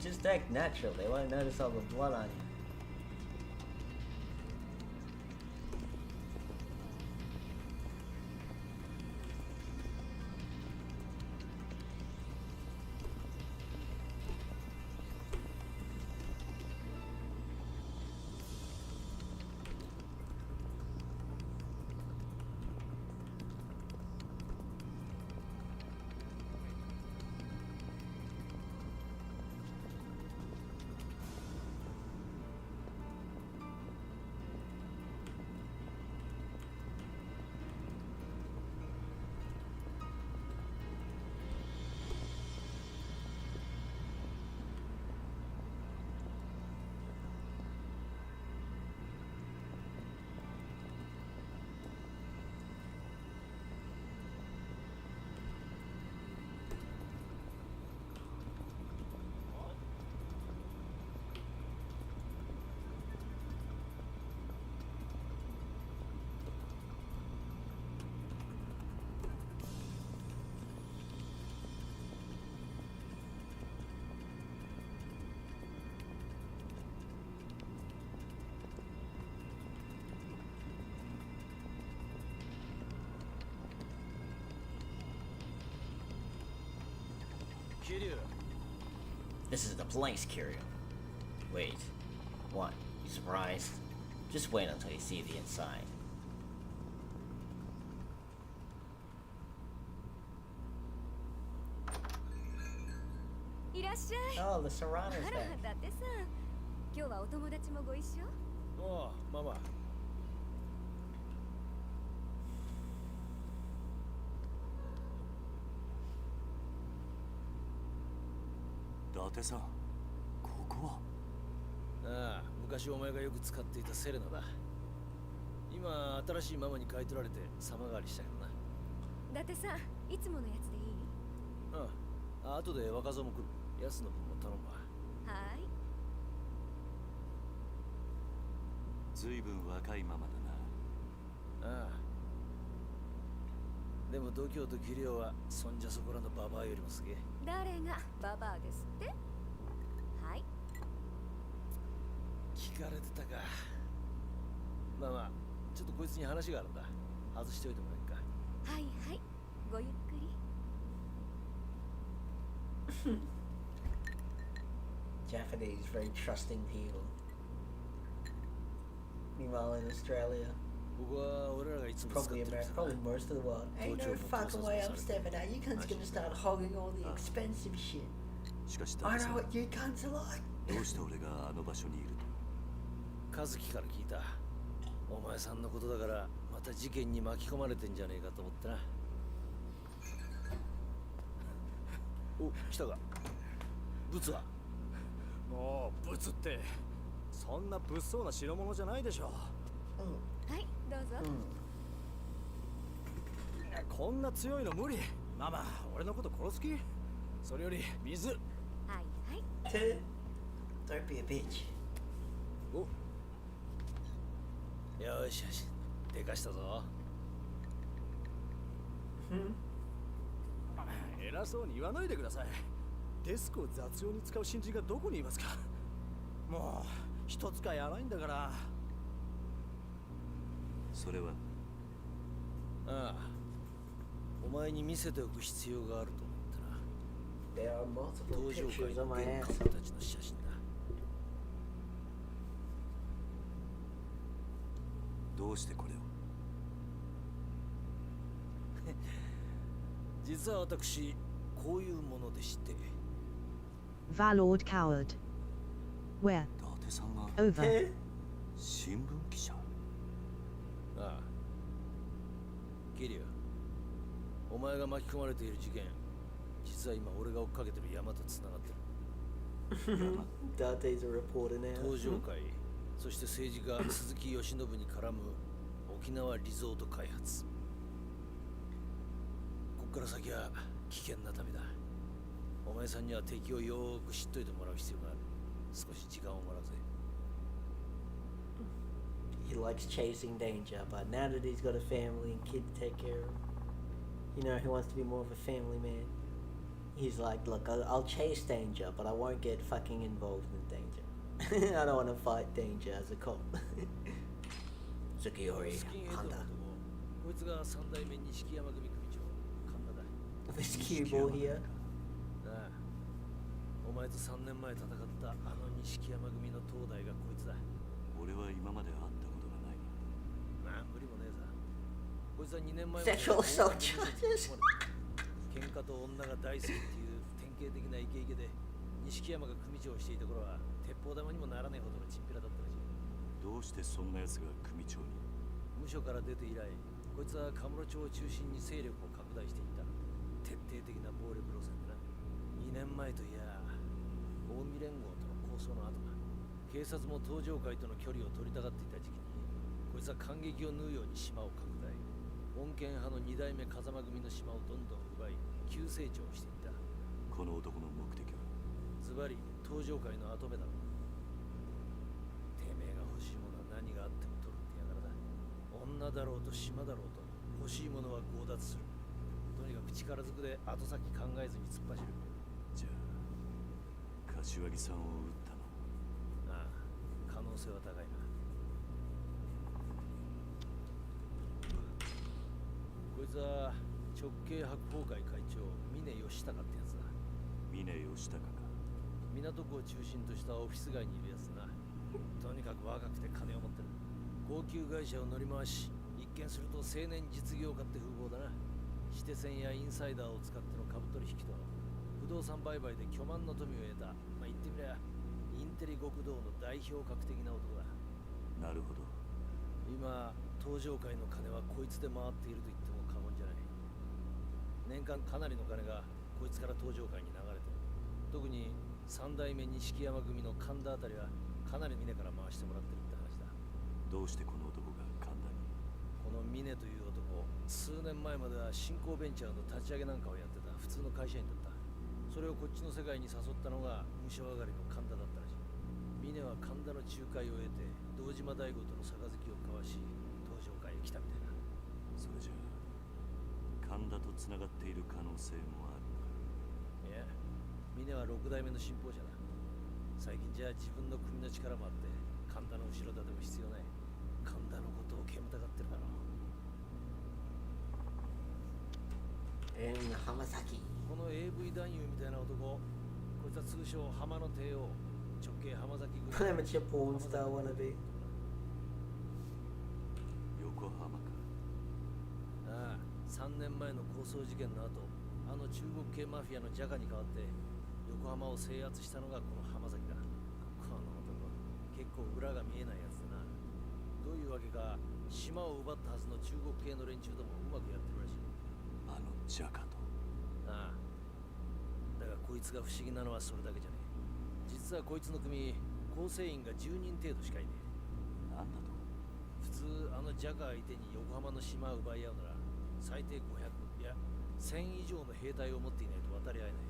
Just act natural. They won't notice all the blood on you. This is the place, Kiryu. Wait. What? You surprised? Just wait until you see the inside. Oh, the Serrano's back. だってさ、今日はお友達もご一緒？おう、ママ。伊達さん、ここは？ああ、昔お前がよく使っていたセレナだ。今、新しいママに買い取られて様変わりしたけどな。伊達さん、いつものやつでいい？あ後で若造も来る。安の分も頼むわ。はい。ずいぶん若いままだな。ああ。でも度胸と器量はそんじゃそこらのババアよりもすげえ。誰がババアですって？はい。聞かれてたか。まあまあ、ちょっとこいつに話があるんだ。外しておいてもらえっか。はいはい。ごゆっくり。Japanese, very trusting people. Meanwhile, in Australia, probably America, probably most of the world. Ain't no fucking way I'm stepping out. You cunts gonna start hogging all the expensive shit. I know what you cunts are like. どうして俺があの場所にいると？和樹から聞いた。お前さんのことだからまた事件に巻き込まれてんじゃねえかと思ってな。お、来たか。ブツは？もうブツってそんな物騒な代物じゃないでしょ。はい、どうぞ。こんな強いの無理。ママ、俺のこと殺す気？それより水。はいはい。Don't be a bitch. お。よしよし、でかしたぞ。偉そうに言わないでください。デスクを雑用に使う新人がどこにいますか？もう一つかやらないんだから。それは？ああ、お前に見せておく必要があると思ってな。There are multiple 登場 pictures 会 of の my 原 ass. 幹たちの写真だ。どうしてこれを？実は私、こういうものでして。Valord coward. Where? 伊達さんが Over. 新聞記者？ああ。キリュウ、お前が巻き込まれている事件、実は今俺が追っかけてる山と繋がってる。Dante's a reporter now. 登場会、そして政治家鈴木義信に絡む沖縄リゾート開発。こっから先は危険な旅だ。お前さんには敵をよーく知っといてもらう必要がある。少し時間をもらうぜ。He likes chasing danger, but now that he's got a family and kid to take care of, you know, he wants to be more of a family man. He's like, look, I'll chase danger, but I won't get fucking involved in danger. I don't want to fight danger as a cop. Sukiori, Honda. こいつが三代目錦山組組長、神田だ。This cue ball here. ああ、お前と3年前戦ったあの錦山組の東大がこいつだ。俺は今まで会ったことがない。まあ無理もねえさ。こいつは2年前 Sexual assault charges. 喧嘩と女が大好きっていう典型的なイケイケで、錦山が組長をしていた頃は鉄砲玉にもならねえほどのチンピラだったらしい。どうしてそんな奴が組長に？無所から出て以来、こいつはカムロ町を中心に勢力を拡大していった。徹底的な暴力路線でな。2年前といや、近江連合との抗争の後だ。警察も登場会との距離を取りたがっていた時期に、こいつは感激を縫うように島を拡大。穏健派の2代目風間組の島をどんどん奪い、急成長していった。この男の目的は？ズバリ登場会の跡目だろう。てめえが欲しいものは何があっても取るってやからだ。女だろうと島だろうと欲しいものは強奪する。とにかく力ずくで後先考えずに突っ走る。じゃあ柏木さんを撃ったの？ああ、可能性は高いな。こいつは直系白鵬会会長峰義孝ってやつだ。峰義孝か。港区を中心としたオフィス街にいるやつな。とにかく若くて金を持ってる。高級会社を乗り回し、一見すると青年実業家って風貌だな。指定線やインサイダーを使っての株取引と不動産売買で巨万の富を得た、まあ、言ってみりゃインテリ極道の代表格的な男だ。なるほど。今登場界の金はこいつで回っていると言っても過言じゃない。年間かなりの金がこいつから登場界に流れてる。特に三代目錦山組の神田あたりはかなり峰から回してもらってるって話だ。どうしてこの男が神田に？この峰という男、数年前までは新興ベンチャーの立ち上げなんかをやってた普通の会社員だった。それをこっちの世界に誘ったのが無償上がりの神田だったらしい。峰は神田の仲介を得て堂島大吾との杯を交わし登場会へ来たみたいな。それじゃあ神田とつながっている可能性もあるのか。いや、峰は6代目の信奉者だ。最近じゃ自分の組の力もあって神田の後ろ盾も必要ない。神田のことを煙たがってるだろう。浜崎。この AV 男優みたいな男、こいつは通称浜の帝王、直系浜崎軍。Amateur porn star wannabe. 横浜か。ああ、3年前の抗争事件の後、あの中国系マフィアのジャカに代わって横浜を制圧したのがこの浜崎だ。この男、結構裏が見えないやつだな。どういうわけか、島を奪ったはずの中国系の連中ともうまくやってるらしい。あのジャカと。ああ、だがこいつが不思議なのはそれだけじゃねえ。実はこいつの組、構成員が10人程度しかいねえ。なんだと。普通あのジャカ相手に横浜の島を奪い合うなら最低500、いや1000以上の兵隊を持っていないと渡り合えない。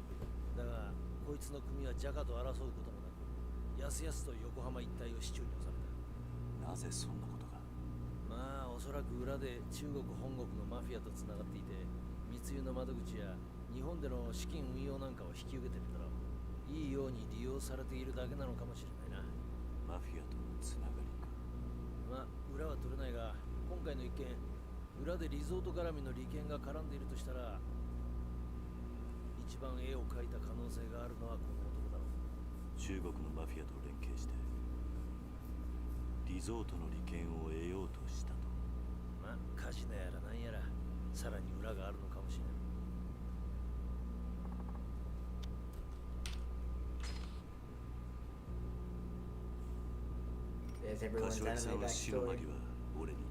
だがこいつの組はジャカと争うこともなく、やすやすと横浜一帯を手中に収めた。なぜそんなことが。まあおそらく裏で中国本国のマフィアとつながっていて、密輸の窓口や日本での資金運用なんかを引き受けてるだろう。いいように利用されているだけなのかもしれないな。マフィアとのつながりか。まあ裏は取れないが、今回の一件、裏でリゾート絡みの利権が絡んでいるとしたら、一番絵を描いた可能性があるのはこの男だろう。中国のマフィアと連携してリゾートの利権を得ようとしたと。まあカジノやらなんやらさらに裏があるのかもしれない。柏木さんは死の間際俺に言っ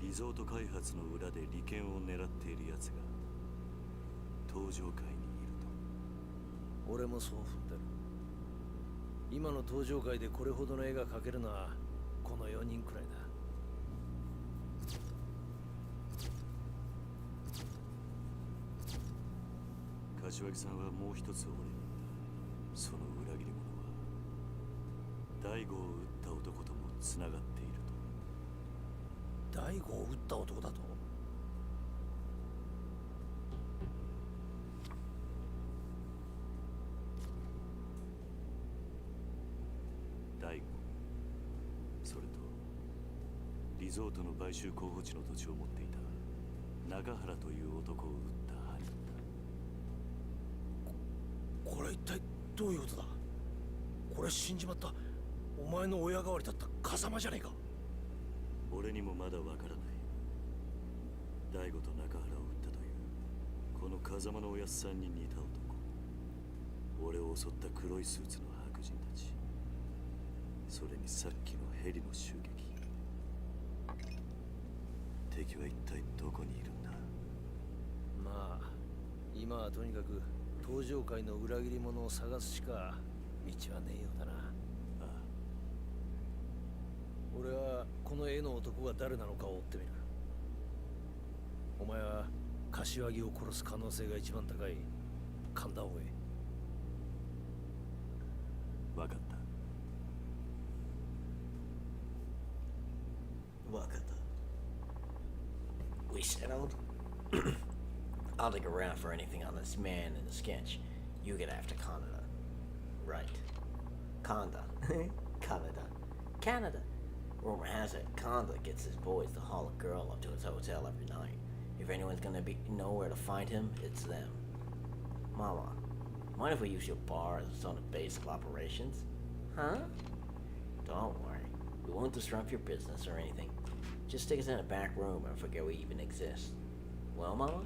た。リゾート開発の裏で利権を狙っている奴が登場会にいると。俺もそう踏んでる。今の登場会でこれほどの絵が描けるのはこの4人くらいだ。柏木さんはもう一つ俺に言った。その裏切り者は大悟を撃った男ともつながっていると。大悟を撃った男だと。大悟、それとリゾートの買収候補地の土地を持っていた中原という男を撃った犯人だ。これ一体どういうことだ。これ死んじまったお前の親代わりだった風間じゃねえか。俺にもまだわからない。大悟と中原を撃ったというこの風間のおやっさんに似た男。俺を襲った黒いスーツの白人たち、それにさっきのヘリの襲撃。敵は一体どこにいるんだ。まあ今はとにかく登場界の裏切り者を探すしか道はねえようだな。ああ、俺はこの絵の男が誰なのかを追ってみる。お前は柏木を殺す可能性が一番高い神田を追え。分かった。分かった。We settled? I'll dig around for anything on this man in the sketch. You get after Canada. Right. Conda. Canada. Rumor has it, Conda gets his boys to haul a girl up to his hotel every night. If anyone's gonna know where to find him, it's them. Mama, mind if we use your bar as on a base of operations? Huh? Don't worry. We won't disrupt your business or anything. Just stick us in a back room and forget we even exist. Well, Mama?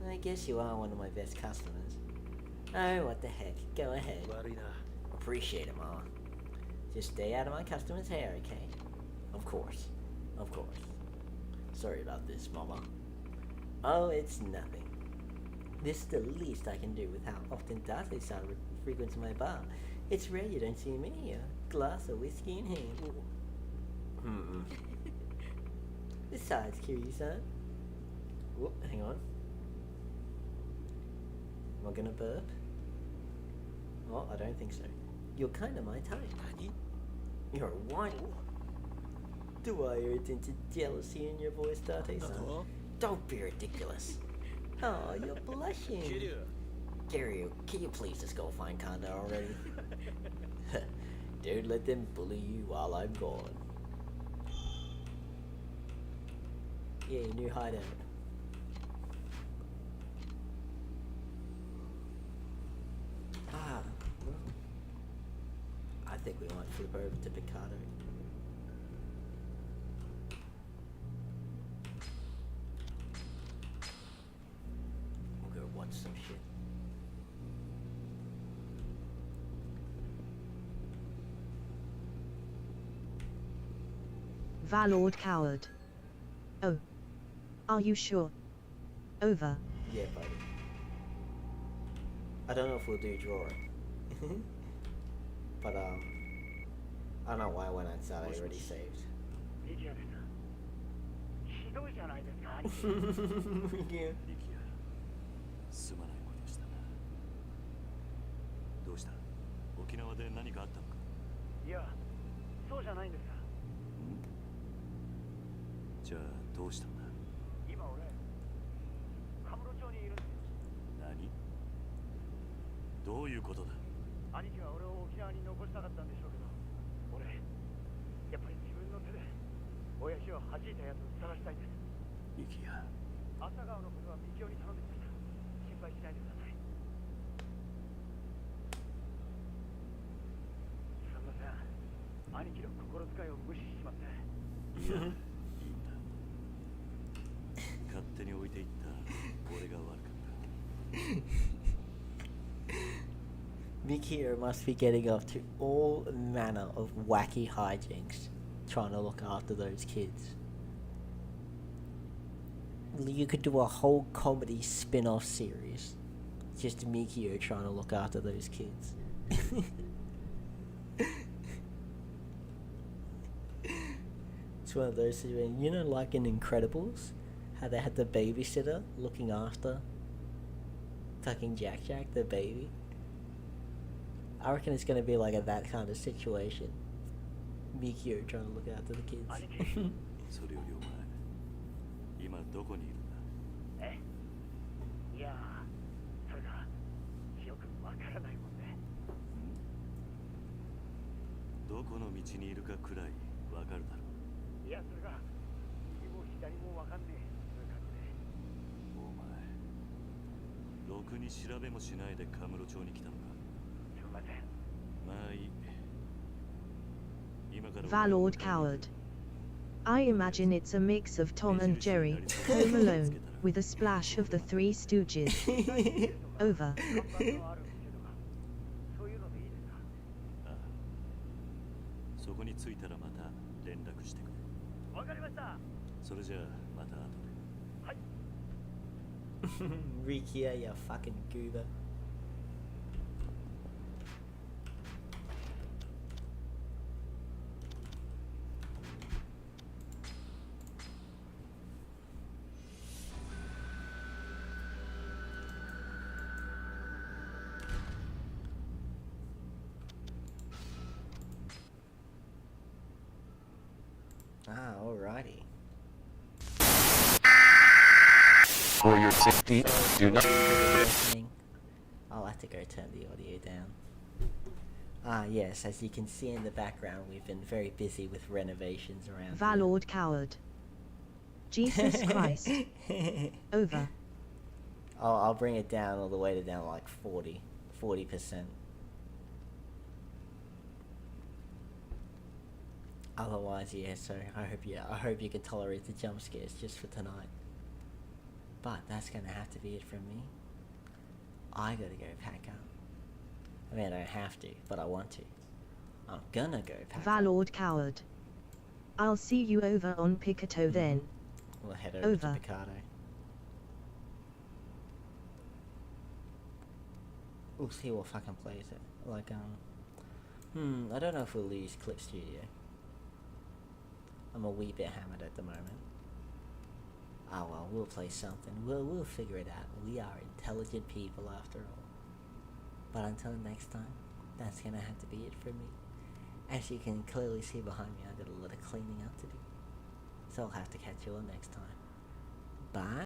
I guess you are one of my best customers. Oh, what the heck. Go ahead. Appreciate it, Mama. Just stay out of my customer's hair, okay? Of course. Of course. Sorry about this, Mama. Oh, it's nothing. This is the least I can do with how often Dudley-san frequents my bar. It's rare you don't see me, a glass of whiskey in hand. Besides, Kiryu-san. Whoop, hang on. Am I gonna burp? Oh, I don't think so. You're kinda my type. You're a white. Do I irritate jealousy in your voice, Date-san? Don't be ridiculous. Oh, you're blushing. Kiryu, can you please just go find Kanda already? Don't let them bully you while I'm gone. Yeah, new hideout. Ah, well, I think we might flip over to Picardo. We'll go watch some shit. Valord coward. Oh. Are you sure? Over. Yeah, buddy. I don't know if we'll do drawing. But, I don't know why I went outside, I already saved. Yeah. すまないことしたな。どうした？沖縄で何かあったのか？いや、そうじゃないんです。じゃあどうしたんだ？今俺、カムロ町にいるんです。何？どういうことだ？兄貴は俺を沖縄に残したかったんでしょうけど、俺、やっぱり自分の手で親父を弾いたやつを探したいんです。ミキヤ。朝顔のことはミキオに頼んできました。心配しないでください。すみません。兄貴の心遣いを無視しちまって。いや、いいんだ。勝手に置いていった俺が悪かった。Mikio must be getting up to all manner of wacky hijinks trying to look after those kids. You could do a whole comedy spin-off series. Just Mikio trying to look after those kids. It's one of those things, you know, like in Incredibles, how they had the babysitter looking after fucking Jack Jack, the baby. I reckon it's gonna be like that kind of situation. Mikio trying to look after the kids. それよりお前、今どこにいるんだ？え？いやー、それがよくわからないもんで。どこの道にいるかくらいわかるだろう。いや、それが右も左もわかんねえ。そういう感じで。お前、ろくに調べもしないでカムロ町に来たのか？すみません。まあいい。今から。 Valord coward. I imagine it's a mix of Tom and Jerry, Home Alone, with a splash of the Three Stooges. Over. そこに着いたらまた連絡してくれ。わかりました。それじゃあまた後で。はい。Rikia, you fucking goober. Ah, alrighty. For your safety, do not. I'll have to go turn the audio down. Ah, yes, as you can see in the background, we've been very busy with renovations around. Valord coward. Jesus Christ. Over. Oh, I'll bring it down all the way to down like 40%. Otherwise, yeah, so I hope you can tolerate the jump scares just for tonight. But that's gonna have to be it from me. I gotta go pack up. I mean, I don't have to, but I want to. I'm gonna go pack Valord coward. I'll see you over on Picato then. We'll head over to Picardo. We'll see what fucking plays it. Like, I don't know if we'll use Clip Studio. I'm a wee bit hammered at the moment. Oh well, we'll play something. We'll figure it out. We are intelligent people after all. But until next time, that's gonna have to be it for me. As you can clearly see behind me, I've got a lot of cleaning up to do. So I'll have to catch you all next time. Bye.